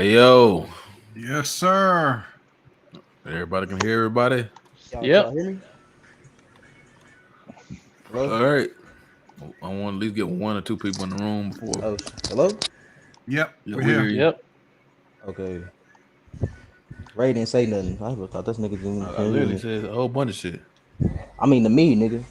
Hey yo, Yes, sir. everybody can hear everybody. Y'all Yep. hear me? Hello? All right, I want to at least get one or two people in the room before. Oh, hello? Yep, Yeah, we're we hear here. you. Yep. Okay. Ray didn't say nothing. I thought this nigga didn't I hear literally me. said a whole bunch of shit. I mean, to me, nigga.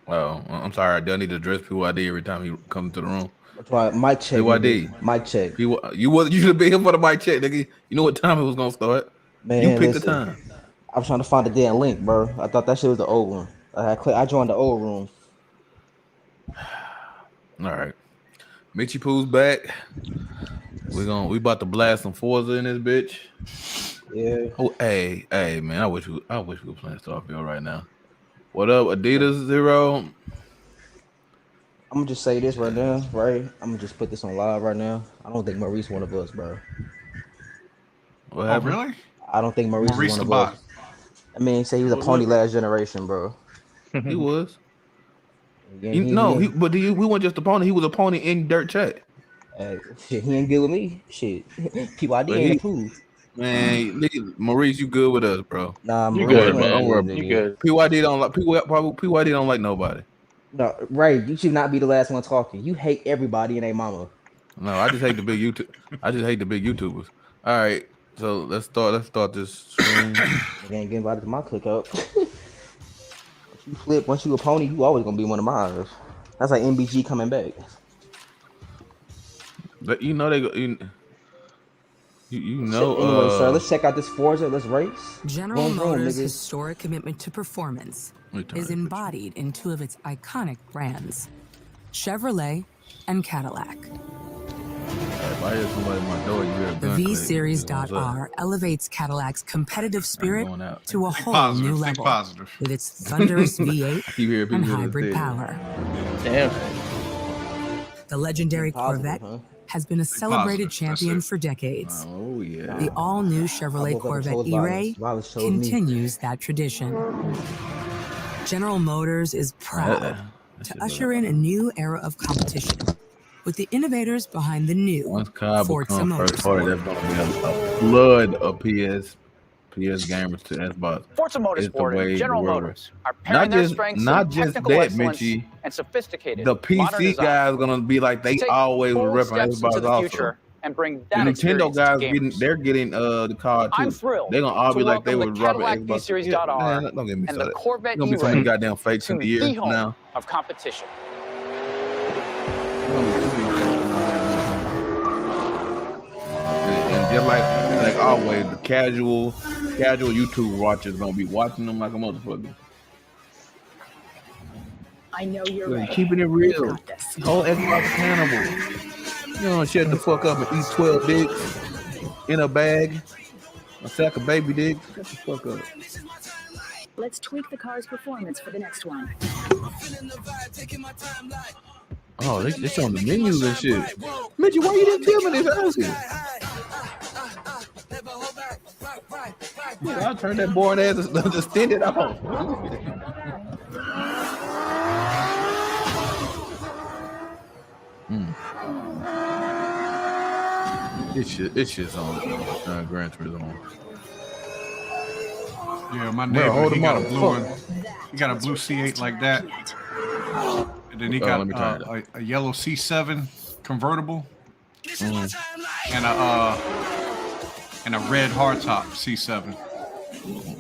Wow, I'm sorry. I do need to address PYD every time he comes to the room. That's why mic check, nigga. PYD, Mic check. you should be here for the mic check, nigga. You know what time it was gonna start. You Man, picked the listen. time. I was trying to find the damn link, bro. I thought that shit was the old one. I joined the old room. All right, Mitchie Pooh's back. We about to blast some Forza in this bitch. Yeah. Oh, hey, man, I wish we were playing Starfield right now. What up, Adidas Zero? I'm gonna just say this right now, right? I'm gonna just put this on live right now. I don't think Maurice one of us, bro. What Oh, happened? really? I don't think Maurice is Maurice one the of bot. us. I mean, say he was a pony last generation, bro. He was. Yeah, We weren't just a pony. He was a pony in dirt chat. shit, he ain't good with me. Shit, PYD But ain't he, approved. man, Maurice, you good with us, bro. Nah, You Don't Maurice, worry good, you about. ain't Don't man. worry good, about. You nigga. good. PYD don't like PYD don't like nobody. No, Ray, you should not be the last one talking. You hate everybody and their mama. No, I just hate the big YouTube. I just hate the big YouTubers. All right, so let's start this stream. Nigga ain't getting invited to my cookout. Once you a pony, you always gonna be one of mine. That's like MBG coming back. But you know they go. Anyway, sir, let's check out this Forza. Let's race. General Vroom, vroom, Motors' nigga. historic commitment to performance Let me turn is that picture. embodied in two of its iconic brands, Chevrolet and Cadillac. If I hear somebody at my door, you hear a The gun V click. Series What's up? .R elevates Cadillac's competitive spirit going out. to a Think whole positive. new Think level positive. with its thunderous V8 I keep hearing people and in the hybrid stadium. power. Damn. The legendary Think positive, Corvette huh? has been a celebrated positive. That's champion it. for decades. Oh yeah. The all-new I Chevrolet woke up and Corvette chose E-Ray violence. Violence chose me. continues that tradition. General Motors is proud to usher in a new era of competition with the innovators behind the new Once COD Forza becomes first party, Motorsport. that's gonna be a flood of PS gamers to Xbox. Forza It's the Motorsport way and the General world Motors works. are pairing their strengths in Not just technical that, excellence Mitchie. and sophisticated The modern PC design guys gonna be like to they take always were bold repping steps into Xbox the also. future and bring The that Nintendo experience to guys gamers. getting the card too. I'm thrilled They're gonna all to be like they welcome were the robbing Cadillac Xbox. V-Series Yeah, .R man, don't get me and the started. Corvette There's gonna be so many E-Ray goddamn fakes to in the year the from home now. of competition. There's gonna be too many fakes and just like always, the casual YouTube watchers gonna be watching them like a motherfucker. I know you're We're ready. keeping it real. We've got this. Whole Xbox cannibal. You don't shut the fuck up and eat 12 dicks in a bag, a sack of baby dicks. Shut the fuck up. Let's tweak the car's performance for the next one. Oh, they showing the menus and shit. Mitchie, why you didn't tell me this earlier? Yeah, I'll turn that boring ass to stand it off. It's shit's on Gran Turismo. Yeah, my Bro, neighbor, hold he him got out. a blue one. He got a blue C8 like that. And then he got let me turn it up. a yellow C7 convertible. And a red hardtop C7.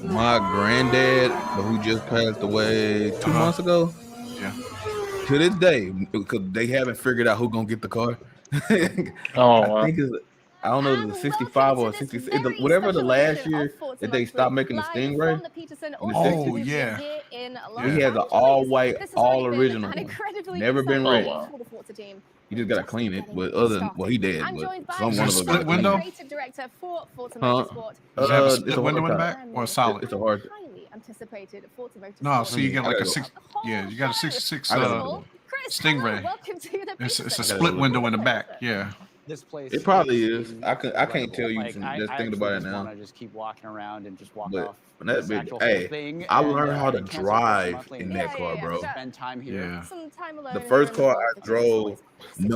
My granddad, who just passed away 2 months ago, Yeah. to this day, because they haven't figured out who's gonna get the car. Oh, I wow. think I don't know if it's a 65 or a 66, whatever the last year that they stopped making the Stingray. Oh, yeah. He has an all white, all original one. Never been Oh, red. wow. You just gotta clean it. But he dead. But some Is one it of us split gotta window? clean it. Does it have a split window in the back or a solid? It's a hard. No, so you I got like a gotta six. Yeah, you got a 66 I gotta go. Stingray. It's a split window in the back. Yeah. this place. It probably is. in- I can't tell you Like, from I just thinking actually about it just now. want to just keep walking around and just walk But off when that this bitch, actual hey, whole thing. I and, learned how to cancel Forza drive Monthly in and that car, bro. spend time here. Yeah. Some time alone The here first in the car vault I because it's drove, always classic.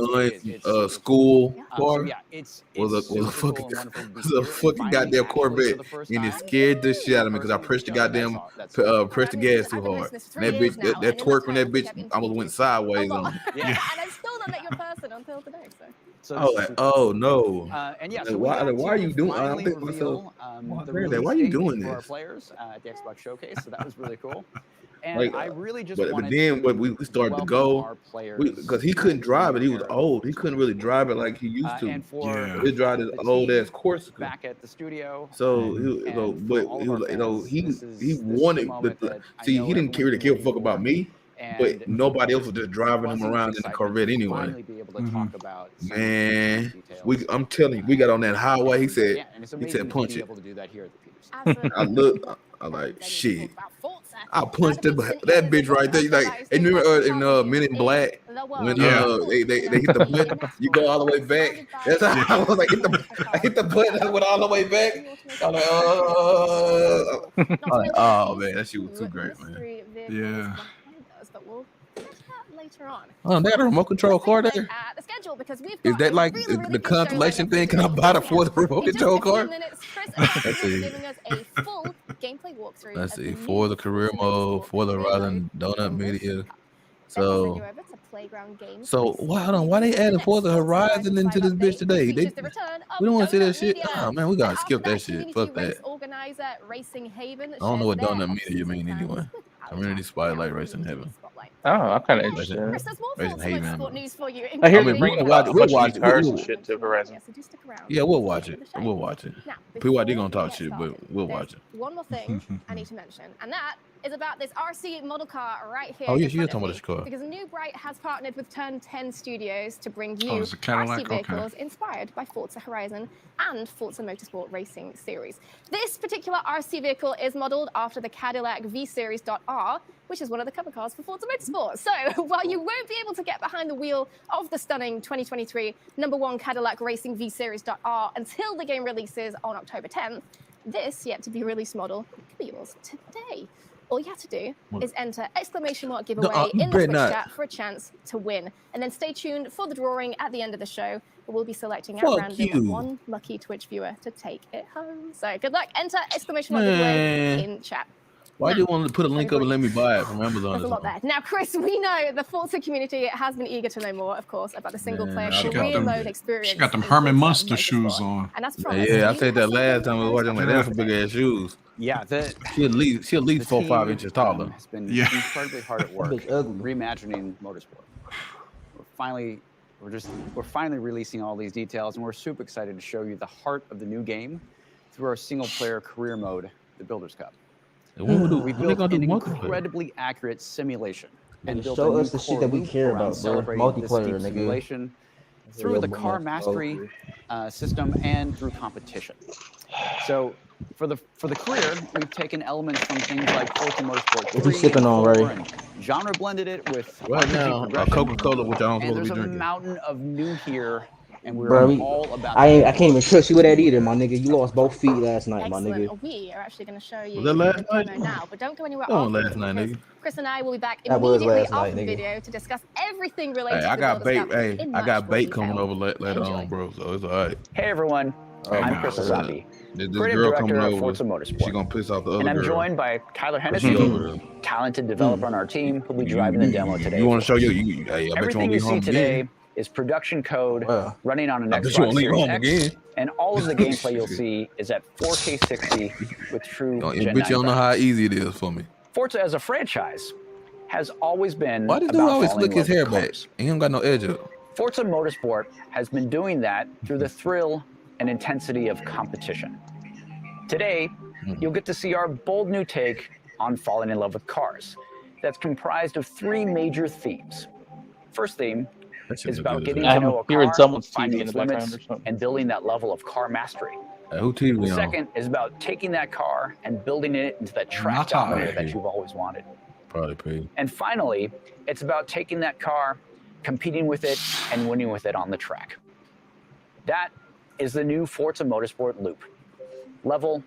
none school So car yeah, it's was a super fucking cool and wonderful to be was a here and fucking finally goddamn actually for Corvette, the first and it time scared the shit out of me because I personally pressed the show. goddamn That's pressed the gas too I've been hard. listening for And that 3 years bitch, now, that and in that twerk from time, that bitch I've almost interviewed went you a sideways lot. on me. Yeah. And I've still not met your person until today. So I was like, oh no. And yeah, Like, so we got why are to you doing? I'm finally thinking to myself, reveal why the Barry, release why you date doing for our this? players at the Xbox Showcase. So that was really cool. And Like, I really just but wanted then to when we started to welcome go, our players because he to couldn't the drive it, new he was era. old. He couldn't really drive it like he used to. And for Yeah. He drive his the old team ass Corsica. back at the studio. So and so, for but all he of our was, you know, fans, he this is a wanted moment the that I see know he didn't everyone's really been give a waiting fuck for. about me, And but nobody else was just driving him buzzing with around in the excitement Corvette to anyway. finally be able to talk about some Man, details. I'm telling you, we got on that highway. He And, said, yeah, and it's he amazing said, to punch be it. able to do that here at the Peters. I look, I'm like, shit. I punched that bitch right there. Like, and you remember in Men in Black when Yeah. they hit the button, you go all the way back. That's how I was like, I hit the button, I went all the way back. I'm like, oh man, that shit was too great, man. Yeah. But we'll get to that later on. Oh, they got a remote control Let's take car a look there. at the schedule because we've Is got that a like really, really the good show lined constellation up thing? for Can I you. buy the So Forza remote in just control a few car? minutes, Chris and Patrick Let's will be see. giving us a full gameplay walkthrough Let's of see. the For new the career Forza mode, Motorsport for the career Rising mode, Donut Builders Media. Cup. Then we'll send So you over to Playground Games. So why they adding Forza Horizon into this bitch today? Which features the return of We don't want to see that Donut shit. Media. Oh man, we Then gotta skip after that shit. community Fuck race that. organizer Racing Haven I don't know shares what their Donut Media you off-season mean plans anyway. with our Community chat Spotlight down Racing community Heaven. spotlight. Oh, I'm kind of Okay, interested. Chris, there's more Racing Forza Haven. Motorsport news for you. I hear I they're mean, bringing we'll a bunch watch of it. new cars and shit to Horizon. So do stick around. Yeah, we'll watch it. For the show. We'll watch it. Now, PYD before gonna we talk get shit, but started, we'll there's watch it. one more thing I need to mention, and that is about this RC model car right here. Oh yeah, in she front is of talking about me, this car. Because New Bright has partnered with Turn 10 Studios to bring Oh, you it's a Cadillac? RC vehicles inspired by Forza Horizon and Forza Motorsport Racing series. This particular RC vehicle is modeled after the Cadillac V-Series.R, which is one of the cover cars for Forza Motorsport. So while you won't be able to get behind the wheel of the stunning 2023 #1 Cadillac Racing V-Series.R until the game releases on October 10th, this yet to be released model could be yours today. All you have to do is enter ! giveaway you in the better Twitch not. chat for a chance to win. And then stay tuned for the drawing at the end of the show. We'll be selecting at Fuck random you. one lucky Twitch viewer to take it home. So good luck. Enter ! Man. giveaway in chat. Why Now, do you want to put a link up and let me buy it from Amazon? There's or a lot something? there. Now, Chris, we know the Forza community has been eager to know more, of course, about the single-player She got career them- mode experience. She got them in Herman Forza Munster Motorsport. shoes on. And as promised, Yeah, I we said have that last time something we was watching. I'm like, very that's some big ass shoes. Yeah, She at least the 4 or 5 team, inches taller. has been Yeah. incredibly hard at work bitch ugly. reimagining motorsport. We're finally releasing all these details, and we're super excited to show you the heart of the new game through our single-player career mode, the Builders Cup. When We they built gonna an do multiplayer? incredibly accurate simulation and Nigga, built show a new us the shit core that we loop care around about, bro. celebrating this Multiplayer, deep nigga. simulation through the car mastery system and through competition. So for the career, we've taken elements from things like Forza Motorsport 3 What you sipping on, and 4 Ray? and genre blended it with Right RPG now, a progression. Coca-Cola, which I don't And supposed there's to a be drinking. mountain of new here, and we're Bro, all about I can't even trust you with that either, my nigga. You lost both feet last night, my Excellent. nigga. We are actually going to show you Was that last the night? demo now, but don't go anywhere That wasn't afterwards last night, because nigga. Chris and I will be back That was immediately last after night, the nigga. video to discuss everything related Hey, I to the got Builders bait. Cup Hey, in I much got more bait detail. coming over later Enjoy. on, bro. So it's all right. Hey everyone, I'm Chris Asabi, This creative girl director coming of over. Forza She Motorsport. gonna piss off the other And I'm girl. joined by Tyler She Hennessy, over there. talented developer on our team, who'll be driving the demo today. You want to for show us. you? Hey, I bet you Everything won't you be see home today again. is production code Wow. running on an I bet you Xbox won't leave Series home X, again. and all of the gameplay you'll see is at 4K 60 with true Don't, Gen bitch, 9 you don't know how graphics. easy it is for me. Forza as a franchise has always been Why does dude about always falling in flick his love hair with back? cars. He don't got no edge up. Forza Motorsport has been doing that through the thrill and intensity of competition. Today, you'll get to see our bold new take on falling in love with cars that's comprised of 3 major themes. First theme That shit is look about good as getting hell. to know a I'm hearing car, someone's finding TV in its the background limits, or something. and building that level of car mastery. Who TV The on? second is about taking that car and building it into that track Not dominator high. that you've always wanted. Probably paid. And finally, it's about taking that car, competing with it, and winning with it on the track. That is the new Forza Motorsport loop. Level,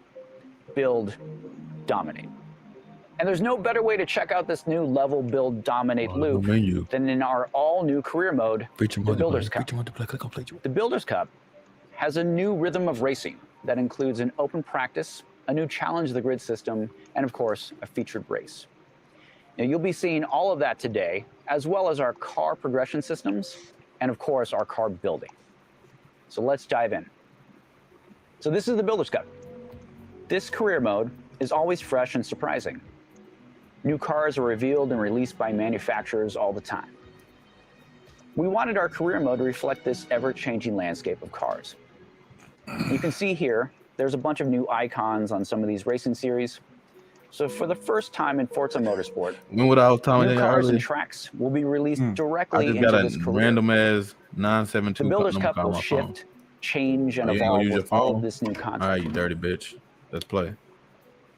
build, dominate. And there's no better way to check out this new level, build, dominate loop than in our all-new career mode, the Builders Cup. The Builders Cup has a new rhythm of racing that includes an open practice, a new challenge of the grid system, and of course, a featured race. Now, you'll be seeing all of that today, as well as our car progression systems, and of course, our car building. So let's dive in. So this is the Builders Cup. This career mode is always fresh and surprising. New cars are revealed and released by manufacturers all the time. We wanted our career mode to reflect this ever-changing landscape of cars. You can see here, there's a bunch of new icons on some of these racing series. So for the first time in Forza Motorsport, When I was telling new you cars earlier, and tracks will be released I directly just into got this a career. random ass 972 The Builders number Cup call on will my phone. shift, change, and Oh, you ain't gonna evolve use your with all phone? of this new All content. right, you dirty bitch. Let's play.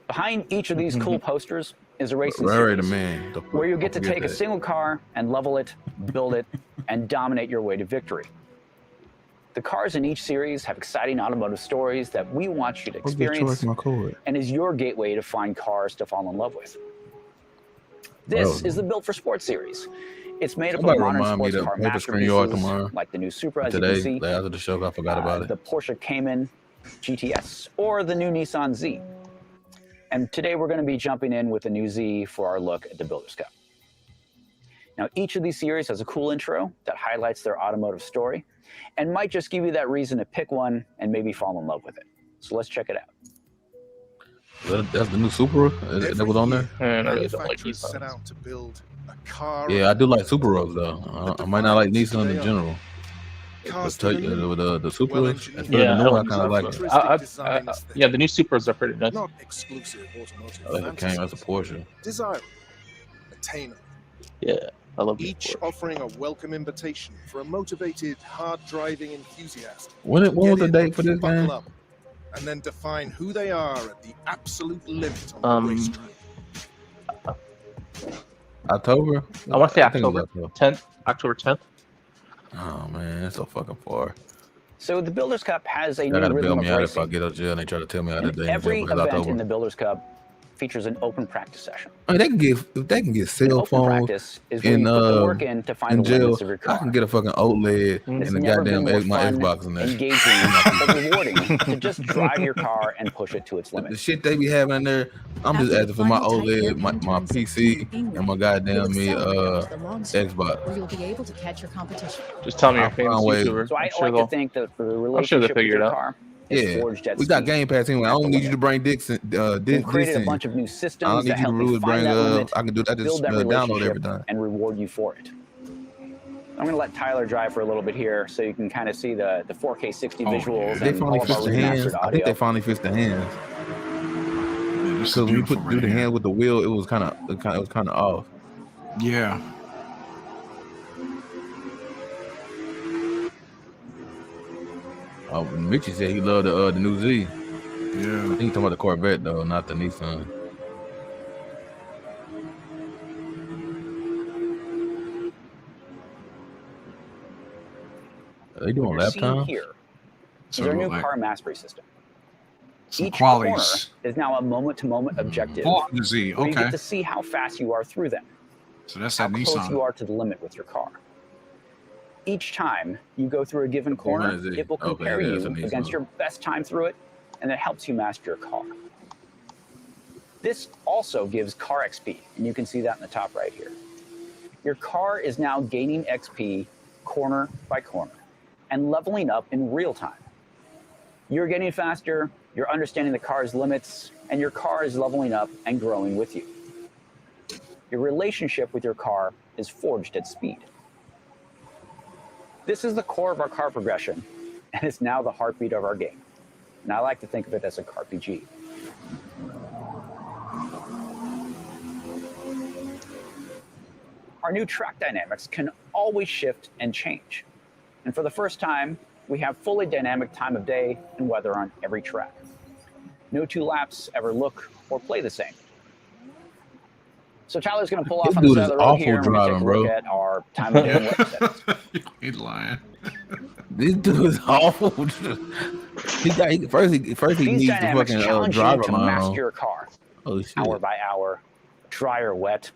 Behind each of these cool posters is a racing Right, the series man. where you get to Don't forget take a that. single car and level it, build it, and dominate your way to victory. The cars in each series have exciting automotive stories that we want you to What's this choice experience my code? and is your gateway to find cars to fall in love with. This is the Built for Sports series. It's made up Somebody of modern remind me sports to car paper screen yard masterpieces tomorrow. like the new Supra, as you can Today, see, after the show, I forgot about it. the Porsche Cayman GTS, or the new Nissan Z. And today we're going to be jumping in with the new Z for our look at the Builders Cup. Now, each of these series has a cool intro that highlights their automotive story and might just give you that reason to pick one and maybe fall in love with it. So let's check it out. That's the new Supra that was on there? Man, I really don't like Manufacturers Nissans. set out to build a car. Yeah, I do like Subarus though. I might not like Nissan in general. Cars But the Supras, especially Yeah, the I new one, I like kind of like it. Yeah, the new Supras are pretty nice. Not exclusive automotive I like it came as a Porsche. desirable, attainable. Yeah, I love these Each Porsche. offering a welcome invitation for a motivated, hard-driving enthusiast. When to was get the in, date for this buckle game? up, and then define who they are at the absolute limit on the racetrack. October? I want to say I think it was October 10th. October 10th. Oh man, that's so fucking far. So the Builders Cup has a I new gotta rhythm bail of me out if I racing. get out of jail and they try to tell me how to And day every in jail because event in October. the Builders Cup features an open practice session. I mean, if they can get An cell open phones practice is where you in put the work in to find in the jail, limits of your I car. can get a fucking OLED It's and the never goddamn been more my fun, Xbox in there. engaging, or rewarding to just drive your car and push it to its The limits. shit they be having in there, I'm just After asking for my final type your OLED, my pin turns PC, 16 fingers, and my you'll goddamn me accelerate into the long straight, Xbox. where you'll be able to catch your competition. Just tell me you're a I'll famous find ways. YouTuber. So I I'm sure like to they'll. think that the sure they'll relationship with figure it your out. car is Yeah, forged at we got speed. Game Pass anyway. I At don't the need you to limit. bring dicks in, We've created a in. bunch of new I don't systems need that you to help really you bring find that limit, I can do that. build Just that download relationship, everything. and reward you for it. I'm going to let Tyler drive for a little bit here so you can kind of see the 4K 60 visuals They and all finally of our fixed the hands. remastered I think they audio. finally fixed the hands. Yeah, this is Because when you beautiful do the right here. hand with the wheel, it was kind of off. Yeah. Mitchie said he loved the new Z. I Yeah. think he's talking about the Corvette though, not the Nissan. Are they doing What lap you're seeing time? here is So our new like car mastery system. some Each corner qualities. is now a moment-to-moment objective Oh, the Z. where you Okay. get to see how fast you are through them, So that's how that close you Nissan. are to the limit with your car. Each time you go through a given corner, 400Z. it will Okay, compare yeah, you that's a Nissan. against your best time through it, and it helps you master your car. This also gives car XP, and you can see that in the top right here. Your car is now gaining XP corner by corner and leveling up in real time. You're getting faster, you're understanding the car's limits, and your car is leveling up and growing with you. Your relationship with your car is forged at speed. This is the core of our car progression, and it's now the heartbeat of our game. And I like to think of it as a CarPG. Our new track dynamics can always shift and change. And for the first time, we have fully dynamic time of day and weather on every track. No two laps ever look or play the same. So Tyler's going to pull off This on the dude side is of the road awful here, and we're going to take a driving, look bro. at our time of day and weather settings. He's lying. This dude is awful. First he These needs the dynamics fucking challenge you driver to line master on. your car, Oh shit. hour by hour, dry or wet.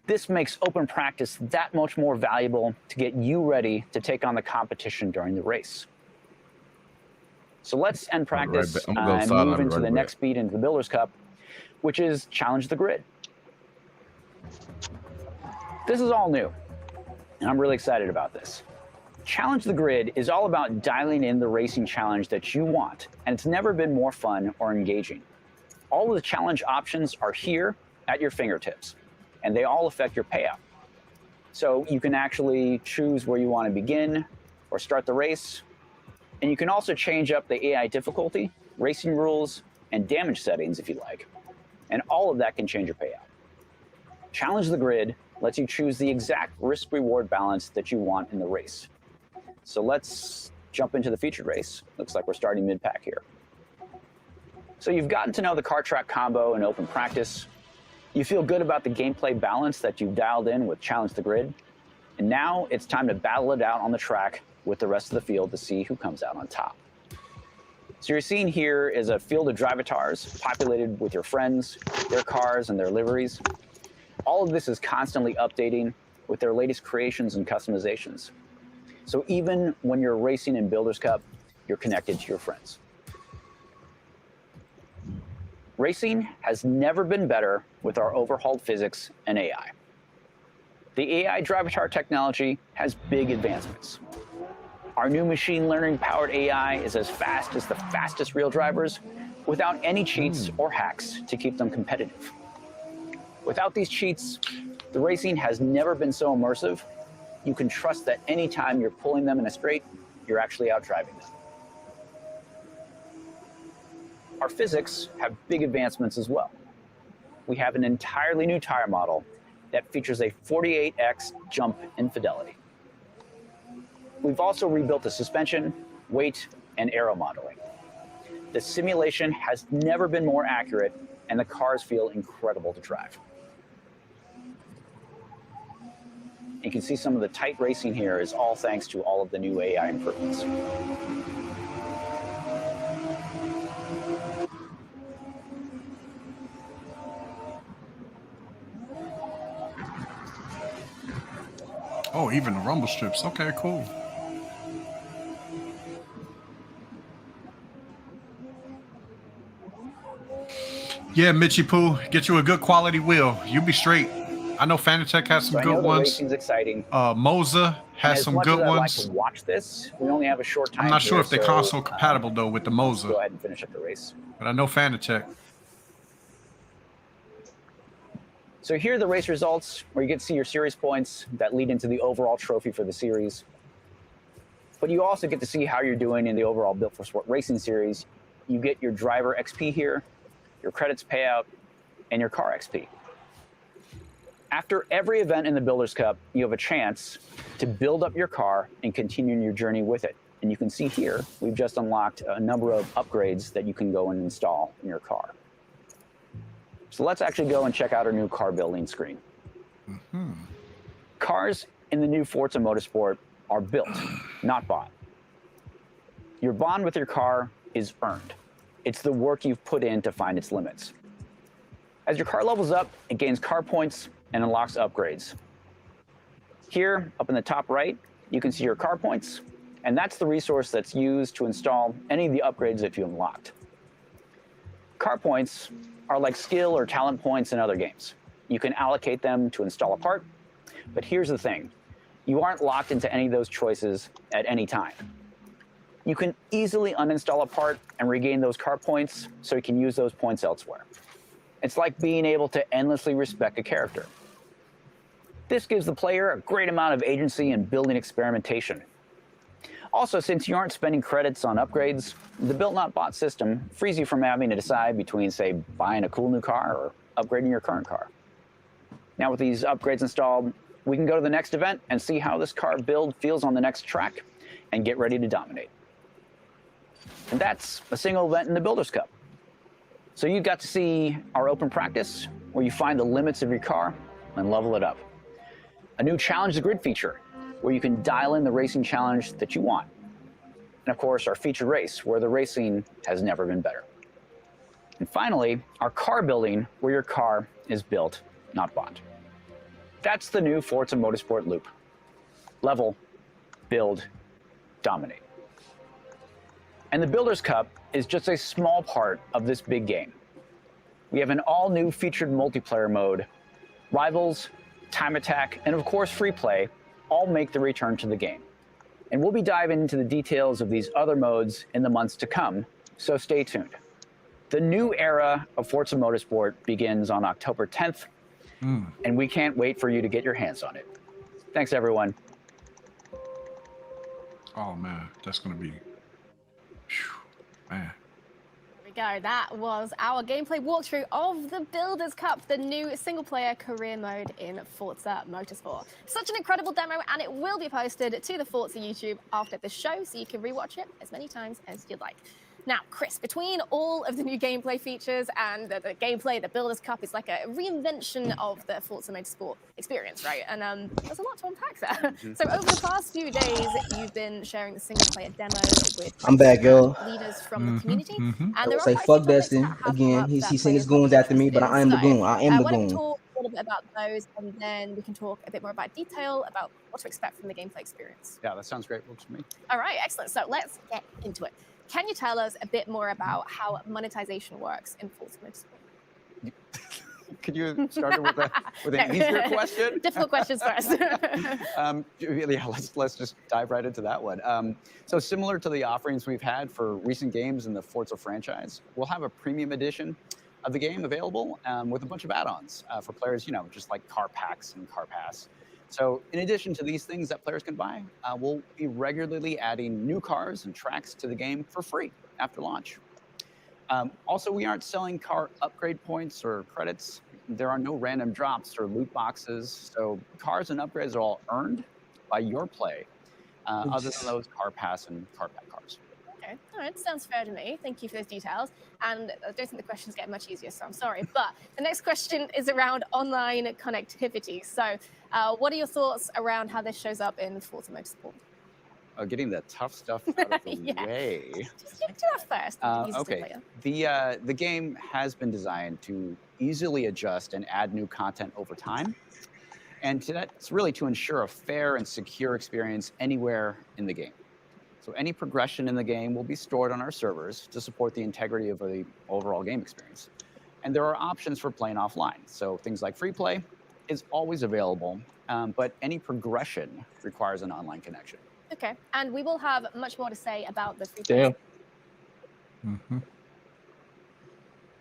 This makes open practice that much more valuable to get you ready to take on the competition during the race. So let's end practice I'm gonna go and silent, move into right the back. next speed into the Builders Cup, which is Challenge the Grid. This is all new, and I'm really excited about this. Challenge the Grid is all about dialing in the racing challenge that you want, and it's never been more fun or engaging. All of the challenge options are here at your fingertips, and they all affect your payout. So you can actually choose where you want to begin or start the race, and you can also change up the AI difficulty, racing rules, and damage settings if you like, and all of that can change your payout. Challenge the Grid lets you choose the exact risk-reward balance that you want in the race. So let's jump into the featured race. Looks like we're starting mid-pack here. So you've gotten to know the car track combo in open practice. You feel good about the gameplay balance that you've dialed in with Challenge the Grid. And now it's time to battle it out on the track with the rest of the field to see who comes out on top. So you're seeing here is a field of drivatars populated with your friends, their cars, and their liveries. All of this is constantly updating with their latest creations and customizations. So even when you're racing in Builders Cup, you're connected to your friends. Racing has never been better with our overhauled physics and AI. The AI Drivatar technology has big advancements. Our new machine learning powered AI is as fast as the fastest real drivers without any cheats or hacks to keep them competitive. Without these cheats, the racing has never been so immersive. You can trust that anytime you're pulling them in a straight, you're actually out driving them. Our physics have big advancements as well. We have an entirely new tire model that features a 48x jump in fidelity. We've also rebuilt the suspension, weight, and aero modeling. The simulation has never been more accurate, and the cars feel incredible to drive. You can see some of the tight racing here is all thanks to all of the new AI improvements. Oh, even the rumble strips. Okay, cool. Yeah, Mitchie Poo, get you a good quality wheel. You be straight. I know Fanatec has some So I good know the ones. racing's exciting. Moza has some good As much as I'd like ones. to watch this, we only have a short time. I'm not sure here, if they're so, console compatible though with the let's Moza. go ahead and finish up the race. But I know Fanatec. So here are the race results where you get to see your series points that lead into the overall trophy for the series. But you also get to see how you're doing in the overall Built for Sport Racing series. You get your driver XP here, your credits payout, and your car XP. After every event in the Builders Cup, you have a chance to build up your car and continue your journey with it. And you can see here, we've just unlocked a number of upgrades that you can go and install in your car. So let's actually go and check out our new car building screen. Cars in the new Forza Motorsport are built, not bought. Your bond with your car is earned. It's the work you've put in to find its limits. As your car levels up, it gains car points and unlocks upgrades. Here, up in the top right, you can see your car points, and that's the resource that's used to install any of the upgrades that you unlocked. Car points are like skill or talent points in other games. You can allocate them to install a part, but here's the thing. You aren't locked into any of those choices at any time. You can easily uninstall a part and regain those car points so you can use those points elsewhere. It's like being able to endlessly respec a character. This gives the player a great amount of agency in building experimentation. Also, since you aren't spending credits on upgrades, the Built Not Bought system frees you from having to decide between, say, buying a cool new car or upgrading your current car. Now with these upgrades installed, we can go to the next event and see how this car build feels on the next track and get ready to dominate. And that's a single event in the Builders Cup. So you got to see our open practice where you find the limits of your car and level it up. A new Challenge the Grid feature where you can dial in the racing challenge that you want. And of course, our featured race, where the racing has never been better. And finally, our car building, where your car is built, not bought. That's the new Forza Motorsport loop. Level, build, dominate. And the Builders Cup is just a small part of this big game. We have an all-new featured multiplayer mode. Rivals, Time Attack, and of course Free Play all make the return to the game. And we'll be diving into the details of these other modes in the months to come, so stay tuned. The new era of Forza Motorsport begins on October 10th, and we can't wait for you to get your hands on it. Thanks, everyone. Oh man, that's gonna be, man. There we go. That was our gameplay walkthrough of the Builders Cup, the new single-player career mode in Forza Motorsport. Such an incredible demo, and it will be posted to the Forza YouTube after the show, so you can rewatch it as many times as you'd like. Now, Chris, between all of the new gameplay features and the gameplay, the Builders Cup is like a reinvention of the Forza Motorsport experience, right? And there's a lot to unpack there. So over the past few days, you've been sharing the single-player demo with I'm back, yo. leaders from the community. And I there would are say quite a fuck few topics Destin that have come again. up He's that seen his players goons are after me, but I am the interested in. goon. I am the Why don't we goon. talk a little bit about those, and then we can talk a bit more about detail about what to expect from the gameplay experience. Yeah, that sounds great. Works for me. All right, excellent. So let's get into it. Can you tell us a bit more about how monetization works in Forza Motorsport? Could you start with an No. easier question? Difficult questions first. Yeah, let's just dive right into that one. So similar to the offerings we've had for recent games in the Forza franchise, we'll have a premium edition of the game available with a bunch of add-ons for players, just like car packs and car pass. So in addition to these things that players can buy, we'll be regularly adding new cars and tracks to the game for free after launch. Also, we aren't selling car upgrade points or credits. There are no random drops or loot boxes. So cars and upgrades are all earned by your play, other than those car pass and car pack cars. Okay, all right, sounds fair to me. Thank you for those details. And I don't think the questions get much easier, so I'm sorry. But the next question is around online connectivity. So what are your thoughts around how this shows up in Forza Motorsport? Getting the tough stuff out of the way. Just do that first. Okay. The game has been designed to easily adjust and add new content over time. And that's really to ensure a fair and secure experience anywhere in the game. So any progression in the game will be stored on our servers to support the integrity of the overall game experience. And there are options for playing offline. So things like free play is always available, but any progression requires an online connection. Okay, and we will have much more to say about the free play.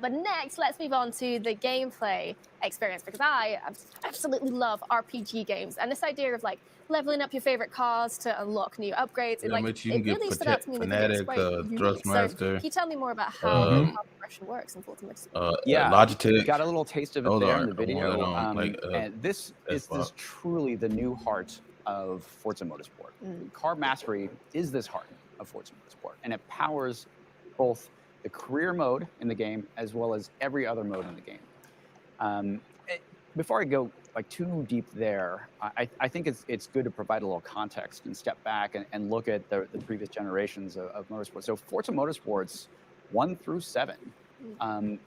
But next, let's move on to the gameplay experience, because I absolutely love RPG games, and this idea of like leveling up your favorite cars to unlock new upgrades, Yeah, it you can really get stood out to me. Fanatic, Thrustmaster. So can you tell me more about how the car progression works in Forza Motorsport? Yeah, Logitech. got a little taste of it Those there are in the video. And this is well. truly the new heart of Forza Motorsport. Car mastery is this heart of Forza Motorsport, and it powers both the career mode in the game as well as every other mode in the game. Before I go like too deep there, I think it's good to provide a little context and step back and look at the previous generations of motorsport. So Forza Motorsports 1 through 7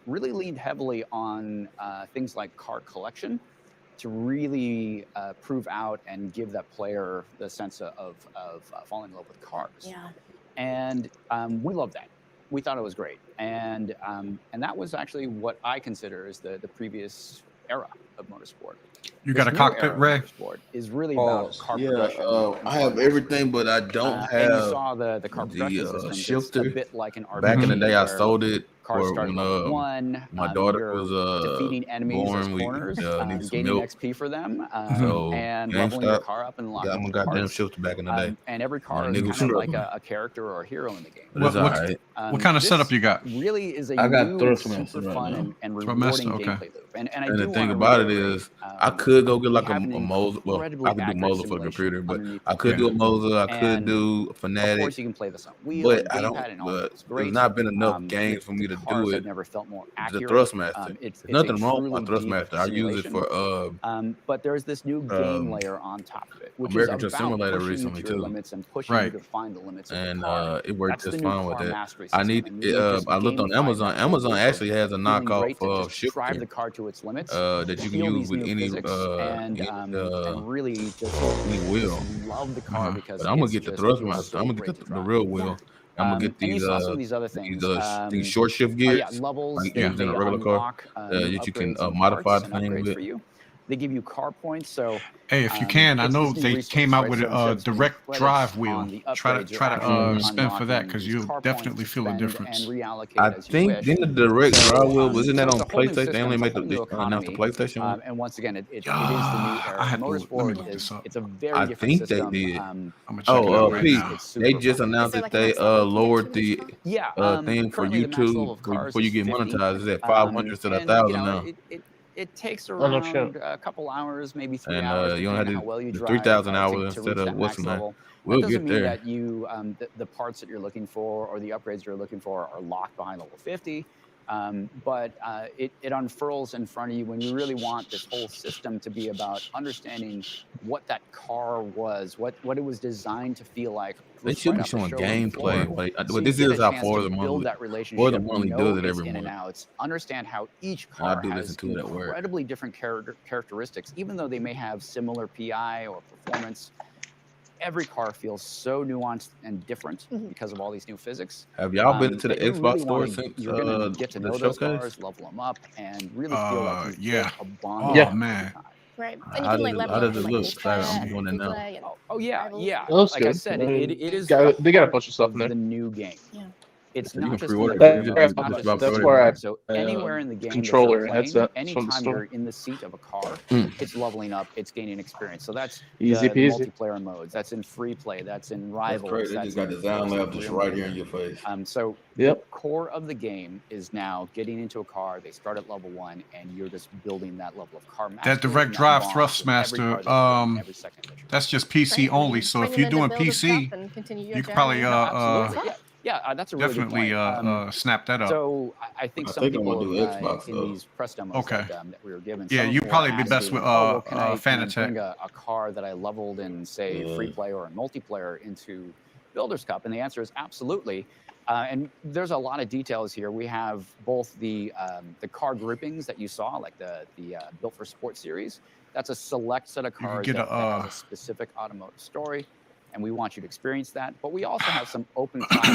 really leaned heavily on things like car collection to really prove out and give that player the sense of falling in love with cars. Yeah. And we love that. We thought it was great. And that was actually what I consider is the previous era of motorsport. You got a cockpit, Ray? Motorsport is really about car Yeah, progression. I have everything, but I don't have and you saw the car progression system. It's shifter. a bit like an RPG. Back in the day, I where sold it cars for start when level 1. my daughter you're was defeating enemies born. as corners, need some gaining milk. XP for them, So and leveling your GameStop car up and got unlocking my goddamn cars. shifter back in the day. And every car My is nigga kind of shoot like up. a character or a hero in the game. What kind of This setup you got? Really is a I got new, Thrustmaster super right fun now. and Thrustmaster, rewarding okay. gameplay loop. And I And do the thing wanna about it reiterate, is, I could go get like we a have an Moza. Well, incredibly I could do accurate Moza for the simulation computer, but underneath I could do a Moza. I could And do a Of Fanatic. course, you can play this on wheel, But and I don't. gamepad, and all But that. It's great. there's not been enough You games for me to to cars do have it. never felt more The accurate. Thrustmaster. It's There's nothing a wrong with truly my deep Thrustmaster. I use it simulation. for But there's this new game layer on top of it, which American is Truck about Simulator pushing recently you to your too. limits and pushing you to find the limits of And the car. it worked That's the just new fine with car that. mastery I system. need And you just I looked on gamify Amazon. that whole Amazon loop actually of has a feeling knockoff great to of just drive shifter the car to its limits, that you can feel use these with new any physics, and any really just wheel. love the car because But I'm gonna it's get the just feels Thrustmaster. so I'm gonna great get to the drive. real wheel. I'm gonna get And you these saw some of these other things. these short shift Oh gears yeah, levels. like They, you use in they a regular car unlock new that you can upgrades and modify parts the and thing upgrades with. for you. They give you car points. So Hey, if you can, I it's know this new they resource, came out right? with So instead a of spending direct credits drive wheel. on the Try upgrades, to you're actually spend for that unlocking because these you car definitely points to feel the spend difference. and reallocate I as you think wish. didn't the direct So, drive wheel wasn't that so on it's a whole new PlayStation? They system, only it's a made whole new announced the economy. PlayStation one. And once again, it is the new era. I have to let me Motorsport look this up. it's a very I different think they system. did. I'm gonna check it out right Pete, now. It's super they just fun. announced there that like a they max level you can get lowered to each the car? Yeah, thing for currently the max level YouTube of cars before you is get 50. monetized is at 500 instead of And 1,000 you know, now. it takes Oh, no shit. around a couple hours, maybe 3 And hours, you only depending have on how well you the drive 3,000 to hours reach instead that of what's max in level. We'll That doesn't get mean there. that you the parts that you're looking for or the upgrades you're looking for are locked behind level 50. But it unfurls in front of you when you really want this whole system to be about understanding what that car was, what it was designed to feel like. They should right be off the showing showroom floor. gameplay. So But you this get is a how chance to Forza build Monthly. that Forza relationship, Monthly know does it its every in and month. outs, understand how each I car do has listen to it at work. incredibly different characteristics, even though they may have similar PI or performance. Every car feels so nuanced and different because of all these new physics. Have y'all been to the that you Xbox really store wanna- since you're going to get to the know those showcase? cars, level them up, and really feel like you've Yeah. built a bond Oh with them man. every time. Right. And you How can like does level how up does in it like look? multiplayer I'm and doing it free now. play and Oh yeah, rivals. yeah. That looks Like I good. said, it is Got- the they got a heart bunch of stuff of in there. the new game. Yeah. It's So you not can just for pre-order the it. career You mode, just it's not just just drop for That's the it where I mode. So anywhere in the game controller that and you're playing, headset from the anytime store. you're in the seat of a car, it's leveling up, it's gaining experience. So that's Easy the peasy. multiplayer modes. That's in free play. That's in That's rivals. crazy. They That's just got in the Sound Forza Lab just career right mode. here in your face. So Yep. the core of the game is now getting into a car. They start at level 1, and you're just building that level of car mastery. That direct and that drive bond with every Thrustmaster, car that you get every second that you're that's just PC Right, and you only. can So bring if them you're into doing Builder's Cup PC, and continue your you could probably journey. absolutely. Yeah, that's a really definitely good point. snap that up. So I think I some think I'm people gonna do Xbox in though. these press demos Okay. that we were given, Yeah, some of you them were probably be best asking, with well, can I Fanatec. bring a car that I leveled in, say, free play or in multiplayer into Builder's Cup? And the answer is absolutely. And there's a lot of details here. We have both the car groupings that you saw, like the Built for Sport series. That's a select set of can cars get that a, has a specific automotive story, and we want you to experience that. But we also have some open class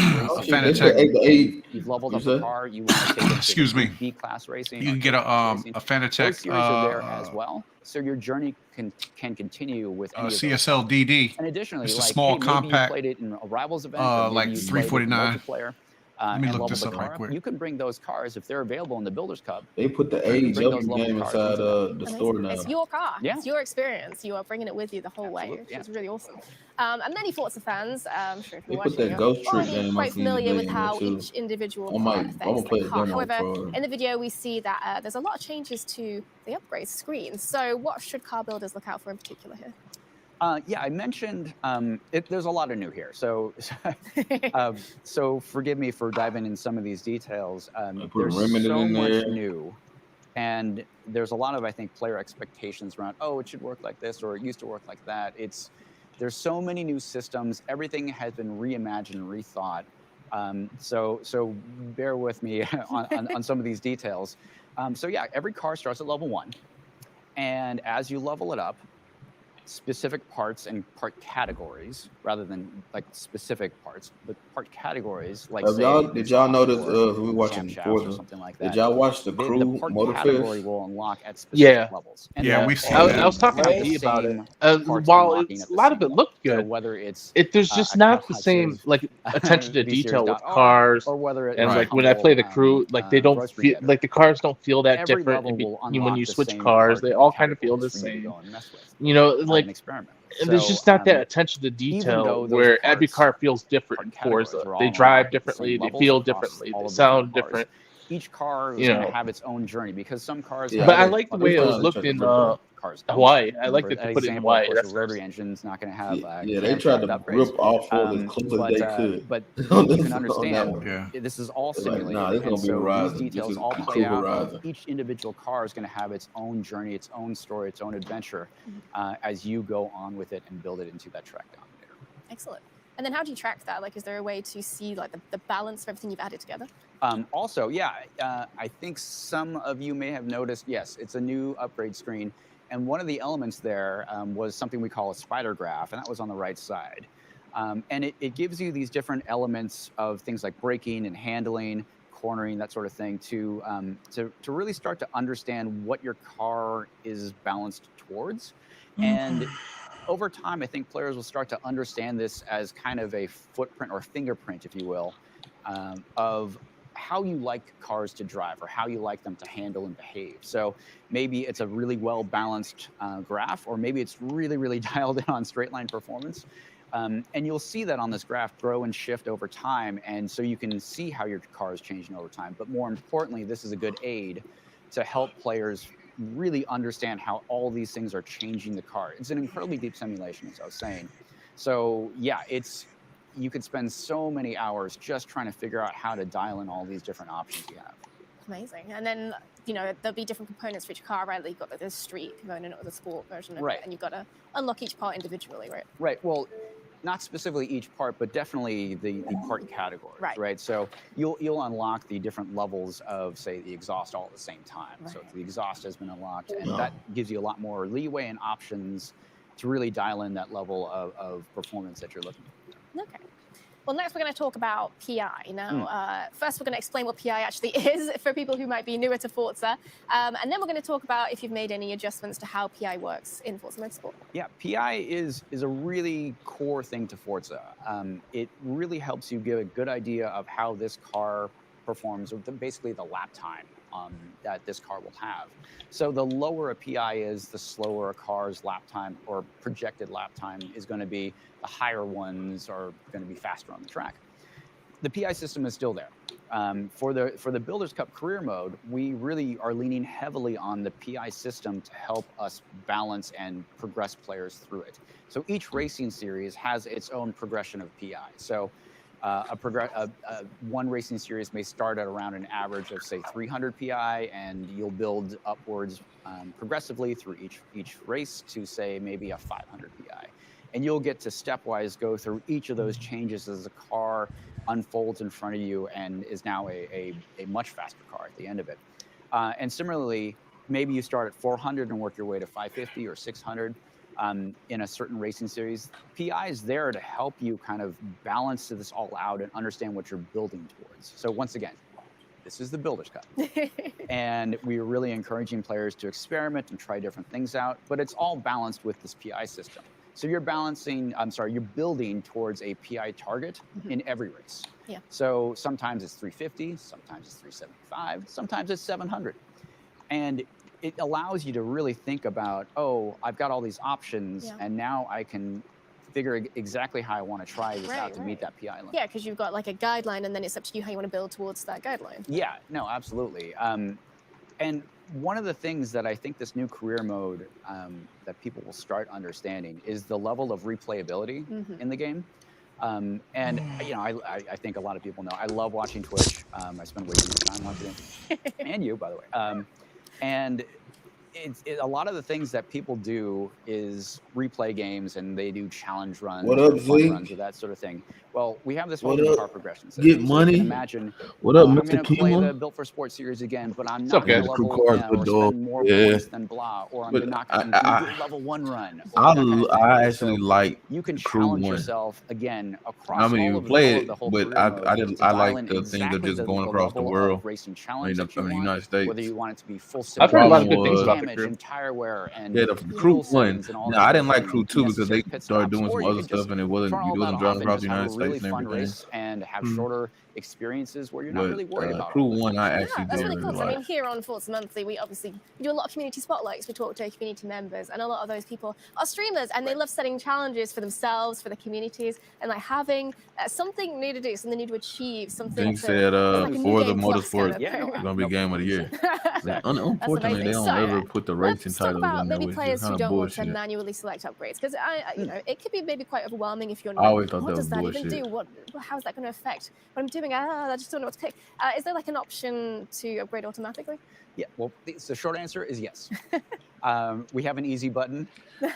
racing. Fanatec. You've leveled You up said? a car. You want to take it to Excuse me. B class racing. You or can get a racing. Those Fanatec series are there as well, so your journey can continue with any of those CSL cars. DD. And additionally, It's a like, small hey, maybe you compact, played it in a rivals event, or maybe like you played it in 349. multiplayer. Let me And look level this the up right car. quick. You can bring those cars if they're available in the Builders Cup. They put the You can bring those AEW level game cars inside into that. the Amazing. store now. It's your car. Yeah. It's your experience. You are bringing it with you the whole way, Absolutely, which yeah. is really awesome. And many Forza fans, I'm sure if They you're put watching, that Ghost you're Trick already game I quite seen familiar today with in there how too. each individual I part might, I'm affects gonna play the a car. demo However, for. in the video, we see that there's a lot of changes to the upgrade screen. So what should car builders look out for in particular here? Yeah, I mentioned there's a lot of new here. So forgive me for diving in some of these details. put There's Remnant so in much there. new. And there's a lot of, I think, player expectations around, oh, it should work like this, or it used to work like that. There's so many new systems. Everything has been reimagined, rethought. So bear with me on some of these details. So yeah, every car starts at level 1. And as you level it up, specific parts and part categories, rather than like specific parts, but part categories, like say, Did y'all notice we watching camshafts or Forza? something like that. Did y'all watch the The crew part Motor category Fest? will unlock at specific levels. And Yeah, they'll we've seen all that. I was talking to have D the about it. same parts While unlocking it's, at a the lot same of it level. looked So good, whether it's there's just not the same series, like attention to V detail with series.R, cars. or whether it And is like when I play the humble, crew, like they don't roaster feel getter. like the cars don't feel that Every different. level will When unlock you the switch same cars, part they and all kind of feel the categories for you to same. go and mess with, You know, like and experiment. and there's So, just not that attention to detail though those where every parts, car feels different in categories Forza. are all They unlocked drive at the differently, same they levels feel across differently, all they of the sound different cars. different. Each car is You going to know. have its own journey because some cars Yeah, But I have like the other way it cars was kinda looked check in the breakdown. cars. Hawaii. I like For that an they put it in example, of Hawaii. course, That's the rotary engine's not going to have Yeah, they tried to camshaft rip upgrades. off Forza as close as they could. But on you this- can on that understand one. Yeah. this is all They're like, simulated, nah, this and gonna be so Horizon. these details This is all a play true out. Horizon. Each individual car is going to have its own journey, its own story, its own adventure as you go on with it and build it into that track dominator. Excellent. And then how do you track that? Like, is there a way to see like the balance of everything you've added together? Also, yeah, I think some of you may have noticed, yes, it's a new upgrade screen. And one of the elements there was something we call a spider graph, and that was on the right side. And it gives you these different elements of things like braking and handling, cornering, that sort of thing, to really start to understand what your car is balanced towards. And over time, I think players will start to understand this as kind of a footprint or fingerprint, if you will, of how you like cars to drive or how you like them to handle and behave. So maybe it's a really well-balanced graph, or maybe it's really, really dialed in on straight line performance. And you'll see that on this graph grow and shift over time. And so you can see how your car is changing over time. But more importantly, this is a good aid to help players really understand how all these things are changing the car. It's an incredibly deep simulation, as I was saying. So yeah, you could spend so many hours just trying to figure out how to dial in all these different options you have. Amazing. And then, you know, there'll be different components for each car, right? Like you've got the street component or the sport version of it, and you've got to unlock each part individually, right? Right. Well, not specifically each part, but definitely the part categories, right? So you'll unlock the different levels of, say, the exhaust all at the same time. So the exhaust has been unlocked, and that gives you a lot more leeway and options to really dial in that level of performance that you're looking for. Okay. Well, next we're going to talk about PI. Now, first we're going to explain what PI actually is for people who might be newer to Forza. And then we're going to talk about if you've made any adjustments to how PI works in Forza Motorsport. Yeah, PI is a really core thing to Forza. It really helps you get a good idea of how this car performs, or basically the lap time that this car will have. So the lower a PI is, the slower a car's lap time or projected lap time is going to be. The higher ones are going to be faster on the track. The PI system is still there. For the Builders Cup career mode, we really are leaning heavily on the PI system to help us balance and progress players through it. So each racing series has its own progression of PI. So one racing series may start at around an average of, say, 300 PI, and you'll build upwards progressively through each race to, say, maybe a 500 PI. And you'll get to stepwise go through each of those changes as the car unfolds in front of you and is now a much faster car at the end of it. And similarly, maybe you start at 400 and work your way to 550 or 600 in a certain racing series. PI is there to help you kind of balance this all out and understand what you're building towards. So once again, this is the Builders Cup. And we're really encouraging players to experiment and try different things out, but it's all balanced with this PI system. So you're building towards a PI target in every race. Yeah. So sometimes it's 350, sometimes it's 375, sometimes it's 700. And it allows you to really think about, oh, I've got all these options, and now I can figure exactly how I want to try this out to meet that PI limit. Yeah, because you've got like a guideline, and then it's up to you how you want to build towards that guideline. Yeah, no, absolutely. And one of the things that I think this new career mode that people will start understanding is the level of replayability in the game. And you know, I think a lot of people know I love watching Twitch. I spend way too much time watching it, and you, by the way. And a lot of the things that people do is replay games, and they do challenge runs, runs, or that sort of thing. Well, we have this whole car progression system. Get money. So imagine, What up, I'm Mr. going to play Kima? the Built for Sports series again, but I'm not Okay. going to level or spend more points than blah, or I'm not going to do level 1 run. I actually like you can Crew challenge 1. yourself again across I mean, all you of play it, the whole but career I mode to dial like in the thing of exactly just going across the level world. of racing I challenge mean, that you the want, United States. whether you want it to be full I've heard a lot of good problem things about the damage crew. and tire wear and Yeah, the Crew fuel 1. settings and all No, that I didn't sort like of Crew thing, 2 because they necessary pit started stops, doing or some you other could just stuff, and it turn wasn't all that driving off across and the just have United a really States and fun everything. race and and have Mhm. shorter experiences where you're not really worried about Crew all this. 1, I Yeah, actually that's did really cool. really So, I like. mean, here on Forza Monthly, we do a lot of community spotlights. We talk to community members, and a lot of those people are streamers, and they love setting challenges for themselves, for the communities, and like having something new to do, something new to achieve, something Dink to. said, It's like a new Forza game plus kind Motorsport of Yeah, thing. is gonna be game of the year. That's Unfortunately, they amazing. don't ever So, put the racing let's talk titles about in there, maybe which is players who kind of don't want to bullshit. manually select upgrades, because it could be maybe quite overwhelming if you're I new. always thought What that does was that even bullshit. do? How is that going to affect what I'm doing? I just don't know what to pick. Is there like an option to upgrade automatically? Yeah, well, the short answer is yes. We have an easy button. you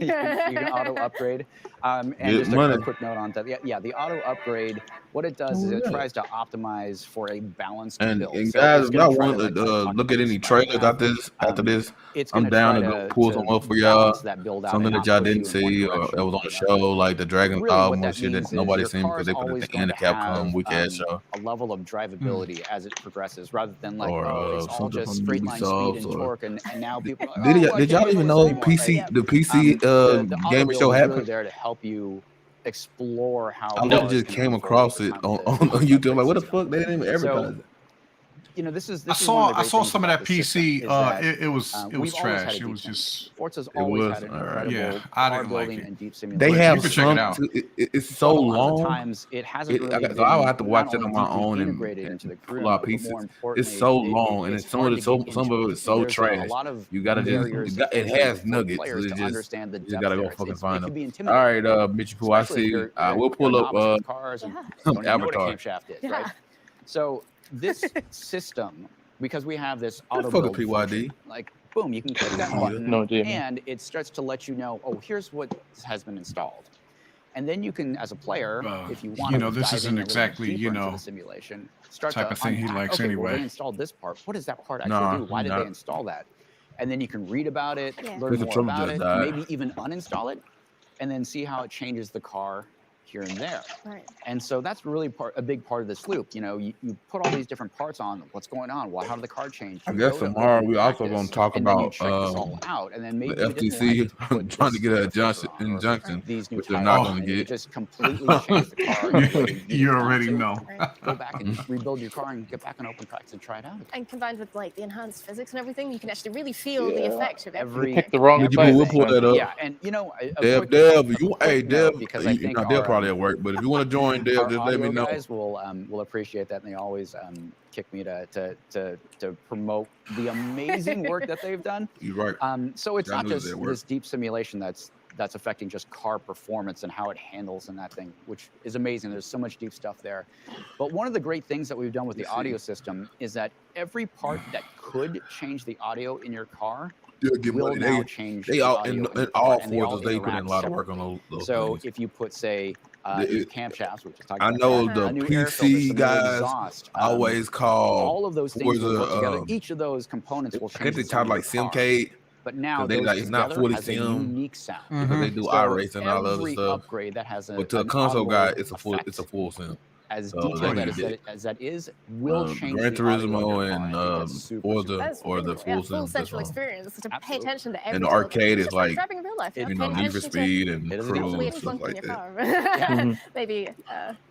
can auto upgrade. And Get just money. a quick note on that. Yeah, the auto upgrade, what it does is it Yeah. tries to optimize for a balanced And build. and So guys, it's if gonna y'all try want to, to like I talked look at about any this right trailers now, after this, it's I'm gonna down try to go pull some up for y'all. balance that build out Something and that not y'all push didn't you in one see or direction that was on the or another. show, like the Dragon Really, Dog what that shit means that nobody is seen your because car they is put it always at the end going of to Capcom have weak ass show. a level of drivability as it progresses, rather than like, Or oh, it's all something just from straight line speed Ubisoft and or torque, and now people are like, did oh, I did can't y'all use even this know anymore, right? the PC The auto gaming build show is really happened? there to help you explore how I literally cars just can came move forward across over it time on, with the on YouTube. I'm like, upgrade what the system. fuck? They didn't even So, advertise it. this is I one of the great saw things some of about that the system PC. is that It was we've always had trash. a It deep was simulation. just Forza's It always was had an all right. incredible yeah. I car didn't like building it. and deep They simulation. But have you can check it some. out. It's so But a lot of the long. times it hasn't really So I would been have to not watch it only on my deeply own integrated and into the pull out career mode, but more pieces. It's importantly, so long, and it's it's some of hard it to get some into of it. it's so There's a trash. lot of You gotta barriers and it entry has for nuggets. players It's to understand the you just depth gotta there. go fucking It find can them. be All intimidating, right, Mitchy Poo, I especially if see. you're We'll a pull novice up with cars and Yeah. don't even know what a Avatar. camshaft is, Yeah. right? So this system, because we have this What auto the fuck is build PYD? function, like boom, you can click that Yeah. button, No idea, man. and it starts to let you know, oh, here's what has been installed. And then you can, as a player, if you want to this dive isn't in a little exactly, deeper into the simulation, start type to of thing he unpack, likes okay, well, anyway. they installed this part. What does that part actually Nah, do? Why did not. they install that? And then you can read about it, Yeah. learn His more controller about just it, died. maybe even uninstall it, and then see how it changes the car here and there. Right. And so that's really a big part of this loop. You know, you put all these different parts on. What's going on? Well, how did the car change? I You guess go to tomorrow open we also practice, gonna talk and then you about check this all out, and then maybe the you didn't like FTC it to put trying to this get an sticker filter on, or injunction, these new which they're tires not on, gonna and it get. just completely changed the car. in a way you You didn't want already to. know. Go back and rebuild your car and get back in open practice and try it out. And combined with like the enhanced physics and everything, you can actually really feel the effect of it. You picked the wrong Mitchy site. Poo, we'll pull that up. Yeah, and you know, Dev, Dev, because I you think know, Dev probably at work, but if you want to join Dev, our just let me audio know. guys will appreciate that, and they always kick me to promote the amazing work that they've done. You're right. So it's I not knew just they were. this deep simulation that's affecting just car performance and how it handles and that thing, which is amazing. There's so much deep stuff there. But one of the great things that we've done with the audio system is that every part that could change the audio in your car will now change They the all audio in your all car, and they all Forzas, they put in a interact lot of work on separately. those So things. if you put, say, new camshafts, which is talking I about know that, the a new air filter, PC some new guys exhaust, always call all of those things will work together. Forza. Each of those components will I change think they the sound talk of your like car. Simcade, But now they those like it's not together fully has a sim unique sound. because they do So iRace and all the other every stuff. upgrade that has But to a an console guy, audible it's a full sim. as So detailed they as need it. that is, will change Gran the audio of your Turismo car. and I think that's super, Forza That's or really the cool. Yeah, full full sim. central experience to pay attention to every And the detail. arcade is Just like like, driving in real life. you Paying know, Need for attention to Speed and It is a Cruise deal. and weird stuff funk in like your that. car. Yeah. Maybe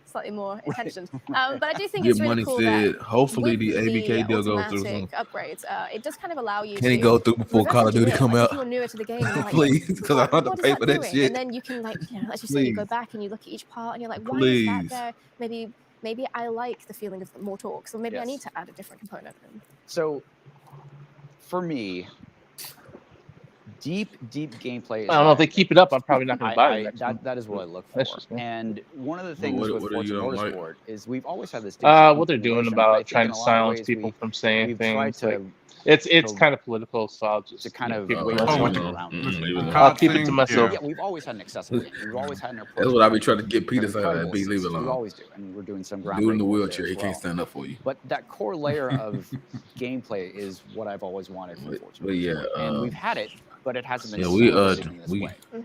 slightly more attention. But I do think Get it's really Money cool said, that hopefully with the ABK deal goes through automatic soon. upgrades, it does kind of allow you Can it to go through before reverse Call of Duty engineer. come Like out? if you're newer to the game, you're like, Please, because I don't have what to is pay that for that doing? shit. And then you can, like, as you say, you go Please. back and you look at each part and you're like, why is Please. that there? Maybe I like the feeling of more torque, so maybe I Yes. need to add a different component. So for me, deep gameplay is I don't know if they keep it up. I'm probably not going to buy the next one. that is what I look for. That's just me. And one of the things What with do you Forza don't like? Motorsport is we've always had this. What they're doing simulation, but I about think trying in to a lot of silence ways people from saying we've tried things, like to it's kind of political, so I'll just kind of keep it to wait myself. something around it. I'll keep it to myself. Yeah, we've always had an accessible game. We've always had an approach. That's what I be trying to get Peter saying. incredible Be leave it assist. We alone. always do, and we're doing some Dude in groundbreaking the work wheelchair, there he as can't well. stand up for you. But that core layer of gameplay is what I've always wanted from Forza But yeah, Motorsport. And we've had it, but it hasn't been yeah, we celebrated in this we way.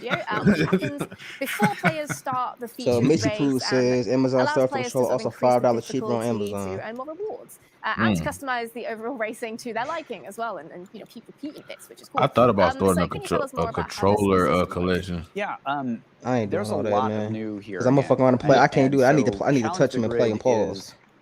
video, which happens before players start the featured So Missy race Pooh and says Amazon allows Star players to Controller sort of also increase the $5 cheaper on difficulty Amazon. to earn more rewards and to customize the overall racing to their liking as well, and you know, keep repeating bits, which is cool. I thought about So starting can you tell us more a about how this new controller system works? collection. Yeah, I ain't there's a doing all that, lot man. of new here. Cause I'm gonna again. fuck around and play. I can't And do it. I need so to touch Challenge him the and play him. Grid Pause. is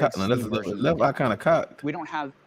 cocked. No, Steam that's version left eye kind of cocked. we don't have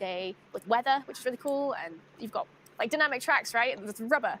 day with weather, which is really cool. And you've got like dynamic tracks, right? There's rubber.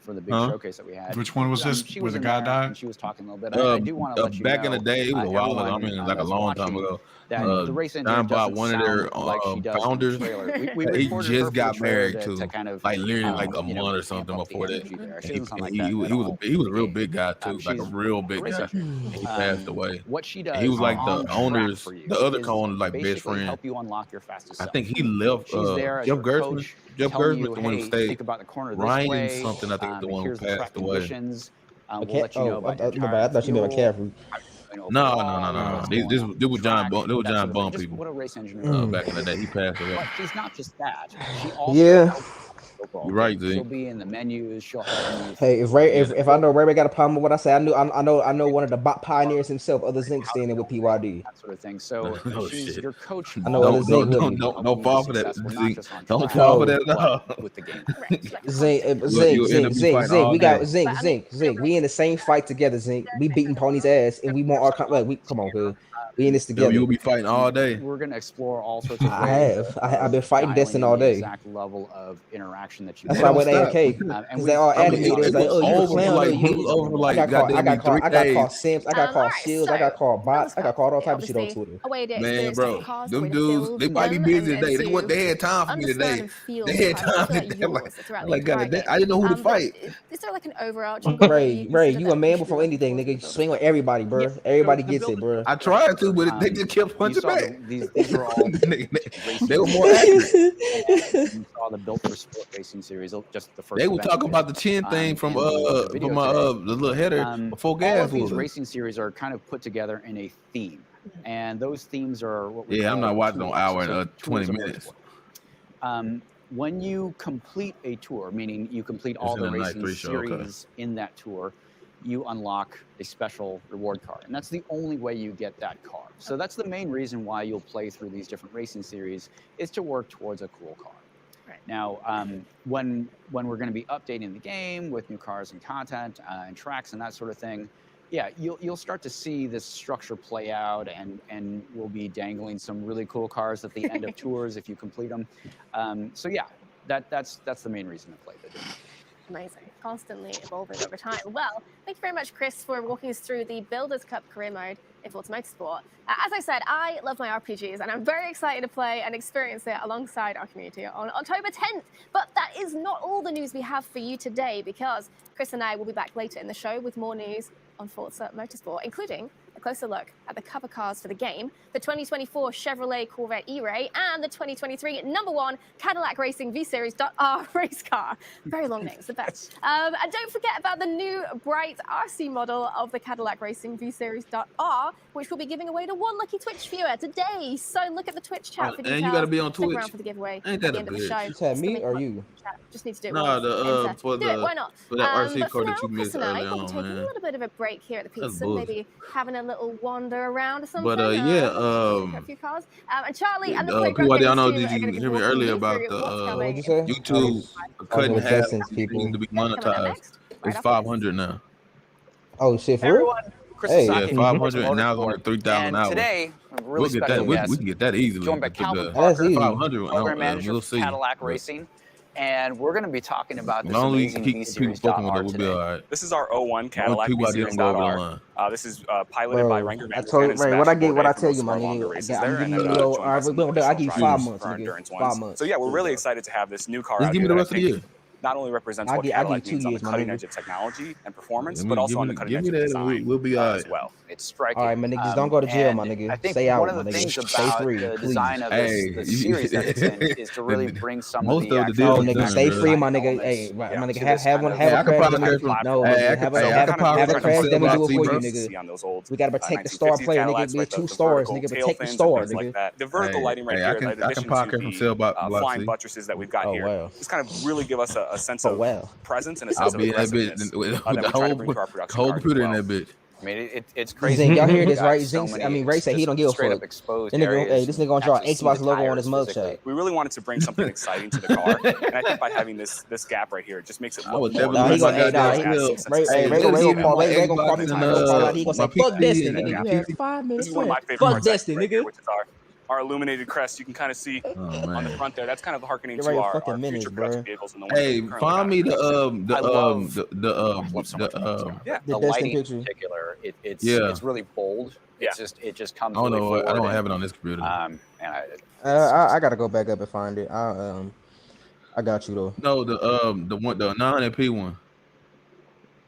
for the big Huh? showcase that we had. Which one was this? She Where was the in guy there, died? and she was talking a little bit. I do want to let you back know, in the day, it was a while ago. I everyone, mean, like a that's long time watching, ago. that the race engine John Bob, doesn't one of their sound like she does in the founders, trailer. We he recorded her just for the got trailer married to to, kind of, like literally like a you know, month or amp something up the before that. energy there. She And doesn't sound like he that at all was a real in the big guy too, like a she's real a big race guy. engine. And he passed away. What she does And he was like on the track owners, for you the other is co-owners, like best basically friend. help you unlock your fastest I self. think he left. She's there as Jeff your Gerstmann. coach, Jeff telling Gerstmann, you, the one who hey, stayed. think about the corner this Ryan way. something. I think is the one who Here's the passed track away. conditions. We'll let you know about your I tire thought you meant fuel. McCaffrey. No. They were John Bum Just people. what a race engineer Back in the day. He passed away. But she's not just that. She also Yeah. helps overall You're right, game. Zeke. She'll be in the menus. She'll help you. Hey, if I know Ray got a problem with what I say, I know one of the bot pioneers himself, other Zinc standing with PYD. That sort of thing. So she's shit. your coach. I know other Zinc with me. Don't fall for that. Zeke. Don't fall for that at all. With the game. Zink. We got Zink. We in the same fight together, Zink. We beating Pony's ass, and we want our like. Come on, cuz. We in this together. You'll be fighting all day. We're gonna explore all sorts of ways. I've been fighting Destin all day. Exact level of interaction that you. That's why I went AFK because they all added me. They was like, "Oh, you playing?" I got called Sims. I got called Shields. I got called bots. I got called all types of shit on Twitter. Man, bro, them dudes, they might be busy today. They had time for me today. They had time today. Like, God, I didn't know who to fight. Is there like an overarching? Ray, you a man before anything, nigga. You swing on everybody, bro. Everybody gets it, bro. I tried to, but they just kept punching back. These are all they were more accurate. You saw the Built for Sport Racing series, just the first. They were talking about the chin thing from the little header before gas. All of these racing series are kind of put together in a theme, and those themes are what we call I'm not watching an hour and 20 tours minutes. When you complete a tour, meaning you complete all the racing series in that tour, you unlock a special reward card, and that's the only way you get that card. So that's the main reason why you'll play through these different racing series, is to work towards a cool car. Right. Now, when we're going to be updating the game with new cars and content and tracks and that sort of thing, yeah, you'll start to see this structure play out, and we'll be dangling some really cool cars at the end of tours if you complete them. So yeah, that's the main reason to play the game. Amazing. Constantly evolving over time. Well, thank you very much, Chris, for walking us through the Builders Cup career mode in Forza Motorsport. As I said, I love my RPGs, and I'm very excited to play and experience it alongside our community on October 10th. But that is not all the news we have for you today, because Chris and I will be back later in the show with more news on Forza Motorsport, including a closer look at the cover cars for the game, the 2024 Chevrolet Corvette E-Ray, and the 2023 #1 Cadillac Racing V-Series.R race car. Very long names, the best. And don't forget about the new bright RC model of the Cadillac Racing V-Series.R, which we'll be giving away to one lucky Twitch viewer today. So look at the Twitch chat for details. And you gotta be on Stick Twitch. around for the giveaway Ain't at that the a end of the bitch? show. You said me or you? Just need to do it No, once. for Do it, why not? for that RC but car for that now, you Chris missed and I early will be on, taking a man. little bit of a break here at the That's pizza, bullshit. maybe having a little wander around or something. But a few cars. And Charlie and the Playground people, I don't know. Gamers Did team are you gonna be hear me walking earlier you about through the what's coming. What'd you say? YouTube couldn't with have Dustin's people. to be Coming up monetized? next, right It's after 500 now. Oh shit, for real? Chris Hey. Sasaki Yeah, from 500 and now it's only Motorsport. 3,000 And hours. today, a really We'll get special that. We guest, can get that easily. joined by but Calvin the That's Parker, easy. 500, program manager we'll for see. Cadillac But Racing. And we're going to be talking about as this long as we amazing keep people V-Series fucking with .R it, we'll be today. all right. This is our 01 Cadillac people out there don't go over the line. V-Series.R. This is piloted by Bro, Ranger I Vandervan told and Ray, what I Sebastian get, what I Bourdais from tell most you, of my our longer nigga. races I'm there, and giving then you, joined by some I give you additional 5 drivers months, for our nigga. endurance 5 ones. months. So yeah, we're really excited to have this new car Just out give me here the that I rest of the think year. not only represents I what give Cadillac you 2 means on the years, my cutting nigga. edge of technology and performance, Give but me- also give on me- the cutting give edge me of that, design we'll be all right. as well. It's striking. All right, my niggas, don't go to jail, my and nigga. I think Stay out, one of my the nigga. things Stay about free, the please. design of Hey, the series that it's in is to really bring some most of the of the actual deals Oh, is nigga, done, stay bro. free, my nigga. elements, Hey, my nigga, to this have kind one, of have a I could crash podcast dummy. from. No, Hey, I nigga, could. have Hey, I a could have a podcast from crash sale dummy about do it for you, bro. nigga. See on those old We gotta protect the star 1950s player, nigga. Cadillacs, Be right? 2 The stars, vertical nigga. tail Protect the fins and star, things like nigga. that. The vertical lighting right Hey, here, I can in addition podcast to from the sale about flying Bloxy. buttresses that we've got Oh here, wow. just kind of really give us a sense Oh of wow. presence and a I'll sense of be in that bitch aggressiveness with that the we try to whole bring to our production whole cars as computer in well. that bitch. I mean, it's crazy. Zink, y'all hear We've this, got right? so Zink, many Ray said he don't give a straight up fuck. exposed This nigga, areas. hey, this nigga gonna draw Actually see Xbox the logo on tires his physically. mugshot. We really wanted to bring something exciting to the car, and I think by having this gap right here, it just makes it I look would more definitely Nah, he lose my gonna, hey, nah, goddamn he, skill. Ray Hey, gonna just give me call my me time Xbox to and time. He gonna my say, fuck PC Destin, and nigga. my You had PC. 5 This minutes is one of my left. favorite Fuck parts actually Destin, right here, nigga. which is our illuminated crest. You can kind of see Oh on the man. front there. That's kind of harkening You're to right, our fucking minutes, future bro. production vehicles and the ones that Hey, we currently find got me in production. I love so much about this car. Yeah, The the Destin lighting in picture. particular, Yeah. it's really bold. Yeah. It just comes I don't really know. forward. I don't and, have it on this computer. and I gotta go back up and find it. I got you though. No, the 900p one.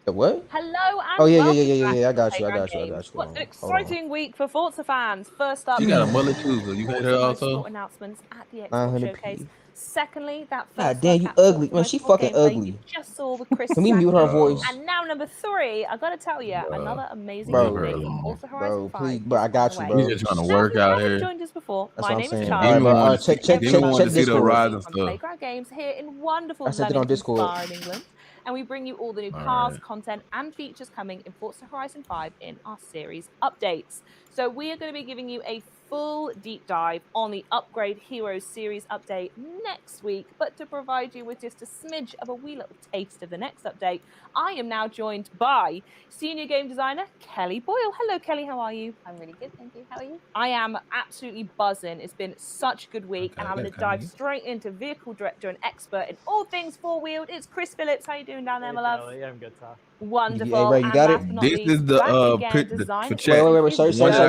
The what? Hello and Oh yeah. welcome I back got to you. Playground Games. What an exciting week for Forza fans. First up, She got a mullet too, so you hate her Forza also. Motorsport announcements at the Xbox 900 Showcase. P. Secondly, that God first damn, look you at ugly. Forza Man, she Motorsport fucking gameplay you ugly. just saw with Chris Can we mute her voice? And now number 3, I gotta tell you, another amazing Bro, update for Forza Horizon 5 please, bro, is I on got the you, way. bro. We just trying to Now, if work you out haven't here. joined us before, That's my what I'm name is saying. Charlie. All right, check Demon wanted to see the Monday Horizon on stuff. Playground Games here in wonderful I sent it on Leamington Discord. Spa in England. And we bring you all the new cars, content, and features coming in Forza Horizon 5 in our series updates. So we are going to be giving you a full deep dive on the Upgrade Heroes series update next week. But to provide you with just a smidge of a wee little taste of the next update, I am now joined by senior game designer Kelly Boyle. Hello, Kelly. How are you? I'm really good, thank you. How are you? I am absolutely buzzing. It's been such a good week, and I'm going to dive straight into vehicle director and expert in all things four-wheeled. It's Chris Phillips. How you doing down there, my love? Yeah, I'm good, sir. Wonderful. Hey, Ray, you and got last it? but not This least, is the back again, for designer. chat. Wait, sir, Sir.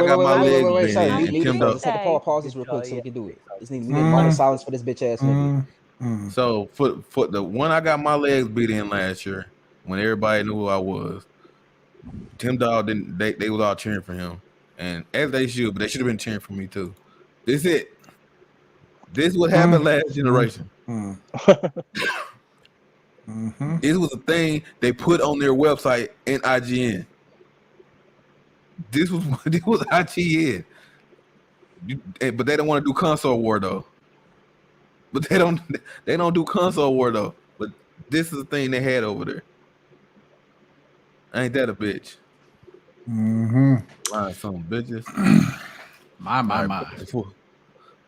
Mute it first. Let's have the pause this real quick so we can do it. We need a moment of silence for this bitch ass nigga. So for the one I got my legs beat in last year, when everybody knew who I was, Tim Dog didn't. They was all cheering for him, and as they should, but they should have been cheering for me too. This it. This what happened last generation. This was a thing they put on their website in IGN. This was IGN. But they don't want to do console war though. But they don't do console war though. But this is the thing they had over there. Ain't that a bitch? Lying some bitches. My.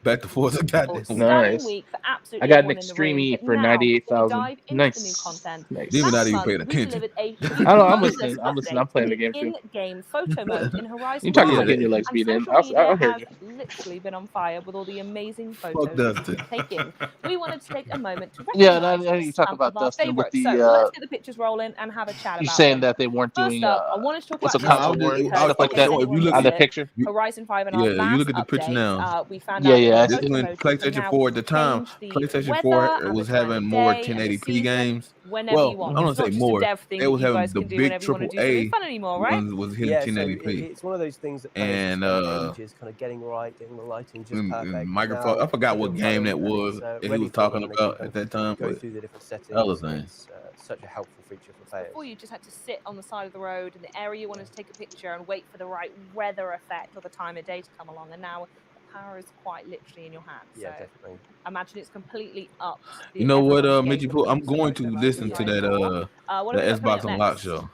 Back to Forza. Stunning week for absolutely I got an everyone in the extreme room. E But for now, before we 98,000. dive into the new content, Demon not last even month paying we attention. delivered a I know, I'm humongous listening. I'm update playing to the game too. in-game photo mode in Horizon You talking 5. about getting your legs And beat in? social media I heard has you. literally been on fire with all the amazing Fuck photos Dustin. people are taking. We wanted to take a moment to Yeah, recognise you talk some about of our Dustin with favourites. So the. let's get the pictures rolling and have a chat You about saying them. that they weren't First doing up, I wanted to talk what's about a console this war because stuff like in that case anyone look missed on the it, picture. Horizon 5 in our You last look at the picture update, now. we found Yeah, out yeah, I that This the is photo when mode can PlayStation now 4 at the time. change the PlayStation 4 weather and the was time having of more day and the 1080p season games. whenever Well, you want. I don't It's not say just more. a dev thing They that was you having guys the can do big whenever you want to do something AAA fun anymore, right? was hitting Yeah, so 1080p. it's one of those things that players have spent ages kind of getting right, getting the lighting just perfect. Microsoft. Now I forgot it's what game that unveiled and was it's that he ready was for talking them, and they can about kind at that time. of go But through the different other settings. thing. It's such a helpful feature for players. Before you just had to sit on the side of the road in the area you wanted to take a picture and wait for the right weather effect or the time of day to come along, and now the power is quite literally in your hands. Yeah, so definitely. I imagine it's completely upped the You know what, everyone's Mitchy game Pooh? I'm looking going photo to mode listen with to Horizon that 4. What the have we got Xbox coming up Unlocked next? show.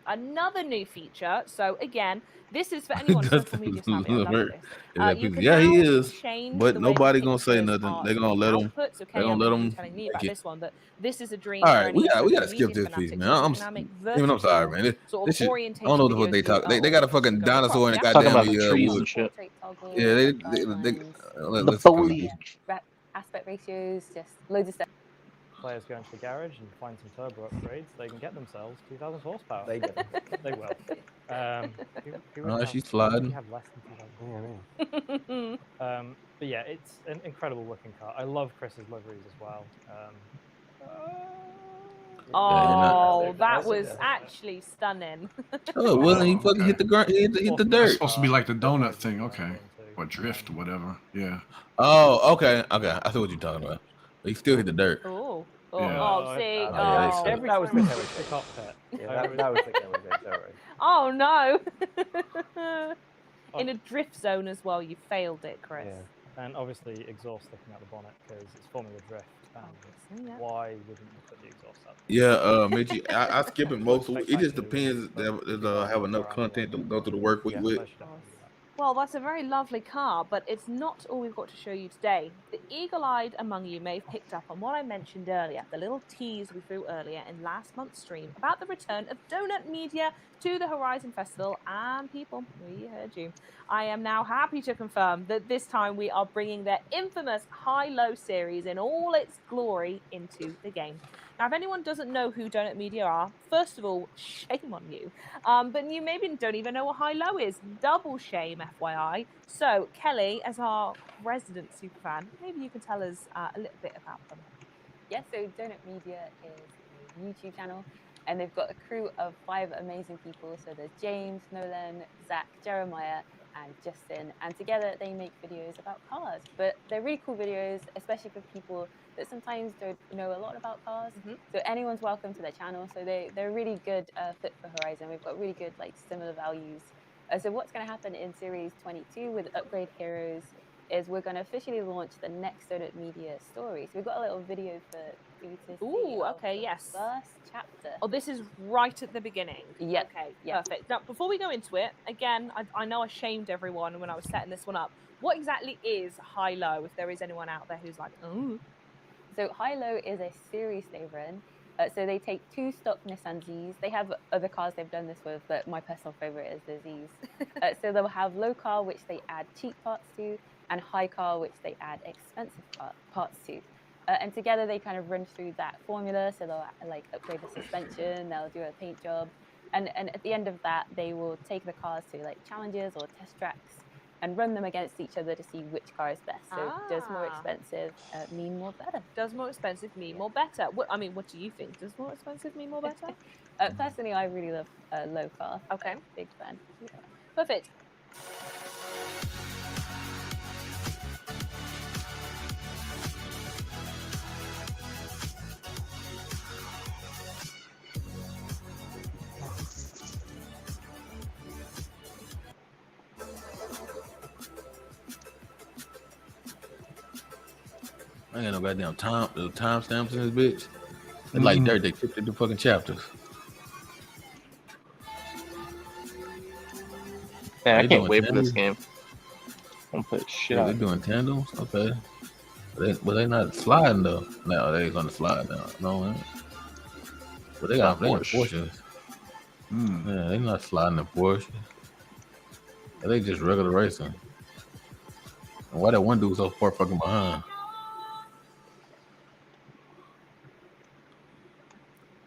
Another new feature. So again, this is for anyone social media savvy. I love this. You can Yeah, now he is. change But the way the nobody gonna say pictures nothing. are They're gonna sort of let him. output. So They're Kenny, I gonna let remember you him telling me make about it. this one, but this is a dream All for right, we any gotta social skip media this piece, fanatics man. because you can now make Even I'm sorry, vertical man. sort This of shit. I orientation don't know what videos they that you'll talk. They got a upload fucking to go across. dinosaur in the Yeah? Talking goddamn about the trees and wood. shit. Yeah, The let's foliage. Aspect ratios, just loads of stuff. Players go into the garage and find some turbo upgrades. They can get themselves 2,000 horsepower. They will. They will. Who would have, she's sliding. who have less than 2,000? But yeah, it's an incredible looking car. I love Chris's liveries as well. Oh, that was actually stunning. Oh, it wasn't. He fucking hit the ground. He hit the That's dirt. supposed to be like the donut thing, okay? Or drift, whatever. Yeah. Oh, okay. I see what you're talking about. But he still hit the dirt. Oh, Yeah. see, that was the cockpit. Yeah, that was the killer bit, don't worry. Oh no! In a drift zone as well, you failed it, Chris. Yeah. And obviously exhaust sticking out the bonnet because it's forming a drift. Why wouldn't you put the exhaust up? Yeah, Mitchy, I skip it most. It just depends that have enough content to go through the work week with. Well, that's a very lovely car, but it's not all we've got to show you today. The eagle-eyed among you may have picked up on what I mentioned earlier, the little tease we threw earlier in last month's stream about the return of Donut Media to the Horizon Festival, and people, we heard you. I am now happy to confirm that this time we are bringing their infamous high-low series in all its glory into the game. Now, if anyone doesn't know who Donut Media are, first of all, shame on you. But you maybe don't even know what high-low is. Double shame, FYI. So, Kelly, as our resident superfan, maybe you can tell us a little bit about them. Yes, so Donut Media is a YouTube channel. and they've got a crew of 5 amazing people. So there's James, Nolan, Zach, Jeremiah, and Justin, and together they make videos about cars. But they're really cool videos, especially for people that sometimes don't know a lot about cars. So anyone's welcome to their channel. So they're a really good fit for Horizon. We've got really good similar values. So what's going to happen in Series 22 with Upgrade Heroes is we're going to officially launch the next Donut Media story. So we've got a little video for you to see. Ooh, okay, yes. First chapter. Oh, this is right at the beginning. Yeah. Okay, yeah. perfect. Now, before we go into it, again, I know I shamed everyone when I was setting this one up. What exactly is high-low, if there is anyone out there who's like, oh? So high-low is a series they run. So they take 2 stock Nissan Zs. They have other cars they've done this with, but my personal favorite is the Zs. So they'll have low car, which they add cheap parts to, and high car, which they add expensive parts to. And together they kind of run through that formula. So they'll upgrade the suspension, they'll do a paint job. And at the end of that, they will take the cars to challenges or test tracks and run them against each other to see which car is best. So does more expensive mean more better? Does more expensive mean more better? What do you think? Does more expensive mean more better? Personally, I really love low car. Okay. Big fan. Yeah. Perfect. I ain't got no goddamn time stamps in this bitch. It's like dirt. They tipped the fucking chapters. Man, I can't wait for this game. I'm gonna put shit out. They're doing tandems? Okay. But they not sliding though. No, they ain't gonna slide now. No, man. But they got Porsches. Yeah, they not sliding in Porsche. They just regular racing. And why that one dude so far fucking behind?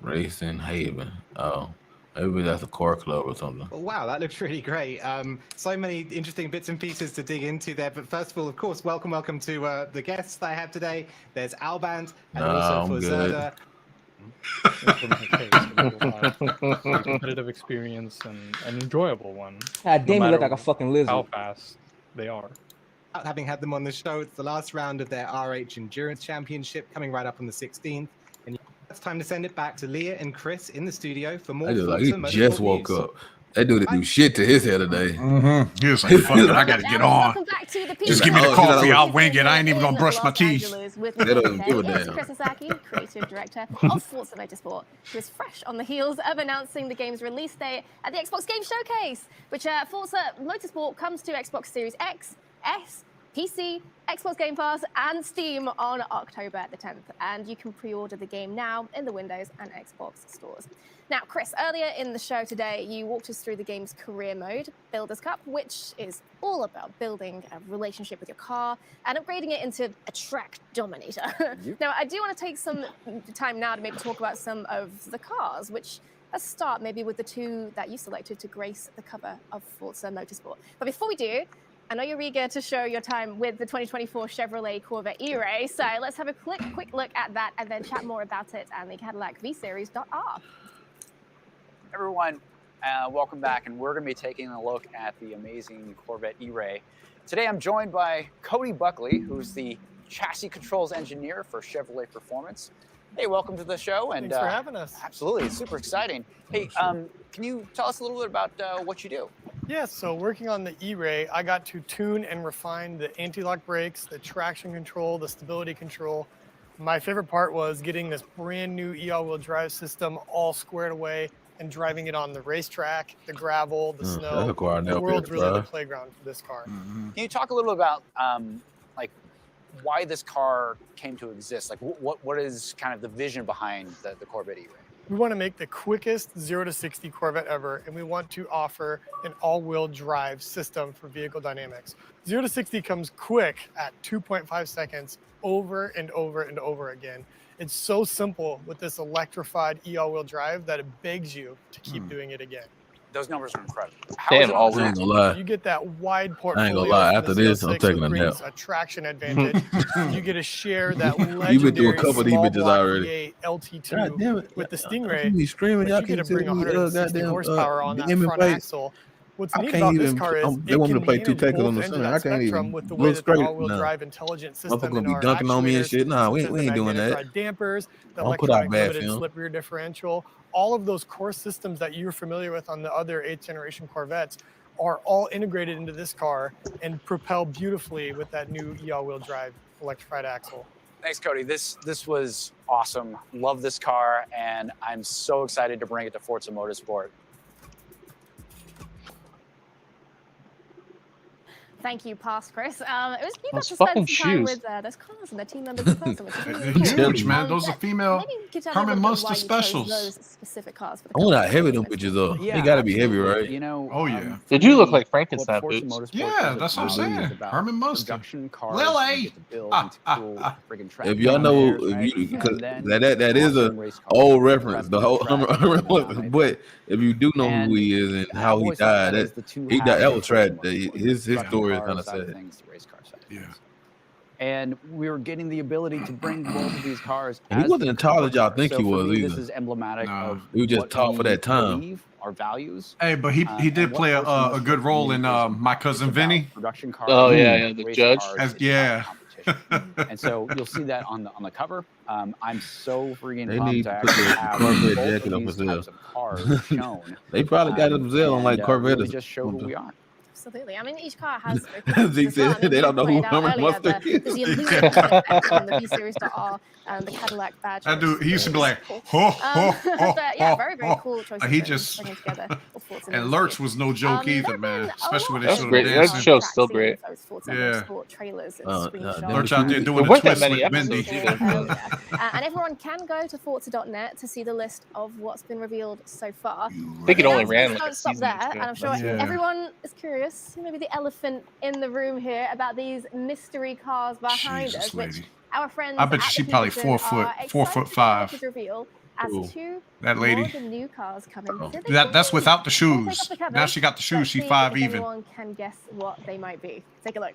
Racing Haven. Oh, maybe that's a car club or something. Well, wow, that looks really great. So many interesting bits and pieces to dig into there. But first of all, of course, welcome to the guests that I have today. There's Alband and also for Zerda. A competitive experience and an enjoyable one. God damn, you look like a fucking lizard. How fast they are. Having had them on the show, it's the last round of their RH Endurance Championship coming right up on the 16th. And it's time to send it back to Leah and Chris in the studio for more. He just woke up. That dude didn't do shit to his head today. He was like, fuck it, I gotta get on. Just give me the coffee, I'll wing it. I ain't even gonna brush my teeth. They don't give a It's damn. Chris Sasaki, creative director of Forza Motorsport, who is fresh on the heels of announcing the game's release date at the Xbox Game Showcase, which Forza Motorsport comes to Xbox Series X, S, PC, Xbox Game Pass, and Steam on October the 10th. And you can pre-order the game now in the Windows and Xbox stores. Now, Chris, earlier in the show today, you walked us through the game's career mode, Builder's Cup, which is all about building a relationship with your car and upgrading it into a track dominator. Now, I do want to take some time now to maybe talk about some of the cars, which let's start maybe with the 2 that you selected to grace the cover of Forza Motorsport. But before we do, I know you're eager to show your time with the 2024 Chevrolet Corvette E-Ray, so let's have a quick look at that and then chat more about it and the Cadillac V-Series.R. Everyone, welcome back, and we're going to be taking a look at the amazing Corvette E-Ray. Today I'm joined by Cody Buckley, who's the chassis controls engineer for Chevrolet Performance. Hey, welcome to the show. And thanks for having us. Absolutely, it's super exciting. Hey, can you tell us a little bit about what you do? Yeah, so working on the E-Ray, I got to tune and refine the anti-lock brakes, the traction control, the stability control. My favorite part was getting this brand new all-wheel drive system all squared away and driving it on the racetrack, the gravel, the snow. The world's really the playground for this car. Can you talk a little about like why this car came to exist? Like what is kind of the vision behind the Corvette E-Ray? We want to make the quickest 0 to 60 Corvette ever, and we want to offer an all-wheel drive system for vehicle dynamics. 0 to 60 comes quick at 2.5 seconds over and over and over again. It's so simple with this electrified all-wheel drive that it begs you to keep doing it again. those numbers are incredible. Damn, all I ain't gonna lie. You get that wide I portfolio. ain't gonna lie. from After the this, I'm CL6, taking which a brings nap. a traction advantage. You get to share that You been legendary through a couple of these small bitches block already. V8 LT2 God damn it. with the Y'all Stingray, be screaming. but Y'all you get to can't bring tell me 160 goddamn horsepower on that gaming front place. axle. What's I neat can't about this even. car is They it want me can to play two manage tackles both on the ends of center. that I can't spectrum even with the way look that the straight all-wheel now. drive intelligent Motherfucker system gonna and be our dunking on me and actuators, shit. Nah, we such as the ain't doing magnetic that. ride dampers, the Don't put out electronic bad limited film. slip rear differential, all of those core systems that you're familiar with on the other 8th generation Corvettes are all integrated into this car and propel beautifully with that new all-wheel drive electrified axle. Thanks, Cody. This was awesome. Love this car, and I'm so excited to bring it to Forza Motorsport. Thank you, past Chris. It was you got Those to spend fucking some time shoes. with those cars and their team members in person, which is really, They're really cool. huge, man. Those are female Maybe you could tell me a Herman little bit why Munster you chose specials. those specific cars for the I wonder how company. heavy them bitches are. Yeah, They gotta be heavy, absolutely. right? You know, Oh yeah. They do look for me, like Frankenstein what Forza boots. Motorsport Yeah, is that's what I'm about saying. is about Herman Munster. production cars Lily. you get to build into cool friggin' track If y'all know, nightmares, if right? you because And then that is a awesome race cars old that reference, the impress whole the track. but if you do know who And he is and I've how he always thought died, that is that the two he died. halves That of was Forza tragic. Motorsport, His the production story is car kind of side of sad. things, the race car side of Yeah. things. And we were getting the ability to bring both of these cars And he as wasn't as tall as y'all supercars. think So he for was me, this either. is emblematic of He was just what tall for we that time. believe, our values. Hey, but he and did what play Forza a Motorsport good for role me in is My about. Cousin It's about Vinny. production cars. Oh yeah, and yeah, the race judge. cars. It's Yeah. about competition. And so you'll see that on the cover. I'm so freaking They pumped need to to put actually the have Corvette both jacket of up for these sale. types of cars shown. They probably got them sale on like and, Corvette. really just show who we are. Absolutely. I mean, each car has features Zeke as well. I said mean, they you don't know who pointed out Herman earlier Munster there's the is. illuminated effect on the V-Series.R and the Cadillac badge. That dude, he used to be like, cool. ho, ho, ho, But yeah, ho, very, very ho. cool choices He that just bringing together for Forza and Motorsport. Lurch was no joke either, There have man. been a Especially when lot they That's showed great. him That dancing. show's still great. Those Forza Yeah. Motorsport trailers and screenshots. Lurch out there doing There the weren't that twist many with episodes Mindy. either. Earlier. And everyone can go to Forza.net to see the list of what's been revealed so far. I think it only ran like Don't a stop season or there, two. and I'm sure Yeah. everyone is curious. Maybe the elephant in the room here about these mystery cars behind Jesus, us, which lady. our friends I bet at she the probably Peterson 4 foot 5. to reveal as Ooh. two That more lady. of the new cars coming. That's without the We'll take off shoes. the covers. Now she got the shoes. Let's She see 5 if even. anyone can guess what they might be. Take a look.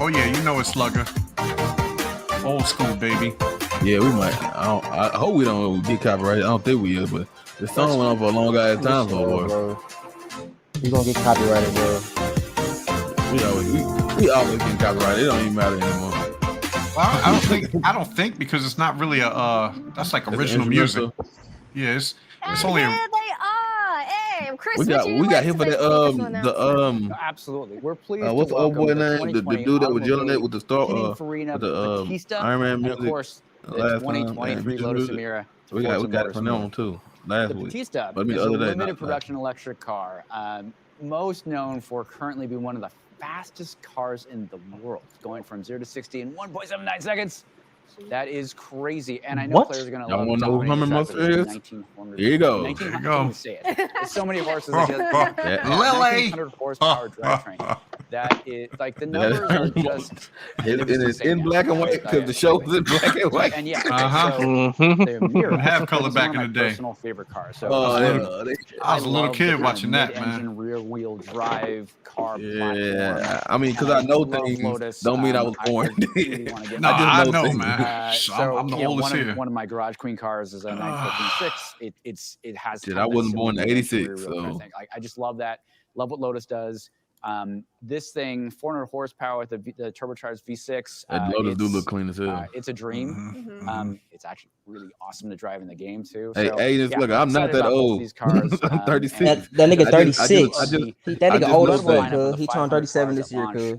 Oh yeah, you know it's Slugger. Old school, baby. Yeah, we might. I hope we don't get copyrighted. I don't think we is, but the song went on for a long ass time for bro. You gonna get copyrighted, bro. We always get copyrighted. It don't even matter anymore. Well, I don't think because it's not really a that's like It's original an music. instrumental. Yeah, it's And only here a, they are. Hey, Chris, We got him for the Absolutely. We're pleased what's to the old boy welcome name? The 2020 dude that was yelling at Automobile with the star Pininfarina with the Batista, Iron Man and music. of course the last time, 2023 Lotus music. Emira. to We got Forza it from Motorsport. them too last The week. Batista But I mean, is the a other day, limited not production electric car, most known for currently being one of the fastest cars in the world, going from 0 to 60 in 1.79 seconds. That is crazy, and I know players are going to Y'all love want to know who dominating Herman the track Munster with is? this 1900. Here you go. 1900 There you I go. can't even say it. There's so many horses. Lily. 1900 horsepower drivetrain. That is like the numbers are just. It's in black and white because the show was in black and white. And yeah, Uh-huh. so the Emira Have color is back one in of the my day. personal favorite cars. So I was a little love kid the kind watching of that, man. mid-engine, rear-wheel drive car platform. Yeah, I mean, because And I know love things Lotus. don't mean I was born. Really want to get No, I know, things. man. so I'm the yeah, oldest here. one of my garage queen cars is a 914.6. It has. Shit, kind I of that wasn't born in similar mid-engine 86, rear-wheel drive so. thing. I just love that. Love what Lotus does. This thing, 400 horsepower with the turbocharged V6. That Lotus do look clean as hell. It's a dream. It's actually really awesome to drive in the game too. Hey, So, just look, I'm not excited that about both old. These cars. I'm 36. And That nigga 36. I That nigga just old know as fuck, that. cuz. He turned 37 this year, cuz.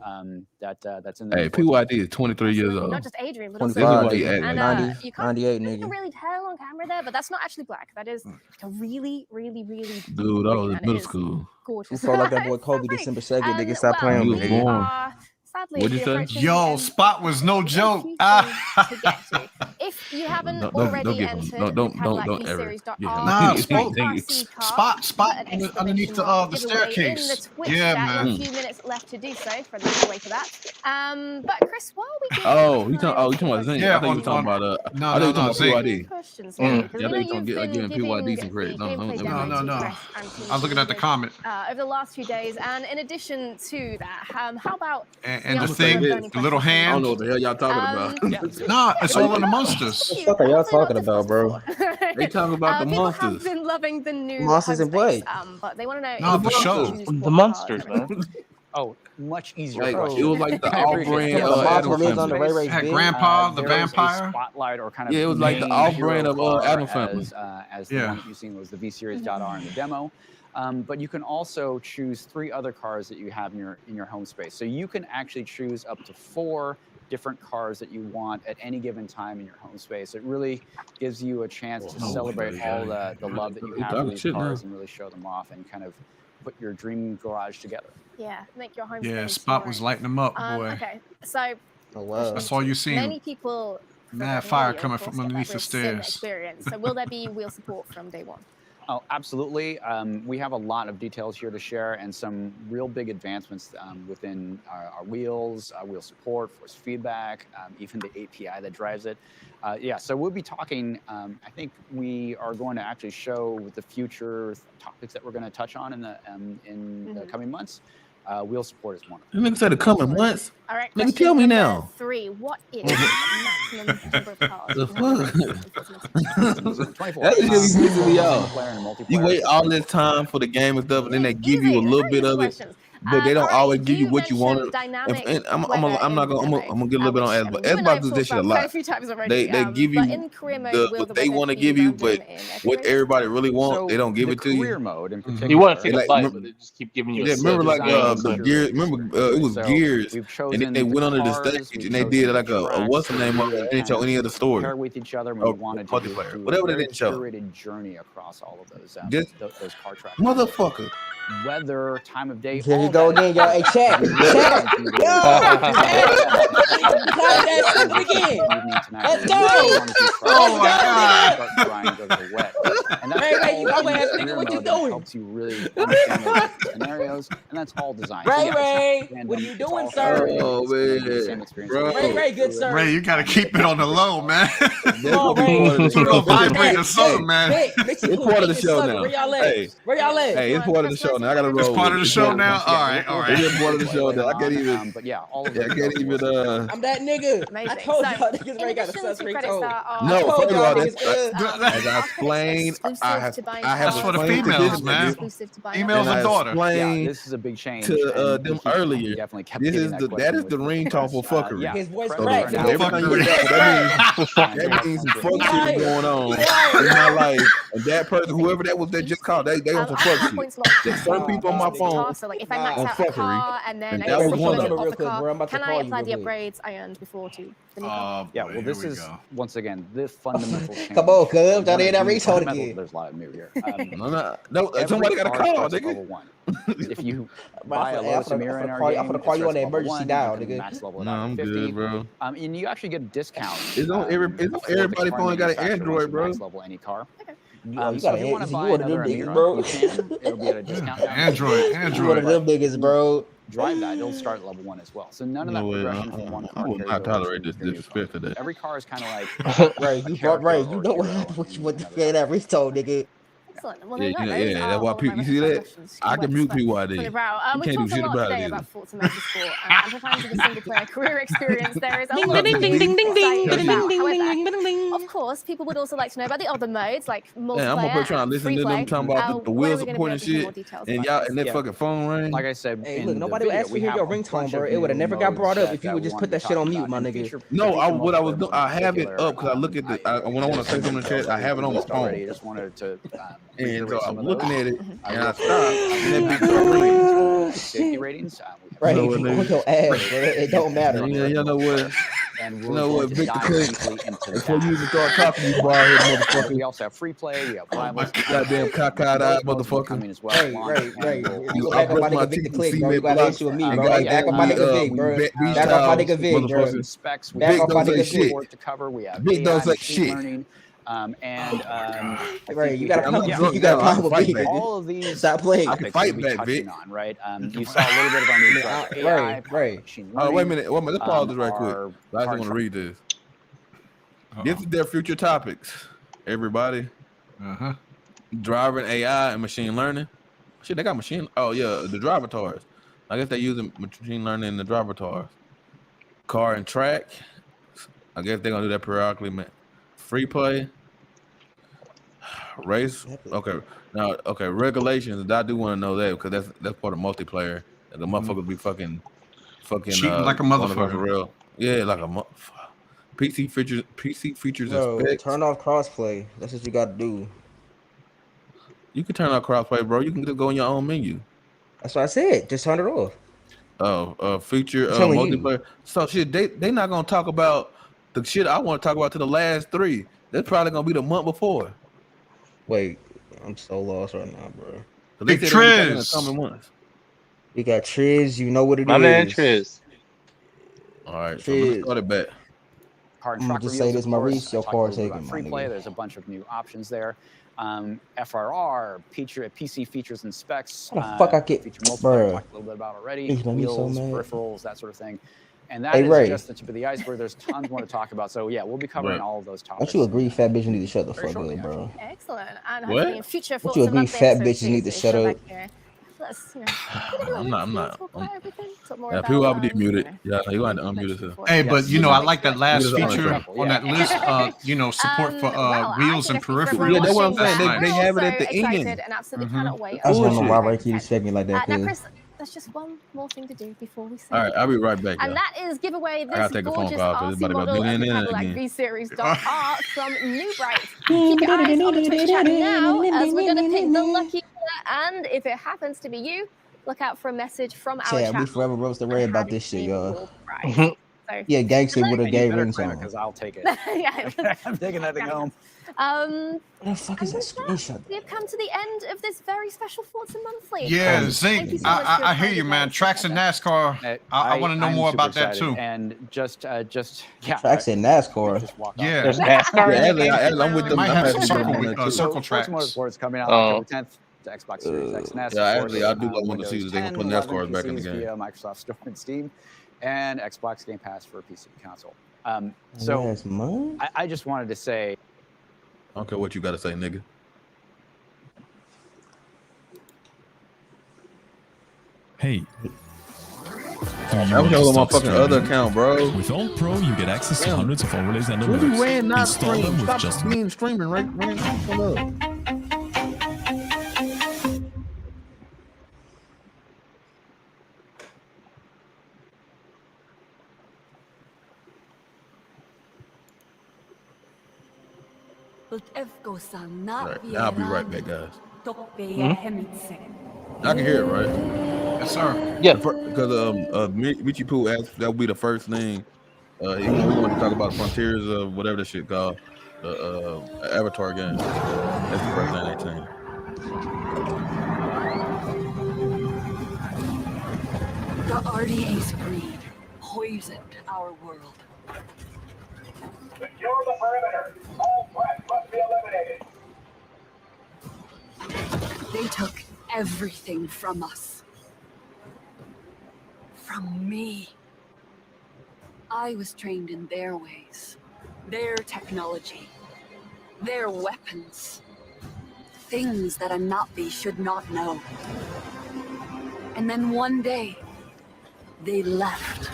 That's in the Hey, PYD is 23 years old. Not just Adrian, but also 25, This is why he act and, like you can't 98, you nigga. can really tell on camera there, but that's not actually black. That is like a really, really, really deep Dude, I green, was and in it middle is school. Who gorgeous. felt like that boy It's so Kobe pretty. December 2nd, nigga? Stop Well, playing with You me, was nigga. born. are sadly, What'd you we're say? approaching the Yo, end Spot of was no the joke. queue to get to. If you haven't Don't already give him. entered Don't Cadillac ever. VSeries.R, Yeah. Nah, the great RC car, Spot put an underneath exclamation the mark the giveaway in the staircase. Twitch Yeah, chat. You have man. a few minutes left to do so for the giveaway for that. But Chris, while we give Oh, you talking about Zing? Yeah, I thought you were talking about no, I thought you were talking Zing. about PYD. questions Yeah, here, because I we know thought you you've were been giving giving PYD some credit. the gameplay No, demo no, to no. Chris and Team I was looking at the David, comment. over the last few days, and in addition to that, how about And the answer thing, some burning the little questions I hand. don't know what the hell y'all talking about. Nah, it's all in the What monsters. the fuck are y'all talking about, bro? They talking about the people monsters. have been loving the new Monsters home and what? space, but they want to know No, if the you show. choose The what monsters, car- man. Oh, much easier Like question. it was like the I appreciate off-brand it. Some of the Adam monster lives on the Ray family. Ray's Had bed. Grandpa, the There is a vampire. spotlight or kind of Yeah, it was like the main off-brand hero of car Adam family. as the one that you've seen was the VSeries.R in the demo. But you can also choose 3 other cars that you have in your home space. So you can actually choose up to 4 different cars that you want at any given time in your home space. It really gives you a chance to celebrate all the love that you have for these cars and really show them off and kind of put your dream garage together. Yeah, make your home Yeah, space Spot your was own. lighting them up, boy. Okay, so Oh wow. That's all you seen. many people Mad prefer fire radio, coming of course, from get that underneath the real sim stairs. experience. So will there be wheel support from day one? Oh, absolutely. We have a lot of details here to share and some real big advancements within our wheels, wheel support, force feedback, even the API that drives it. Yeah, so we'll be talking, I think we are going to actually show the future topics that we're going to touch on in the coming months. Wheel support is one of them. You niggas said it coming once. All right, Nigga, question tell me number now. 3. What is the maximum number of cars? The you can have in fuck? 24. That's just gonna be pissing me off. Single player and multiplayer. You wait all this time for the game and stuff, and then they give you a little bit of it, but they don't always give you what you want. And I'm not gonna get a little bit on Xbox. Xbox does this shit a lot. They give you what they want to give you, but what everybody really want, they don't give it to you. Career mode in particular. You want to take a Like, bite, but they just keep giving you. Yeah, remember like the Gears. Remember it was So Gears, we've and chosen then they went under the cars, stage we've and they chosen did like the a tracks what's the to name of it? really They didn't show kind any of of the story. Pair with each other. We Or wanted to multiplayer, do whatever a they very didn't show. curated journey across all of those Just- those car tracks. Motherfucker. Weather, time of day. Here all you go that. again, y'all. Hey, chat. Let's go. Oh my God. Ray, Ray, you go ahead, nigga. What you doing? Helps you really understand those scenarios, and that's all designed. Ray, So, yeah, Ray, it's not what are you random, doing, it's sir? all Oh same man, experience. bro. Ray, good sir. Ray, you gotta keep it on the low, man. Come on, Ray. Put a vibrate or something, man. It's part of the show now. Where y'all at? Hey, Where y'all at? hey, it's part of the show now. I gotta roll. It's part with of the it. show now. All right, all right. It's part of the show now. I can't even. But yeah, all of I can't even. I'm that nigga. Amazing. I told So, y'all niggas Ray got a in sus addition to ring credits tone. that are No, told first of y'all all, niggas, as I explained, I have That's for the explained to females, this man. exclusive to buy Females and and I daughter. explained Yeah, this is a big change. to and them he earlier. definitely kept This getting is that the question that is the with ringtone for fuckery. yeah. His voice Press cracked. for So every time you hear that means some fuck shit is going on in my life. And that person, whoever that was that just called, they on some fuck shit. There's certain people on my phone So like if I max on out a car fuckery, and then and I that get was one of them. off the car, I'm about to can I call you apply the real quick. upgrades I earned before to the new car? Yeah, well, this is once again the fundamental change. Come on, cuz. One Y'all of hear that the ringtone fundamental- again. There's a lot of new here. No, somebody got a every call, car starts at nigga. level 1. If you I'm buy a Lotus finna Emira in our call you- game, I'm finna it call you on starts the at level emergency 1, dial, you can nigga. max level it No, out I'm to 50. good, bro. And you actually get a discount. It's on everybody phone got an Android, bro. Max level any car. You So got if you an want to you buy one of them another niggas, Emira, bro. you can. It'll be at a discount. now. Android, You one of them niggas, bro. Drive that, it'll start at level 1 as well. So none of that No way, progression from one I car will carries not over tolerate to this your new disrespect car. to that. Every car is kind of like Ray, you brought Ray. You know what happened when you went to say that ringtone, nigga. Excellent. Well, Yeah, there you you know, go. yeah, that's why people. You see that? I can mute people out there. We You talked can't do a shit lot about today it. about Forza Motorsport and sometimes the single player career experience. There is a Ding, lot ding, to ding, be ding, ding, ding, excited ding, about. ding, ding, However, ding, ding, ding. of course, people would also like to know about the other modes like Yeah, I'm up here multiplayer trying to and listen free to play. them talking about the When are wheel we going to support be and able to hear more shit, details and about y'all this? and that fucking phone ring. Like I said, Hey, in look, the nobody would video, actually we hear have your a bunch ringtone, of bro. It would have new never got modes brought up that if you we would just wanted put that to shit talk on mute, about. my And nigga. feature No, what I was doing, multiplayer I have it in up because I look at the when I want to say something in the chat, I have it on my already. phone, Just wanted to and so some I'm of looking those. at it, and I will stop, and that bitch start ringing. safety ratings. Ray, You know you what, on nigga? your ass, bro. It don't matter. Yeah, you know what? and You we're know going what, to Victor dive Click? deeply into Before that. you even start talking, you bald head motherfucker. We also have free play. We have rivals. Goddamn cockeyed eye motherfucker. Coming as well. Right. We'll You go back on my nigga Victor Click, bro. You got an issue with me, bro. Hey, back on my nigga Vic, bro. Back off my nigga Vic, bro. Specs. Back off my nigga Vic. To cover. We have Vic don't AI, say machine shit. learning. Right, you got a problem. You got a problem with me. All of these Stop playing. topics we'll be touching on, right? You saw a little bit of our new driver AI, right. machine Oh, learning. wait a minute. Let's pause this right quick. I just want to read this. This is their future topics, everybody. Driving AI and machine learning. Shit, they got machine. Oh yeah, the driver tars. I guess they using machine learning in the driver tars. Car and track. I guess they're gonna do that periodically, man. Free play. Race. Okay. Now, okay. Regulations. I do want to know that because that's part of multiplayer. Like the motherfuckers be fucking cheating like a motherfucker. Real. Yeah, like a PC features Bro, and specs. turn off crossplay. That's what you got to do. You can turn off crossplay, bro. You can just go in your own menu. That's what I said. Just turn it off. Oh, feature telling multiplayer. So shit, they not gonna talk about the shit I want to talk about to the last 3. That's probably gonna be the month before. Wait, I'm so lost right now, bro. Big Triz. We got Triz. You know what it is. My man Triz. All right, so let's start it back. Car and I'm truck gonna just say reveals, this, of course. Maurice, your I talked car a little bit taken, about free my play. nigga. There's a bunch of new options there. FRR, PC features and specs. How the fuck I get, feature multiplayer, bro? talked a little bit about already. He's made me so Wheels, mad. peripherals, that sort of thing. And that Hey, is Ray. just the tip of the iceberg. There's tons more to talk about. So yeah, we'll be covering all of those topics. Don't you agree, fat bitches need to shut the fuck up, bro? Excellent. And What? hopefully in future Don't you Forza agree, Monthly fat episodes bitches need to too, shut so up? back here. Let's, I'm not. talk about everything. Talk more Yeah, about, people already muted. Yeah, you want to unmute yourself. Hey, but you know, I like that last Mute us on feature that. on that list. You know, support for wheels and peripherals. Yeah, that's what I'm saying. We're They have it also at the excited end. and absolutely cannot wait. I just don't know why Ray keeps checking me like that. Now, Cause Chris, there's just one more thing to do before we say All right, I'll be right back. and y'all. that is give away I this gotta take a phone gorgeous call 'cause it's RC about to go model of the again. Cadillac V-Series.R from New Bright. Keep your eyes on the Twitch chat now as we're going to pick the lucky winner. And if it happens to be you, look out for a message from our Chad, we chat. forever roast the Ray about this shit, y'all. So, Yeah, gangster with a And gay you better ring claim it on. because I'll take it. yeah, I'm taking that thing home. What the fuck is that screenshot? We've come to the end of this very special Forza Monthly. Yeah, Thank you Zink. so much for I hear you, attending, man. guys. Tracks and NASCAR. I want to know I'm more super about that excited. too. And just yeah. Tracks in NASCAR. Yeah. There's NASCAR. I'm with them. Might I'm have actually some on that too. circle Forza tracks. Motorsport's coming out Oh. October 10th to Xbox Series X and S. Yeah, of course, actually, I do want to Windows see if they can 10, put 11 NASCAR back in the PCs game. via Microsoft Store and Steam, and Xbox Game Pass for PC and console. So Yes, man. I just wanted to say, I don't care what you got to say, nigga. Hey. I was on my fucking other account, bro. With All Pro, you get access to hundreds of overlays and Really alerts. ran not Install them stream. with Stop just being streaming, right? Ran, shut up. Right, now I'll be right back, guys. I can hear it, right? Yes, sir. Yeah. Because Michi Poo asked that would be the first thing. We wanted to talk about Frontiers of whatever the shit called, the Avatar game. That's the first thing they changed. The RDA's greed poisoned our world. Secure the perimeter. All threats must be eliminated. They took everything from us. From me. I was trained in their ways, their technology, their weapons. Things that a Nazi should not know. And then one day, they left.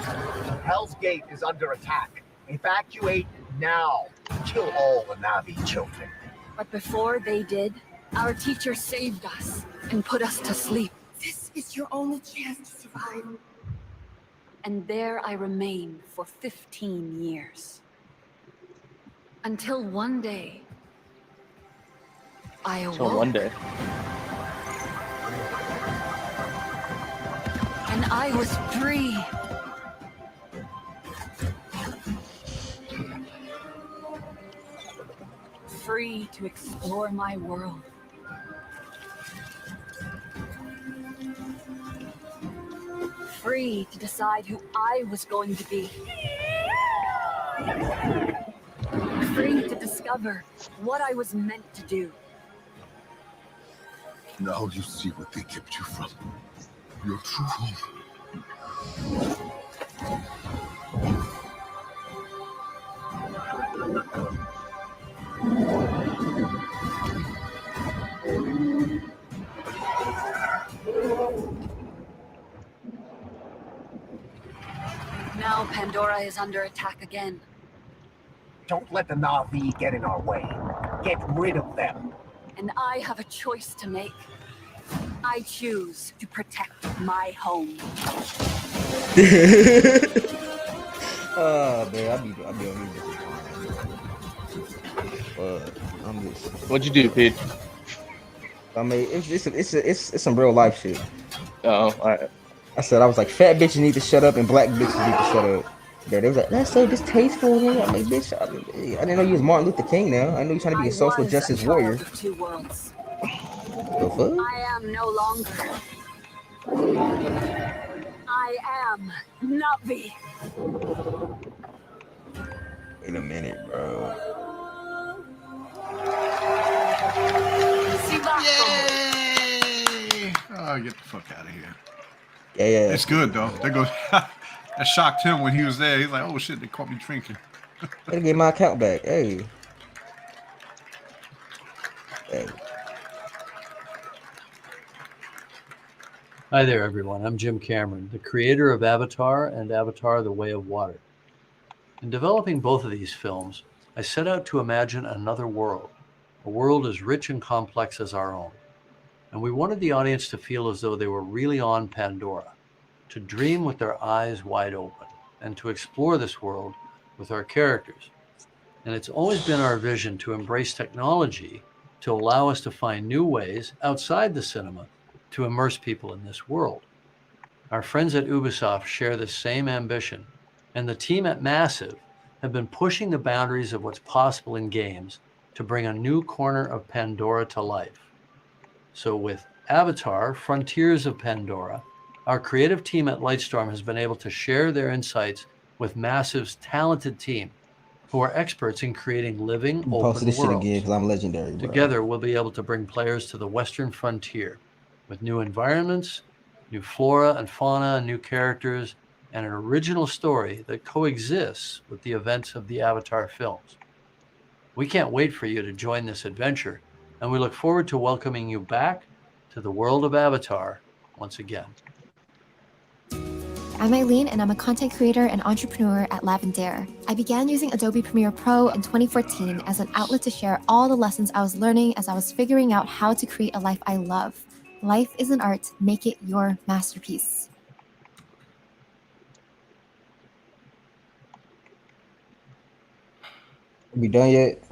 Hell's Gate is under attack. Evacuate now. Kill all the Navi children. But before they did, our teacher saved us and put us to sleep. This is your only chance to survive. And there I remained for 15 years. Until one day, I awoke. So one day. And I was free. free to explore my world. Free to decide who I was going to be. Free to discover what I was meant to do. Now you see what they kept you from. Your true home. Now Pandora is under attack again. Don't let the Na'vi get in our way. Get rid of them. And I have a choice to make. I choose to protect my home. Oh man, I'll be on I'm just. What'd you do, Pete? I mean, it's some real life shit. Oh, all right. I said I was like, fat bitches need to shut up and black bitches need to shut up. They was like, that's so distasteful. Man. I'm like, bitch, I didn't know you was Martin Luther King. Now I know you're trying to be a social justice warrior. Two worlds. The fuck? I am no longer. I am Na'vi. Wait a minute, bro. Yay! Oh, get the fuck out of here. Yeah. It's good though. That goes. That shocked him when he was there. He's like, "Oh shit, they caught me drinking." Gotta get my account back. Hey. Hi there, everyone. I'm Jim Cameron, the creator of Avatar and Avatar: The Way of Water. In developing both of these films, I set out to imagine another world, a world as rich and complex as our own. And we wanted the audience to feel as though they were really on Pandora, to dream with their eyes wide open, and to explore this world with our characters. And it's always been our vision to embrace technology to allow us to find new ways outside the cinema to immerse people in this world. Our friends at Ubisoft share this same ambition, and the team at Massive have been pushing the boundaries of what's possible in games to bring a new corner of Pandora to life. So with Avatar: Frontiers of Pandora, our creative team at Lightstorm has been able to share their insights with Massive's talented team, who are experts in creating living, I'm open posting this shit worlds. again because I'm legendary, bro. Together, we'll be able to bring players to the Western frontier with new environments, new flora and fauna, and new characters, and an original story that coexists with the events of the Avatar films. We can't wait for you to join this adventure, and we look forward to welcoming you back to the world of Avatar once again. I'm Eileen, and I'm a content creator and entrepreneur at Lavender. I began using Adobe Premiere Pro in 2014 as an outlet to share all the lessons I was learning as I was figuring out how to create a life I love. Life is an art. Make it your masterpiece. We done yet?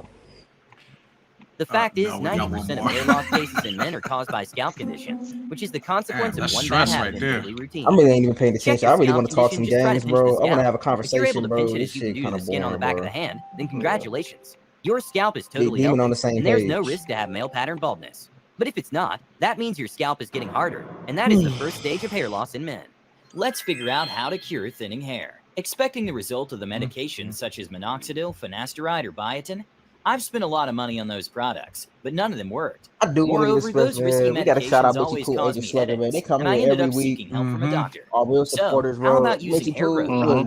The fact is, no, we got 90% one of more. hair loss cases in men are caused by scalp conditions, which is the consequence Damn, of that's one stress bad right habit in there. daily routine. I really ain't even paying Check attention. your I really scalp want to talk some condition, just try to games, pinch the bro. I want to scalp. have a If you're able conversation, to bro. pinch it This as you shit can do kind the of skin on the boring, back of bro. the hand, then congratulations. Your scalp is totally Demon healthy, on the same and there's no page. risk to have male pattern baldness. But if it's not, that means your scalp is getting harder, and that is the first stage of hair loss in men. Let's figure out how to cure thinning hair. Expecting the result of the medications such as minoxidil, finasteride, or biotin? I've spent a lot of money on those products, but none of them worked. I do want to Moreover, get those expressed, risky man. We got to shout out medications Mitchy always Pooh, caused Agent me Slugger, man. They headaches, come and I here ended every up week. seeking help from a doctor. Our real So, supporters, how bro. about using Mitchy hair Pooh, growth look, products?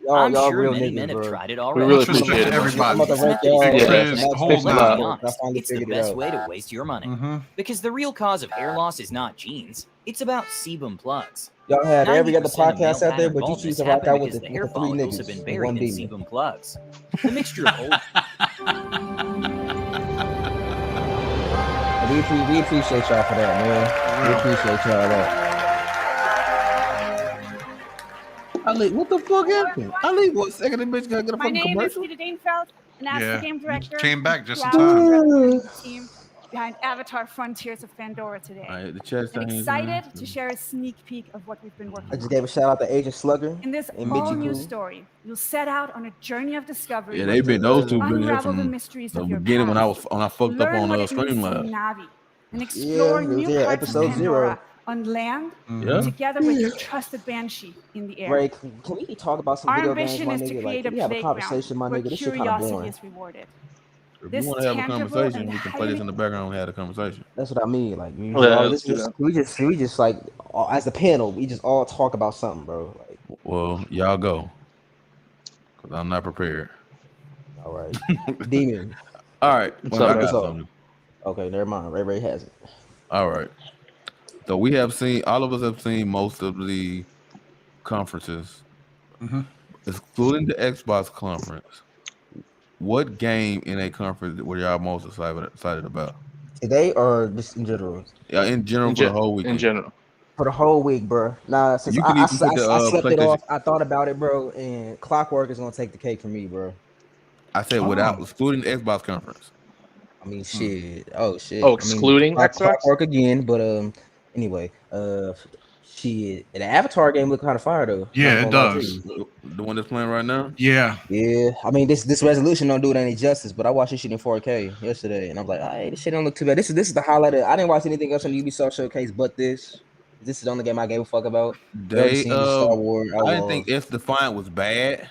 bro. I'm Y'all sure real many niggas, men have bro. tried it We already. really appreciate it. I'm about to This rank method y'all is ass. good, Yeah, and and that's fix let's them fine. be up. I honest, finally it's the figured it best out. way to waste your money. Because the real cause of hair loss is not genes, it's about sebum plugs. Y'all have every other 90% of male podcast out there, pattern but you baldness choose to rock happen out with because the the hair three follicles have niggas been and buried one in demon. sebum plugs. The mixture of old We appreciate y'all for that, man. We appreciate y'all that. Ali, what the fuck happened? Ali, what second the bitch gotta get a My fucking name is commercial? Rita Danefeld, and as Yeah, the game you director, came back just in throughout time. the team, behind Avatar Frontiers of Pandora today. All right, the chest I'm thing is excited in. to share a sneak peek of what we've been working I just on. gave a shout out to Agent Slugger In this and Mitchie all-new Poo. story, you'll set out on a journey of discovery. Yeah, those two been here unravel the from mysteries the of your beginning when I past, fucked up learn on what it means to be Streamlabs. Navi, and explore Yeah, it was new there, parts of episode Pandora 0. on land, Yeah. together with your trusted Banshee in the air. Ray, can we talk about some Our video games, ambition my is to nigga? Like, create a can we have a playground conversation, my where nigga? This shit kind of curiosity boring. is rewarded. If This you want to have a tangible conversation, and we can play this in the background and have a conversation. That's what I mean. Like, we let's do just, that. we just like, as a panel, we just all talk about something, bro. Like, Well, y'all go, cause I'm not prepared. all right, Demon. All right, What's well, up, I got what's up? something. Okay, never mind. Ray has it. All right. So we have seen, all of us have seen most of the conferences, excluding the Xbox conference. What game in a conference were y'all most excited about? Today or just in general? Yeah, in general for the whole weekend. In general. For the whole week, bro. Nah, since You can I even put the, slept it PlayStation. off, I thought about it, bro, and Clockwork is gonna take the cake for me, bro. I said without excluding the Xbox conference. I mean, shit. Oh shit. Oh, excluding Xbox? Clockwork again, but anyway, shit. The Avatar game look kind of fire though. Yeah, Not it gonna lie to does. you. The one that's playing right now. Yeah. Yeah, I mean this resolution don't do it any justice, but I watched this shit in 4K yesterday, and I'm like, hey, this shit don't look too bad. This is the highlight. I didn't watch anything else on the Ubisoft showcase, but this is the only game I gave a fuck about. They Star Wars. I didn't think F Defiant was bad,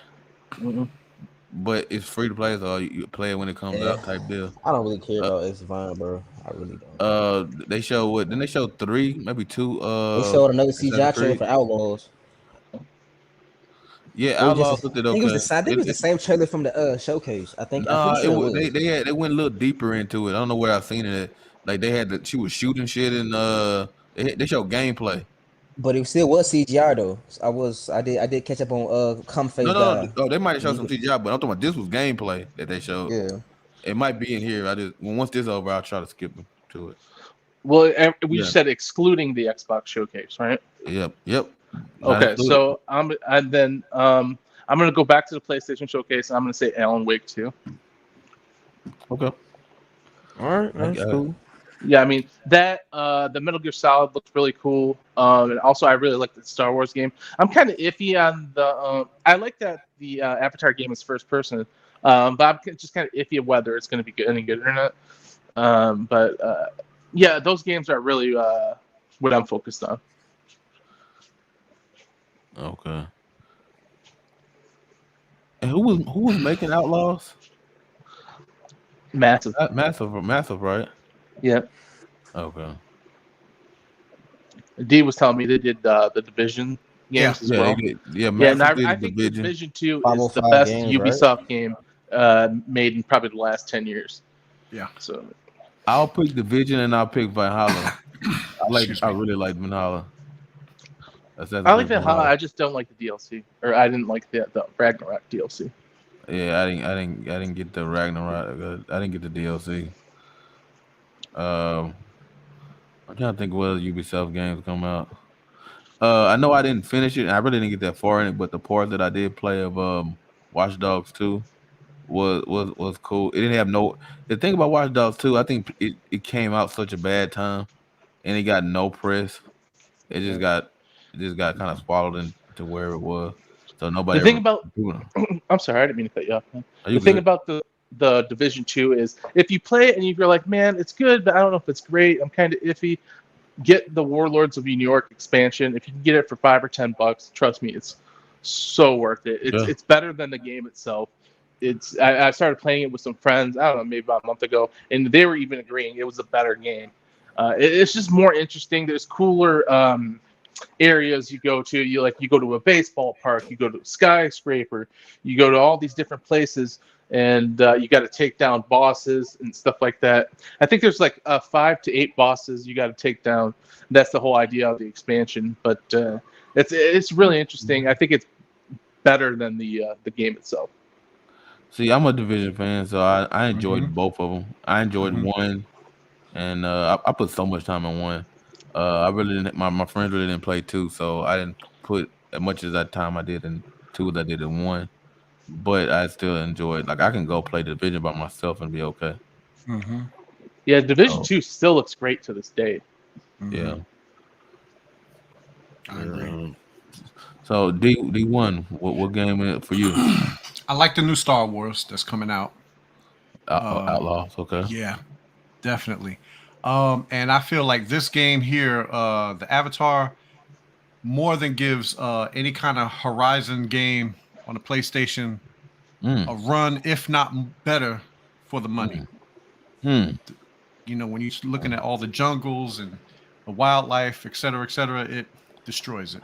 but it's free to play, so you play it when it comes out type deal. I don't really care about X Divine, bro. I really don't. They show what? Then they show 3, maybe 2. They showed another Assassin's CGI trailer Creed. for Outlaws. Yeah, It was Outlaws just, looked it I think okay. it was the same trailer from the showcase. I think. Nah, I'm pretty sure they went a little deeper into it. I don't know where I've seen it. Like they had she was shooting shit and they showed gameplay. But it still was CGI though. I did catch up on Come Face Guy. No, they might have showed some CGI, but I'm talking about this was gameplay that they showed. Yeah, it might be in here. Once this is over, I'll try to skip to it. Well, we said excluding the Xbox showcase, right? Yep. Okay, so I'm gonna go back to the PlayStation showcase, and I'm gonna say Alan Wake 2. Okay. All right, that's cool. Yeah, I mean that the Metal Gear Solid looks really cool, and also I really like the Star Wars game. I'm kind of iffy on the. I like that the Avatar game is first person, but I'm just kind of iffy of whether it's going to be any good or not. But yeah, those games are really what I'm focused on. Okay. And who was making Outlaws? Massive, right? Yeah. Okay. D was telling me they did the Division games as well. They did. Yeah, and I did think Division. Division 2 is the best Ubisoft game made in probably the last 10 years. Yeah. So I'll pick Division and I'll pick Valhalla. I really like Valhalla. I like Valhalla. I just don't like the DLC, or I didn't like the Ragnarok DLC. Yeah, I didn't get the Ragnarok. I didn't get the DLC. I'm trying to think what other Ubisoft games come out. I know I didn't finish it, and I really didn't get that far in it. But the part that I did play of Watch Dogs 2 was cool. It didn't have the thing about Watch Dogs 2. I think it came out such a bad time, and it got no press. It just got kind of swallowed into where it was. So nobody. The thing about I'm sorry, I didn't mean to cut you off. The thing about the Division 2 is if you play it and you're like, man, it's good, but I don't know if it's great. I'm kind of iffy. Get the Warlords of New York expansion. If you can get it for $5 or $10, trust me, it's so worth it. It's better than the game itself. I started playing it with some friends, I don't know, maybe about a month ago, and they were even agreeing it was a better game. It's just more interesting. There's cooler areas you go to. You go to a baseball park, you go to a skyscraper, you go to all these different places, and you got to take down bosses and stuff like that. I think there's like 5 to 8 bosses you got to take down. That's the whole idea of the expansion. But it's really interesting. I think it's better than the game itself. See, I'm a Division fan, so I enjoyed both of them. I enjoyed one, and I put so much time in one. I really didn't. My friends really didn't play 2, so I didn't put as much as that time I did in 2 as I did in 1. But I still enjoyed. Like I can go play Division by myself and be okay. Yeah, Division 2 still looks great to this day. Yeah. I agree. So D1, what game is it for you? I like the new Star Wars that's coming out. Outlaws, okay. Yeah, definitely. And I feel like this game here, the Avatar, more than gives any kind of Horizon game on the PlayStation a run, if not better, for the money. You know, when you're looking at all the jungles and the wildlife, et cetera, it destroys it.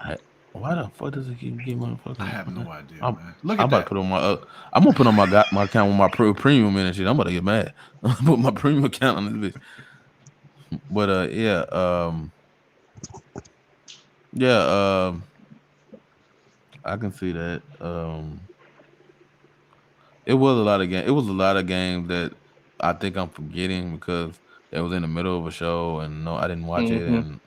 Why the fuck does it keep getting motherfucking? I have no idea, I'm, man. Look I'm at about that. to put on my. I'm gonna put on my account with my premium in and shit. I'm about to get mad. I'm gonna put my premium account on this bitch. But I can see that. It was a lot of game. It was a lot of games that I think I'm forgetting because it was in the middle of a show and no, I didn't watch it and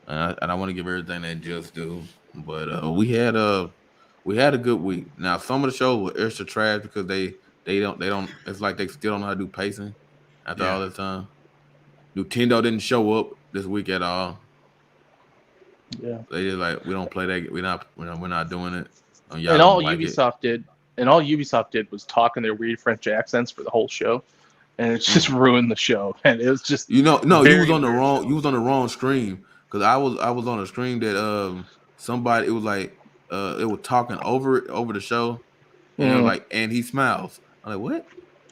I want to give everything they just do. But we had a good week. Now some of the shows were extra trash because they don't. It's like they still don't know how to do pacing after all this time. Nintendo didn't show up this week at all. Yeah, they just like we don't play that. We're not doing it. And all Ubisoft did was talk in their weird French accents for the whole show, and it just ruined the show. And it was just you was on the weird wrong show. you was on the wrong stream because I was on a stream that somebody it was like it was talking over the show and it was like and he smiles. I'm like what?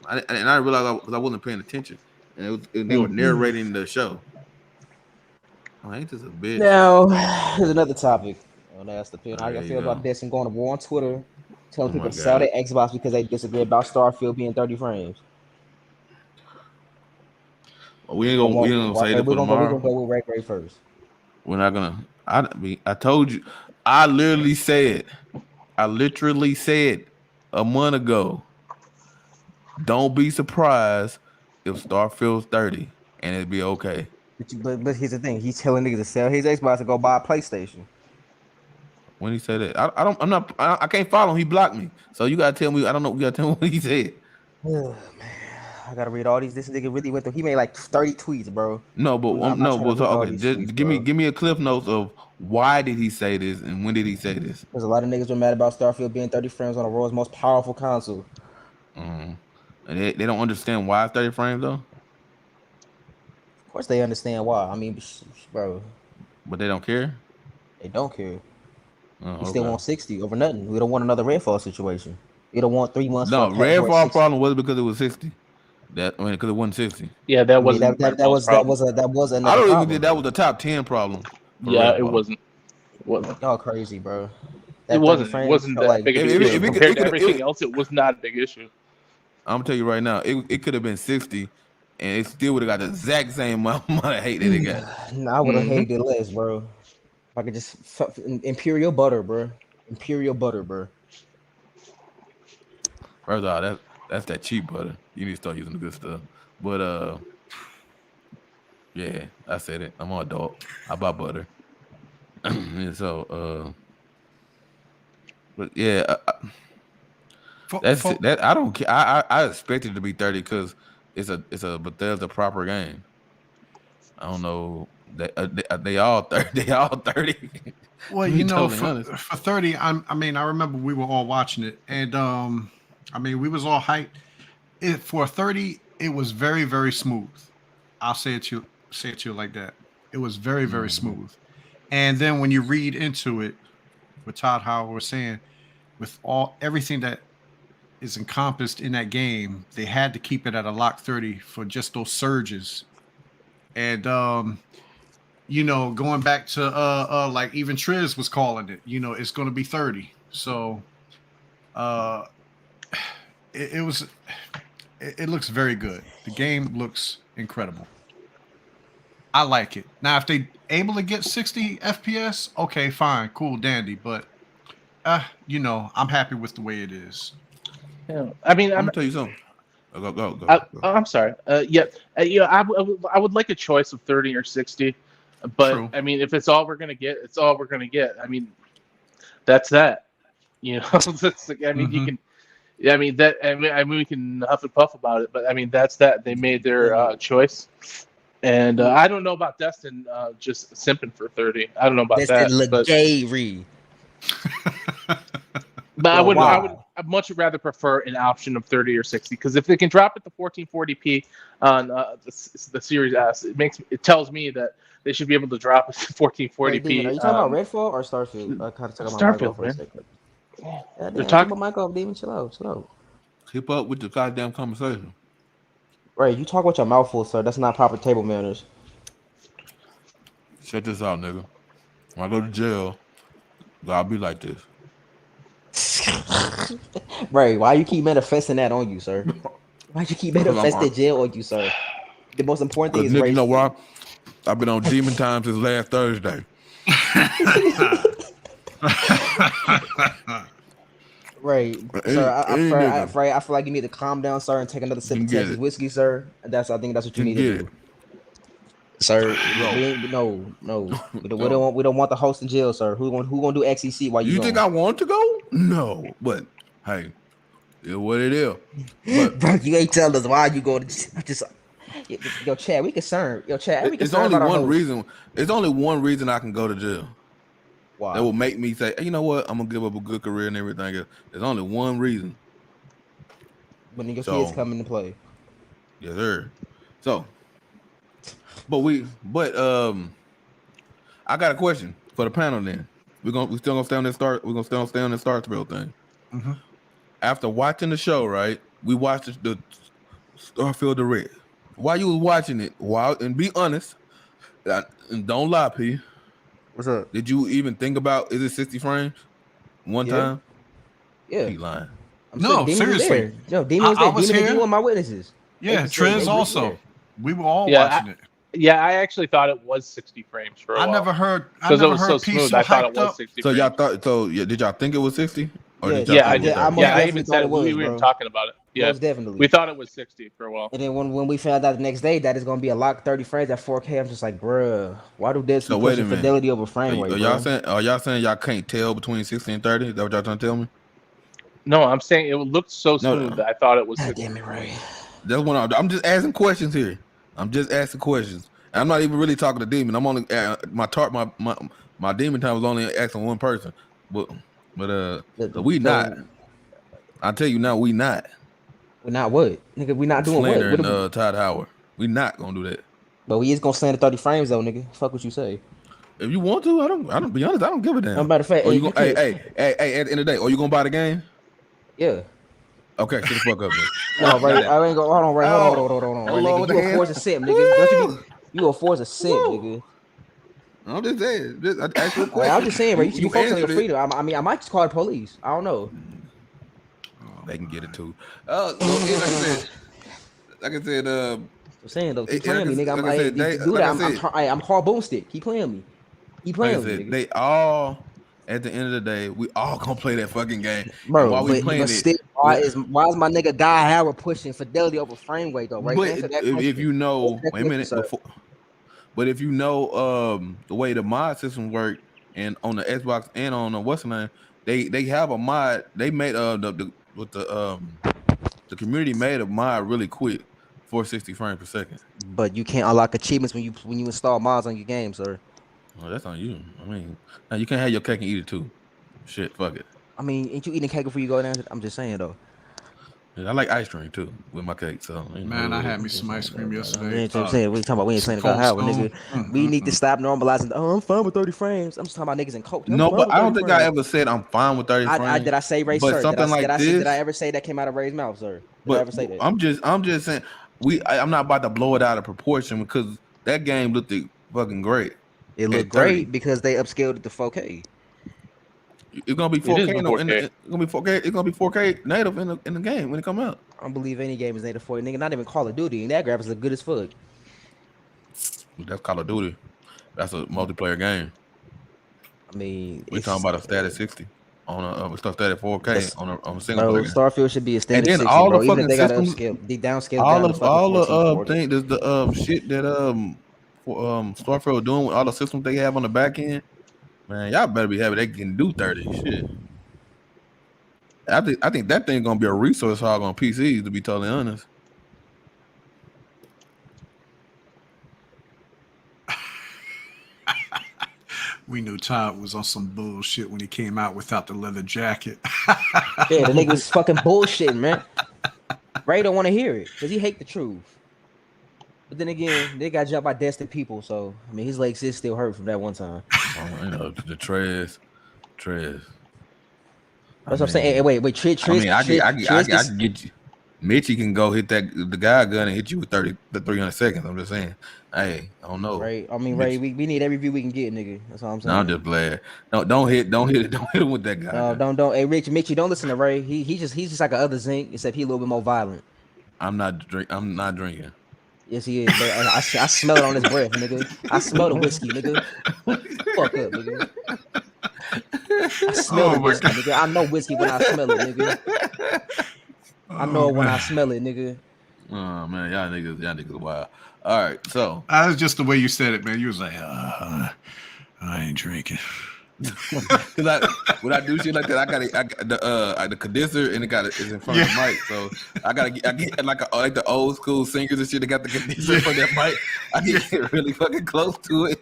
And I realized because I wasn't paying attention and they were narrating the show. Oh, ain't this a bitch? Now, here's another topic. That's the pin. How you feel about this and going to war on Twitter, telling people to sell their Xbox because they disagree about Starfield being 30 frames? We ain't gonna say that for tomorrow. We're gonna go with Ray first. We're not gonna. I told you. I literally said a month ago. Don't be surprised if Starfield's 30 and it'd be okay. But here's the thing. He's telling niggas to sell his Xbox and go buy a PlayStation. When he said that, I can't follow him. He blocked me. So you gotta tell me. I don't know. You gotta tell me what he said. Oh, man, I gotta read all these. This nigga really went through. He made like 30 tweets, bro. Okay. Just give me a cliff notes of why did he say this and when did he say this? Because a lot of niggas were mad about Starfield being 30 frames on the world's most powerful console. And they don't understand why it's 30 frames though. Of course they understand why. I mean, bro. But they don't care. They don't care. Oh, we still want 60 over nothing. We don't want another Redfall situation. We don't want 3 months. No, Redfall problem was because it was 60. Because it wasn't 60. Yeah, that wasn't. That was another I don't problem. even think that was the top 10 problem. Yeah, it wasn't. Y'all crazy, bro. It wasn't that big of an issue. Compared to everything else, it was not a big issue. I'm gonna tell you right now, it could have been 60, and it still would have got the exact same amount of hate that it got. Nah, I would have hated it less, bro. If I could just Imperial butter, bro. Imperial butter, bro. First of all, that's that cheap butter. You need to start using the good stuff. But yeah, I said it. I'm an adult. I buy butter. And so but yeah, that I don't care. I expect it to be 30 because it's a Bethesda proper game. I don't know. They all 30. They all 30. Well, you know, for 30, I mean, I remember we were all watching it, and I mean, we was all hyped. For 30, it was very, very smooth. I'll say it to you like that. It was very, very smooth. And then when you read into it, what Todd Howard was saying, with everything that is encompassed in that game, they had to keep it at a lock 30 for just those surges. And you know, going back to like even Triz was calling it, you know, it's going to be 30. So it looks very good. The game looks incredible. I like it. Now, if they able to get 60 FPS, okay, fine, cool, dandy. But you know, I'm happy with the way it is. Yeah, I mean, I'm gonna tell you something. Go. I'm sorry. Yeah, I would like a choice of 30 or 60. But true. I mean, if it's all we're gonna get, it's all we're gonna get. I mean, that's that. You know, I mean, Yeah, I mean that. I mean, we can huff and puff about it, but I mean that's that. They made their choice, and I don't know about Destin just simping for 30. I don't know about Destin that, but Legary. But I Well, would I'd much rather prefer an option of 30 or 60 because if they can drop it to 1440p on the Series S, it tells me that they should be able to drop it to 1440p. Wait, Demon, are you talking about Redfall or Starfield? I kind of talking about Starfield, Michael for a man. second. Yeah, Yeah, they're damn, talking. keep my mic off, Demon. Chill out, chill out. Keep up with the goddamn conversation. Right, you talk with your mouth full, sir. That's not proper table manners. Check this out, nigga. When I go to jail, I'll be like this. Right, why you keep manifesting that on you, sir? Why you keep manifesting jail on you, sir? The most important thing is Nigga, race. you know why? I've been on demon time since last Thursday. Right, sir. I feel like you need to calm down, sir, and take another sip of Texas whiskey, sir. I think that's what you need to do, sir. No. We don't want the host in jail, sir. Who gonna do XEC while you think I want to go? No, but hey, it's what it is. But bro, you ain't telling us why you go to just. Yo, Chad, we concerned. Yo, Chad, we it's concerned only about our one host. reason. It's only one reason I can go to jail. Why? That will make me say, hey, you know what? I'm gonna give up a good career and everything else. There's only one reason. When your kids come into play. Yes, sir. So, but I got a question for the panel. Then we still gonna stay on this start. We're gonna stay on this start thrill thing. Mm-hmm. After watching the show, right? We watched the Starfield Direct. While you was watching it, and be honest, and don't lie, P. What's up? Did you even think about is it 60 frames one time? Yeah. He lying. No, seriously. No, Demon was there. I was Demon and here. you were my witnesses. Yeah, Trez also. We were all watching it. Yeah, I actually thought it was 60 frames for a while. I never heard because it was so smooth. I thought it was 60 So frames. y'all thought did y'all think it was 60? Or Yeah, did y'all think it was 30? I even said it. We were even talking about it. Yeah, most definitely. We thought it was 60 for a while. And then when we found out the next day that it's gonna be a locked 30 frames at 4K, I'm just like, bruh, why do this keep pushing fidelity over frame rate? Are y'all saying y'all can't tell between 60 and 30? Is that what y'all trying to tell me? No, I'm saying it looked so smooth that I thought it was 60. Damn it, right. That's what I'm just asking questions here. I'm just asking questions. I'm not even really talking to Demon. I'm only my Demon time was only asking one person. But we not. I tell you now, we not. We're not what? Nigga, we not doing Slander what? and Todd Howard. We not gonna do that. But we is gonna slander 30 frames though, nigga. Fuck what you say. If you want to, I don't be honest, I don't give a damn. Matter of fact, hey, at the end of the day, are you gonna buy the game? Yeah. Okay, shut the fuck up, man. No, right. I ain't gonna hold on, right. Hold on. Right, nigga. You a Forza simp, nigga. You a Forza simp, nigga. I'm just saying. I'm just saying, right? You focus on your freedom. I mean, I might just call the police. I don't know. They can get it too. Like I said, I'm saying though, keep playing me, nigga. I'm Carl Boomstick. Keep playing me. Keep playing me, nigga. They all, at the end of the day, we all gonna play that fucking game. Bro, while we playing but still, why is my nigga Guy Howard pushing fidelity over frame rate though? Right? But if you know, wait a minute. But if you know the way the mod system work, and on the Xbox and on the what's the name, they have a mod. They made the community made a mod really quick for 60 frames per second. But you can't unlock achievements when you install mods on your game, sir. Well, that's on you. I mean, now you can't have your cake and eat it too. Shit, fuck it. I mean, ain't you eating cake before you go down? I'm just saying though. Yeah, I like ice cream too with my cake. So man, I had me some ice cream yesterday. I'm saying we talking about we ain't saying about Howard, nigga. We need to stop normalizing. Oh, I'm fine with 30 frames. I'm just talking about niggas in coke. No, but I don't think I ever said I'm fine with 30 frames. Did I say Ray, but sir? Something Did I ever say that came out of Ray's mouth, sir? Did I ever say that? I'm just saying I'm not about to blow it out of proportion because that game looked fucking great. It looked great because they upscaled it to 4K. It's gonna be 4K. It's gonna be 4K. It's gonna be 4K native in the game when it come out. I don't believe any game is native 4K. Nigga, not even Call of Duty. And that graphics look good as fuck. That's Call of Duty. That's a multiplayer game. I mean, we're talking about a static 60 on a static 4K on a single player game. Starfield should be a static 60. All bro. the Even fucking if they systems, gotta upscale, they downscale all down the thing. There's the shit that Starfield doing with all the systems they have on the back end. Man, y'all better be happy they can do 30 shit. I think that thing gonna be a resource hog on PC. To be totally honest. We knew Todd was on some bullshit when he came out without the leather jacket. Yeah, the nigga was fucking bullshitting, man. Ray don't want to hear it because he hate the truth. But then again, they got jumped by destined people, so I mean, his legs is still hurt from that one time. Oh, you know the Trez. That's what I'm saying. Hey, wait, Triz. I mean, I can get you. Mitchie can go hit the guy gun and hit you with 300 seconds. I'm just saying. Hey, I don't know. Right. I mean, Ray, we need every view we can get, nigga. That's all I'm saying. No, I'm just glad. Don't hit him with that guy. Don't. Hey, Mitchie, don't listen to Ray. He's just like a other Zinc, except he a little bit more violent. I'm not drinking. Yes, he is. But I smell it on his breath, nigga. I smell the whiskey, nigga. Fuck up, nigga. I smell the whiskey, nigga. I know whiskey when I smell it, nigga. I know it when I smell it, nigga. Oh man, y'all niggas wild. All right, so that was just the way you said it, man. You was like, I ain't drinking. Cause when I do shit like that, I got the condenser and it's in front of the mic, so I get like the old school singers and shit. They got the condenser for that mic. I get really fucking close to it,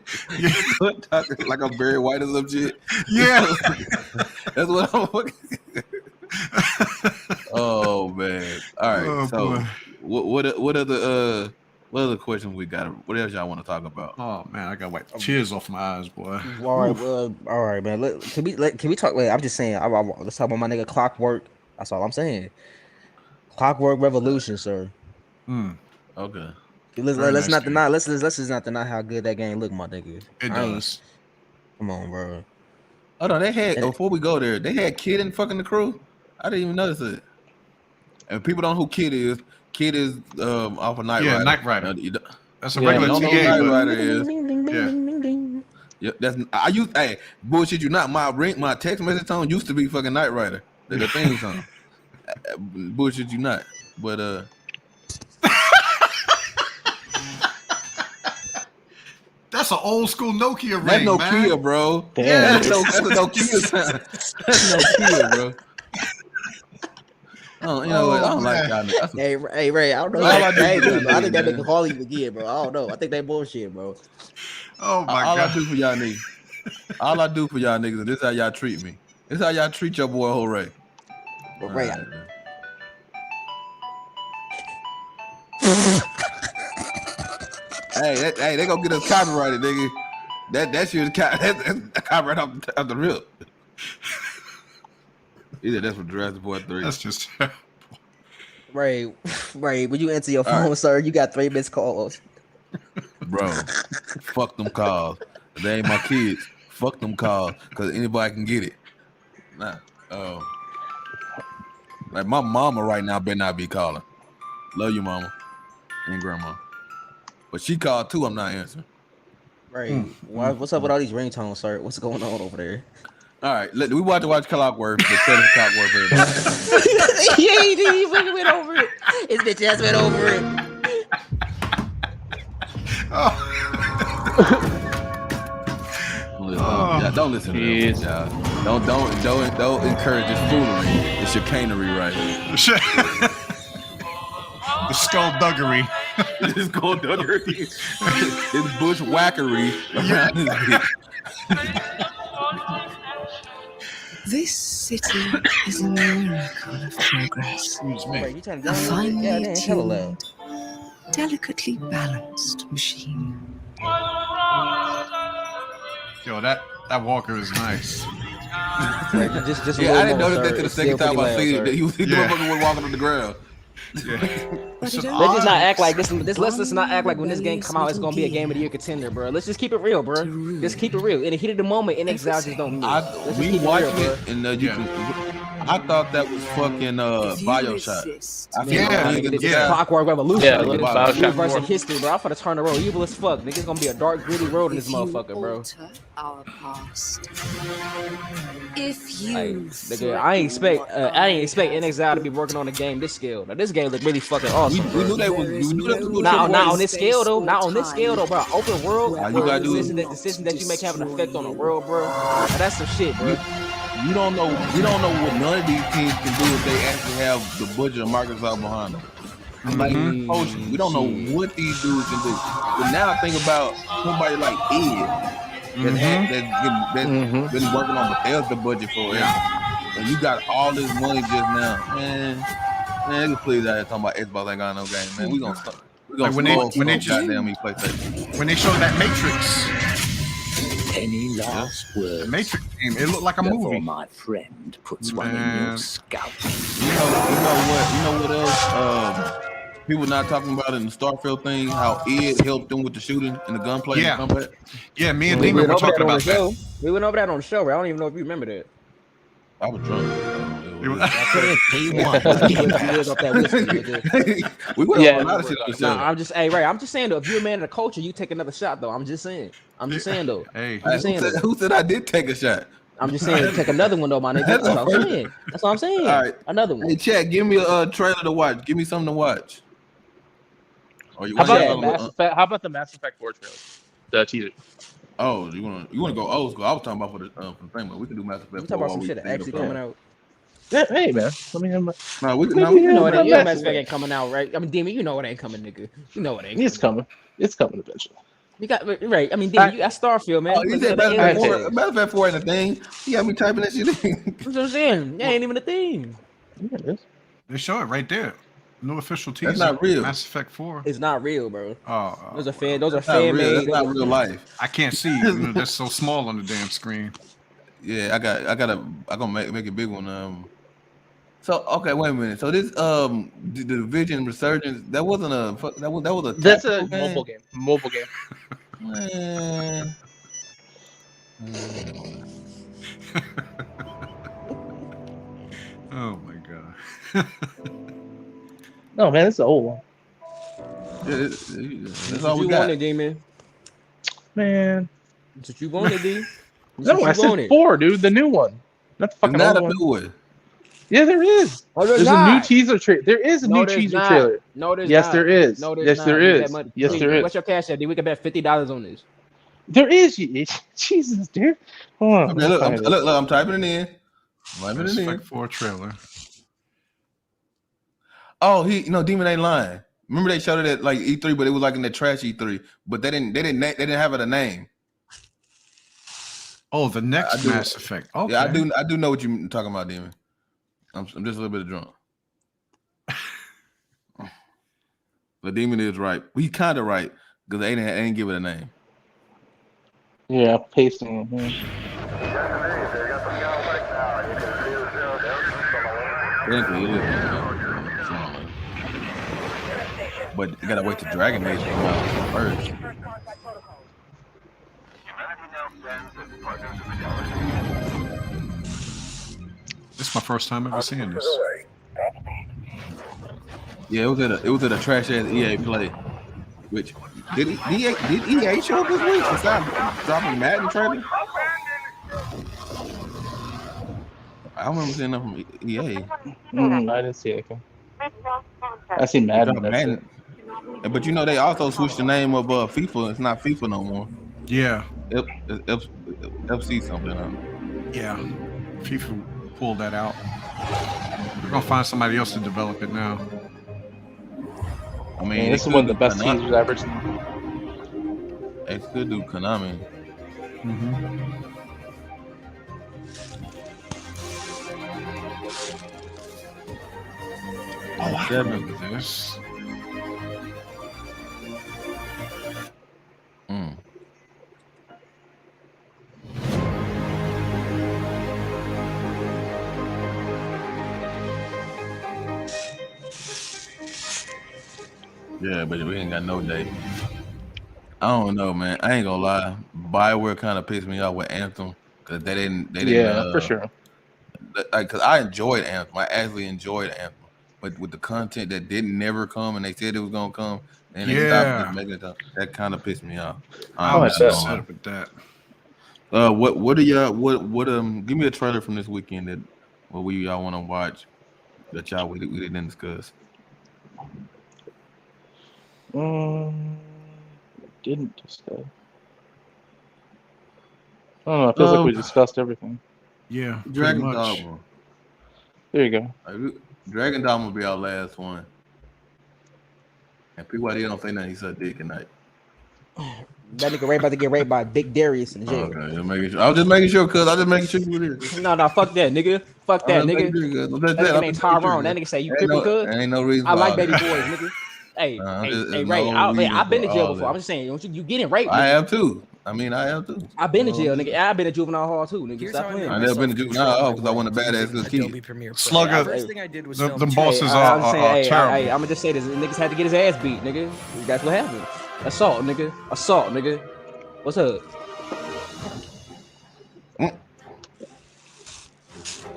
like I'm Barry White or some shit. Yeah, that's what I'm fucking. Oh man! All right, so what other questions we got? What else y'all want to talk about? Oh man, I got wipe tears off my eyes, boy. All right, man. Can we talk? I'm just saying. Let's talk about my nigga Clockwork. That's all I'm saying. Clockwork Revolution, sir. Okay. Let's not deny. Let's just not deny how good that game look, my nigga. It does. Come on, bro. Hold on, they had before we go there. They had Kid in fucking the crew. I didn't even notice it. And people don't know who Kid is. Kid is off of Knight Rider. Yeah, Knight Rider. That's a regular TA. Knight Rider is. Yeah, I use. Hey, bullshit you not. My text message tone used to be fucking Knight Rider. The theme song. Bullshit you not. But that's an old school Nokia ring. That's Nokia, man. Bro. Yeah, that's a Nokia. That's Nokia, bro. Oh, you know what? I don't like y'all. Hey, Ray, I don't know. I think that nigga call you again, bro. I don't know. I think they bullshit, bro. Oh my God. God. All I do for y'all niggas, and this is how y'all treat me. This is how y'all treat your boy Ray. But Ray, hey, they gonna get us copyrighted, nigga. That shit is copyright off the rip. Either that's from Jurassic Park 3. That's just Ray, when you answer your phone, sir, you got 3 missed calls. Bro, fuck them calls. They ain't my kids. Fuck them calls, cause anybody can get it. Nah. Like my mama right now better not be calling. Love you, mama and grandma. But she called too. I'm not answering. Right. What's up with all these ringtones, sir? What's going on over there? All right, we watch Clockwork. The trailer Clockwork. He went over it. His bitch ass went over it. Don't listen to this, y'all. Don't encourage this foolery, the chicanery right here. The skullduggery. This skullduggery. This bushwhackery around this bitch. This city is a miracle of progress. A finely tuned, delicately balanced machine. Yo, that Walker is nice. Just I didn't notice that to the second time I seen it. He was walking on the ground. Let's just not act like this. Let's not act like when this game come out, it's gonna be a game of the year contender, bro. Let's just keep it real, bro. Just keep it real. In the heat of the moment, in Exile just don't mean. We watched it, and I thought that was fucking BioShock. I think Clockwork Revolution. Yeah, Universe of history, bro. I'm finna turn the road evil as fuck. Nigga, it's gonna be a dark, gritty road in this motherfucker, bro. Our past. If you, nigga, I ain't expect In Exile to be working on a game this scale. Now this game look really fucking awesome. We knew that was. Not on this scale though. Not on this scale though, bro. Open world. You gotta do decision that you make have an effect on the world, bro. Now, that's some shit, bro. We don't know what none of these teams can do if they actually have the budget of Microsoft behind them. Like Ocean, we don't know what these dudes can do. But now think about somebody like Ed that's been working on Bethesda budget forever, and you got all this money just now, man. Man, just please out here talking about Xbox ain't got no game, man. We gonna stop. We gonna when they goddamn me PlayStation. When they showed that Matrix. Any last words? The Matrix game. It looked like a movie. My friend puts one in your scalp. You know what else? People not talking about it in the Starfield thing. How Ed helped them with the shooting and the gunplay and combat. Yeah, me and Demon were talking about that. We went over that on the show. I don't even know if you remember that. I was drunk. We went over a lot of shit on the show. I'm just saying though, if you're a man of the culture, you take another shot though. I'm just saying though. Hey, who said I did take a shot? I'm just saying take another one though, my nigga. That's what I'm saying. That's what I'm saying. All right, another one. Hey, chat, give me a trailer to watch. Give me something to watch. How about the Mass Effect 4 trailer? The teaser. Oh, you wanna go old school? I was talking about for the thing, but we can do Mass Effect 4. We talking about some shit that actually coming out. Yeah, hey man, let me have my. You know Mass Effect ain't coming out, right? I mean, Demon, you know it ain't coming, nigga. You know it ain't. It's coming. It's coming eventually. You got right. I mean, Demon, you got Starfield, man. Oh, you said Mass Effect 4 ain't a thing. You got me typing that shit in. That's what I'm saying. That ain't even a thing. Yeah, it is. They show it right there. No official teaser. That's not real. Mass Effect 4. It's not real, bro. Oh, those are fan. Those are fan fan made. That's not real life. I can't see. That's so small on the damn screen. Yeah, I'm gonna make a big one. So okay, wait a minute. So this the Division Resurgence, that was a That's a mobile game. Mobile game. Oh my god. No man, it's an old one. That's all we got. Wanted, Demon. Man, that's what you wanted, D. No, I said 4, dude. The new one. Not the fucking old one. New one. Yeah, there is. Oh, there's a new teaser trailer. There is a new teaser trailer. No, there's yes, not. there is. No, there's yes, not. there is. Yes, there is. What's your cash at, D? We can bet $50 on this. There is. Jesus, dude. Hold on. Okay, look, I'm typing it in. Mass Effect 4 trailer. Oh, Demon ain't lying. Remember they showed it at like E3, but it was like in the trash E3. But they didn't have it a name. Oh, the next Mass Effect. Okay. Yeah, I do know what you're talking about, Demon. I'm just a little bit drunk. The Demon is right. He's kind of right because they ain't give it a name. Yeah, pasting. But you gotta wait till Dragon Age to come out first. This is my first time ever seeing this. Yeah, it was at a trash ass EA Play. Which did EA show up this week? Besides dropping Madden trailer? I don't remember seeing nothing from EA. I didn't see anything. I see Madden. But they also switched the name of FIFA. It's not FIFA no more. Yeah. FC something. Yeah. FIFA pulled that out. We're gonna find somebody else to develop it now. I mean, this is one of the best teams we've ever seen. They could do Konami. Oh, I remember this. Yeah, but we ain't got no date. I don't know, man. I ain't gonna lie. BioWare kind of pissed me off with Anthem because they didn't. Yeah, for sure. Like, cause I enjoyed Anthem. I actually enjoyed Anthem, but with the content that didn't never come and they said it was gonna come, and they stopped making it up, that kind of pissed me off. I was upset with that. What are y'all? Give me a trailer from this weekend that y'all want to watch that y'all we didn't discuss. Didn't discuss. I don't know. It feels like we discussed everything. Yeah, Dragon Dogma. There you go. Dragon Dogma will be our last one. And people out here don't say nothing. He said dick tonight. That nigga right about to get raped by Big Darius in jail. Okay, just making sure. I was just making sure, cuz I was just making sure you were there. No, fuck that, nigga. Fuck that, nigga. That nigga named Tyrone. That nigga say you tripping, cuz. Ain't no reason. I like baby boys, nigga. Hey, Ray. I've been to jail before. I'm just saying, you getting raped? I have too. I mean, I have too. I've been to jail, nigga. I've been to juvenile hall too, nigga. Stop playing. I never been to juvenile hall because I want a badass little kid. Slugger. First thing I did was the bosses are terrible. Hey, I'm gonna just say this: niggas had to get his ass beat, nigga. That's what happened. Assault, nigga. Assault, nigga. What's up?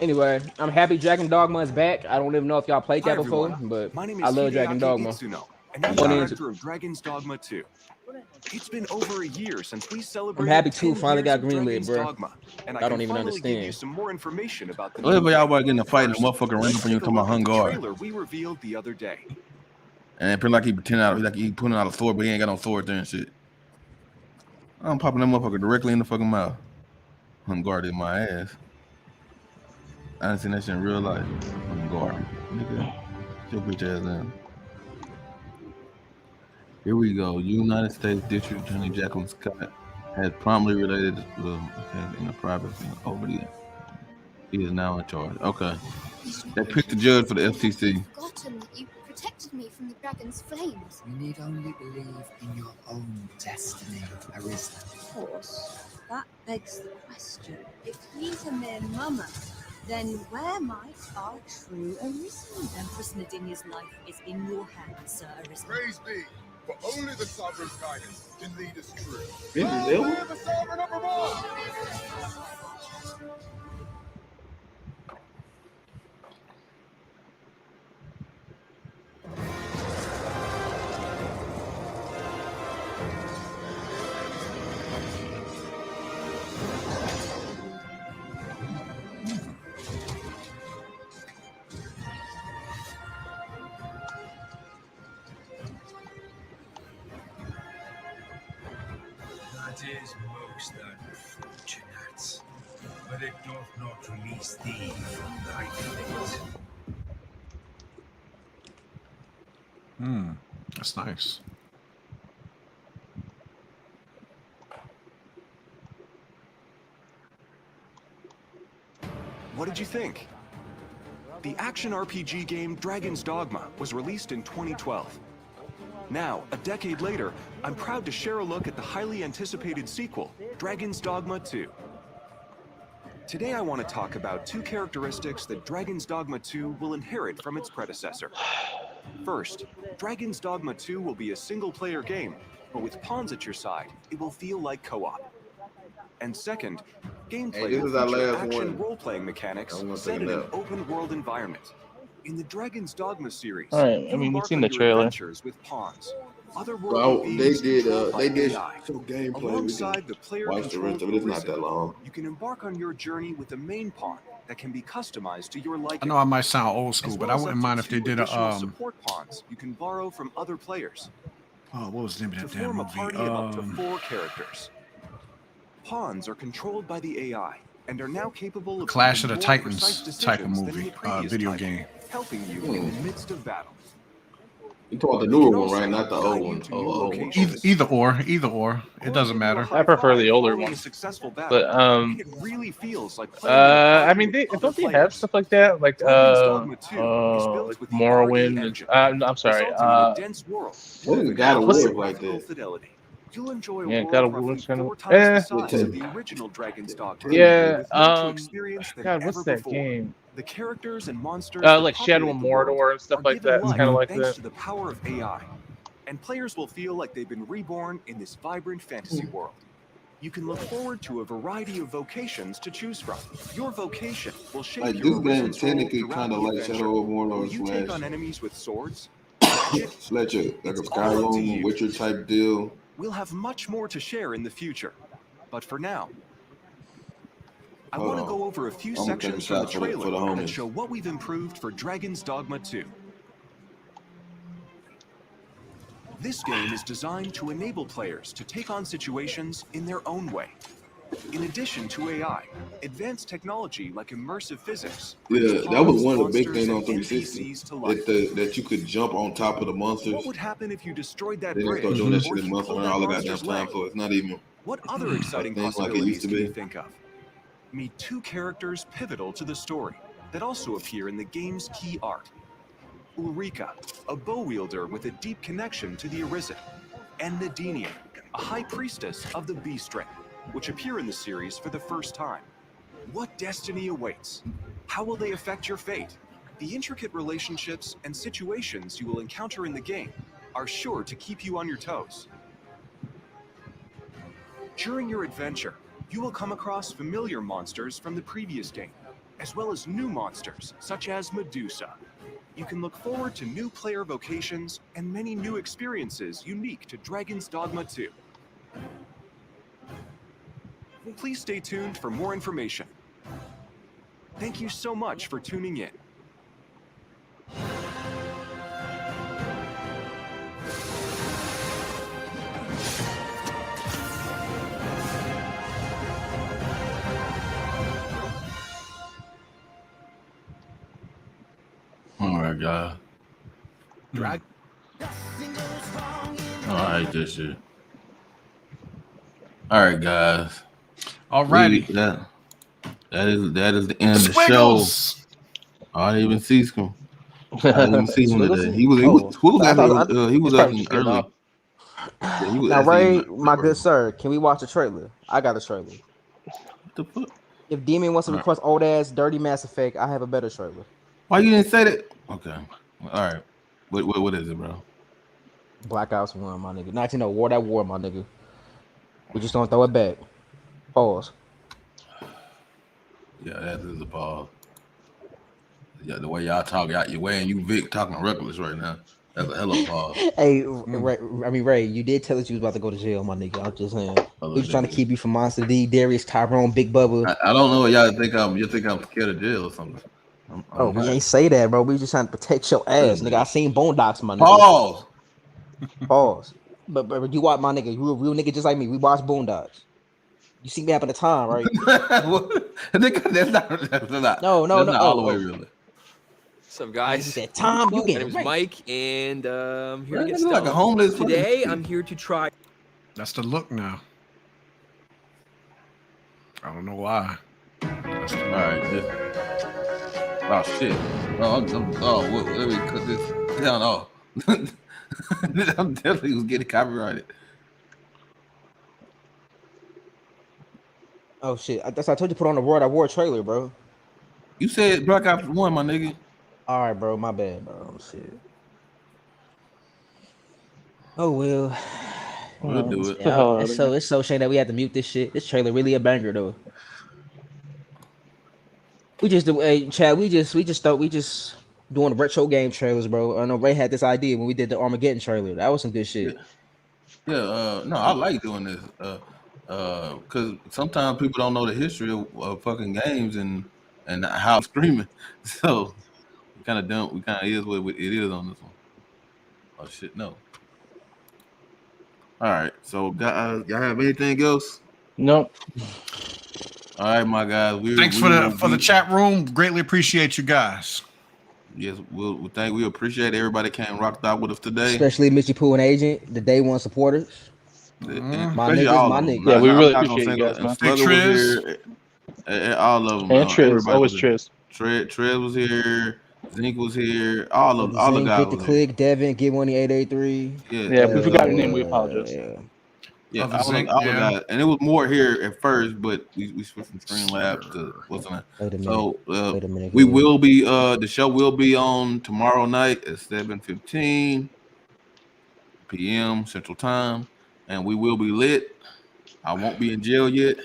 Anyway, I'm happy Dragon Dogma is back. I don't even know if y'all played that before, but I love Dragon Dogma. And I'm the director of Dragon's Dogma 2. It's been over a year since we celebrated. I'm happy too. Finally got greenlit, Dragon's bro. Dogma, and I don't even finally give you understand. some more information about the Whatever y'all about getting a fight and a motherfucker ran up on you talking about hung guard. trailer we revealed the other day. And pretty like he pretending out like he putting out a sword, but he ain't got no sword there and shit. I'm popping that motherfucker directly in the fucking mouth. Hung guard in my ass. I didn't seen that shit in real life. Hung guard. Nigga. Your bitch ass in. Here we go. United States District Attorney Jacqueline Scott has promptly related in a private thing. Oh, but he is now in charge. Okay. They picked the judge for the FCC. Forgotten that you protected me from the dragon's flames. You need only believe in your own destiny, Arisa. Of course, that begs the question. If he's a mere mummer, then where might our true Arisen? Empress Nadinia's life is in your hands, Sir Arisen. Praise be, for only the sovereign's guidance can lead us through. Really? The sovereign of them all! That is most unfortunate, but it doth not release thee from thy fate. That's nice. What did you think? The action RPG game Dragon's Dogma was released in 2012. Now, a decade later, I'm proud to share a look at the highly anticipated sequel, Dragon's Dogma 2. Today I want to talk about two characteristics that Dragon's Dogma 2 will inherit from its predecessor. First, Dragon's Dogma 2 will be a single-player game, but with pawns at your side, it will feel like co-op. And second, gameplay will feature action role-playing mechanics set in an open-world environment. In the Dragon's Dogma series, Alright, I mean, we've seen the trailer. With pawns. Well, they did show gameplay. Alongside the player Watch the rest of it. It's not that long. You can embark on your journey with a main pawn that can be customized to your liking. I know I might sound old school, but I wouldn't mind if they did a support pawns you can borrow from other players. Oh, what was the name of that damn form a movie? party of up to 4 characters. Pawns are controlled by the AI and are now capable of Clash of the more Titans precise type of decisions than movie, the previous video title, game. helping you in the midst of battle. You talking the newer one, right? Not the old one. Either or. It doesn't matter. I prefer the older one. But It really feels like I mean, don't they have stuff like that? Like like Morrowind. I'm sorry. What is God of War like that? You'll enjoy Yeah, God of War kind of. 4 times the size of the original Dragon's Dogma. Yeah. With more to experience than God, what's ever that before. game? The characters and monsters Like Shadow of Mordor and stuff like that. It's kind of like thanks that. to the power of AI. And players will feel like they've been reborn in this vibrant fantasy world. You can look forward to a variety of vocations to choose from. Your vocation will shape Like your this game original role technically throughout kind of the like adventure. Shadow of Will Mordor you take on slash enemies with swords? Fletcher, like a Skyrim Witcher type deal. We'll have much more to share in the future. But for now, I Hold want to on. go over a few I'm gonna take a sections from the shot for the trailer that homies. show what we've improved for Dragon's Dogma 2. This game is designed to enable players to take on situations in their own way. In addition to AI, advanced technology like immersive physics. Yeah, that was one of the big things on 360. That you could jump on top of the monsters. What would happen if you destroyed that They didn't bridge start doing that or shit if in you monster pulled around that all the goddamn monster's time, leg? so it's not even What other exciting thing like it used possibilities to can you be. think of? Meet two characters pivotal to the story that also appear in the game's key art. Ulrika, a bow wielder with a deep connection to the Arisen, and Nadinia, a high priestess of the Beast Ring, which appear in the series for the first time. What destiny awaits? How will they affect your fate? The intricate relationships and situations you will encounter in the game are sure to keep you on your toes. During your adventure, you will come across familiar monsters from the previous game, as well as new monsters such as Medusa. You can look forward to new player vocations and many new experiences unique to Dragon's Dogma 2. Please stay tuned for more information. Thank you so much for tuning in. All right, guys. All right, this shit. All right, guys. Alrighty. That is the end of the show. I didn't even see him. I didn't even see him today. He was up early. Now, Ray, my good sir, can we watch the trailer? I got a trailer. What the fuck? If Demon wants to request old ass dirty Mass Effect, I have a better trailer. Why you didn't say that? Okay. All right. What is it, bro? Black Ops 1, my nigga. 19 war that war, my nigga. We just don't throw it back. Pause. Yeah, that is a pause. Yeah, the way y'all talk, you way and you Vic talking reckless right now. That's a hell of a pause. Hey, Ray, you did tell us you was about to go to jail, my nigga. I'm just saying. We just trying to keep you from Monster D, Darius, Tyrone, Big Bubba. I don't know what y'all think you think I'm scared of jail or something. We ain't say that, bro. We just trying to protect your ass, nigga. I seen Boondocks, my nigga. Pause. Pause. But you watch my nigga. You a real nigga just like me. We watch Boondocks. You see me happen the time, right? That's not No. all the way really. What's up, guys? That Tom, you My get name is right. Mike, and I'm here to get Like a homeless Today, I'm here to try. That's the look now. I don't know why. All right. Oh shit. Let me cut this down off. I'm definitely was getting copyrighted. Oh shit. That's why I told you to put on the World at War trailer, bro. You said Black Ops 1, my nigga. All right, bro. My bad, bro. Shit. Oh well. We'll do it. It's so shame that we had to mute this shit. This trailer really a banger though. We just do, hey Chad. We just doing retro game trailers, bro. I know Ray had this idea when we did the Armageddon trailer. That was some good shit. Yeah. No, I like doing this. Because sometimes people don't know the history of fucking games and how it's streaming. So we kind of don't. We kind of is what it is on this one. Oh shit, no. All right, so guys, y'all have anything else? No. All right, my guys. Thanks for the chat room. Greatly appreciate you guys. Yes, we appreciate everybody came rocked out with us today. Especially Mitchy Pooh and Agent, the day one supporters. My niggas. Yeah, we really appreciate you guys, man. Slugger was here. All of them. And Triz, always Triz. Triz was here. Zink was here. All the guys. Get the click. Devin, get 1883. Yeah, if we forgot your name, we apologize. Yeah, all the guys. And it was more here at first, but we switched from Streamlabs to what's on that. So we will be the show will be on tomorrow night at 7:15 p.m. Central Time, and we will be lit. I won't be in jail yet.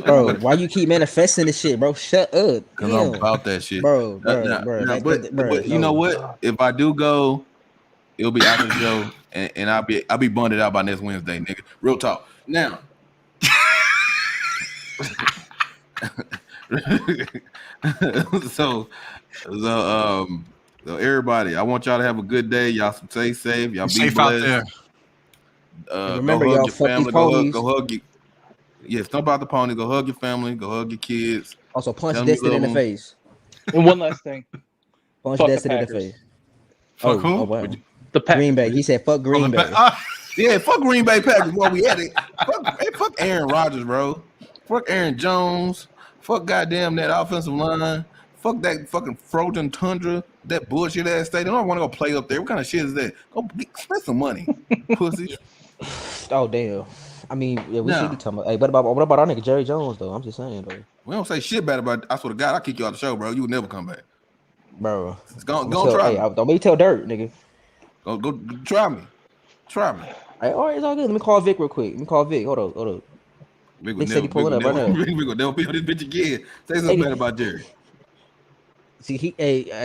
Bro, why you keep manifesting this shit, bro? Shut up. Because I'm about that shit. Bro. But you know what? If I do go, it'll be after the show, and I'll be bundled out by next Wednesday, nigga. Real talk. Now, so everybody, I want y'all to have a good day. Y'all stay safe. Y'all be safe blessed. out there. Remember, y'all fuck these police. Go Yeah, stomp out the pony. Go hug your family. Go hug your kids. Also, punch Tell them you Destin in love the them. face. And one last thing. Punch Fuck the Destin in the Packers. face. Fuck who? Oh wow. The Packers. Green Bay. He said, "Fuck Green Bay." Yeah, fuck Green Bay Packers while we at it. Fuck Aaron Rodgers, bro. Fuck Aaron Jones. Fuck goddamn that offensive line. Fuck that fucking frozen tundra. That bullshit ass stadium. I don't want to go play up there. What kind of shit is that? Go spend some money, pussy. Oh damn. I mean, yeah, we No. should be talking about. Hey, what about our nigga Jerry Jones though? I'm just saying though. We don't say shit bad about. I swear to God, I'll kick you out the show, bro. You would never come back, bro. Go try me. Hey, don't make me tell Dirt, nigga. Go try me. Try me. Hey, all right, it's all good. Let me call Vic real quick. Let me call Vic. Hold up. Vic said he pulling up right now. Vic will never be on this bitch again. Say something bad about Jerry. See,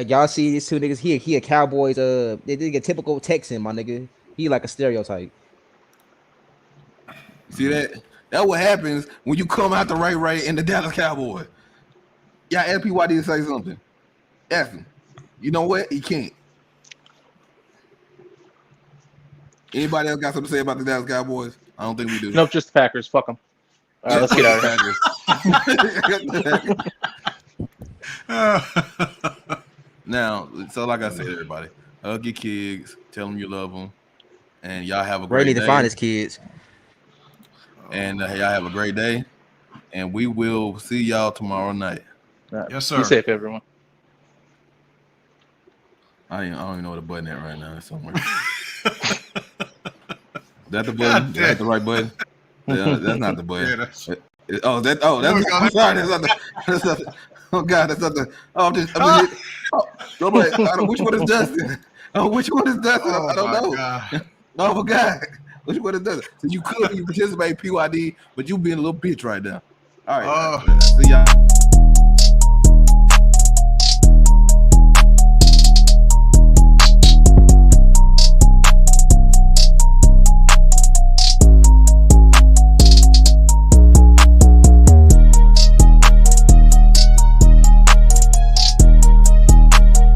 y'all see these two niggas? He a Cowboys. They did a typical Texan, my nigga. He like a stereotype. See that? That's what happens when you come out the right in the Dallas Cowboys. Yeah, ask PYD to say something. Ask him. You know what? He can't. Anybody else got something to say about the Dallas Cowboys? I don't think we do. Nope, just the Packers. Fuck them. All right, let's get out of here. Now, so like I said, everybody, hug your kids, tell them you love them, and y'all have a great Brady day. the finest kids. And y'all have a great day, and we will see y'all tomorrow night. Right. Yes, sir. Be safe, everyone. I don't even know what the button at right now. It's somewhere. That the button? Is that the right button? That's not the button. Yeah, I'm sorry. That's not the, oh God, that's not the. Which one is Dustin? Which one is Dustin? I don't know. God. Oh my God, which one is Dustin? So you could participate PYD, but you being a little bitch right now. All right, see y'all.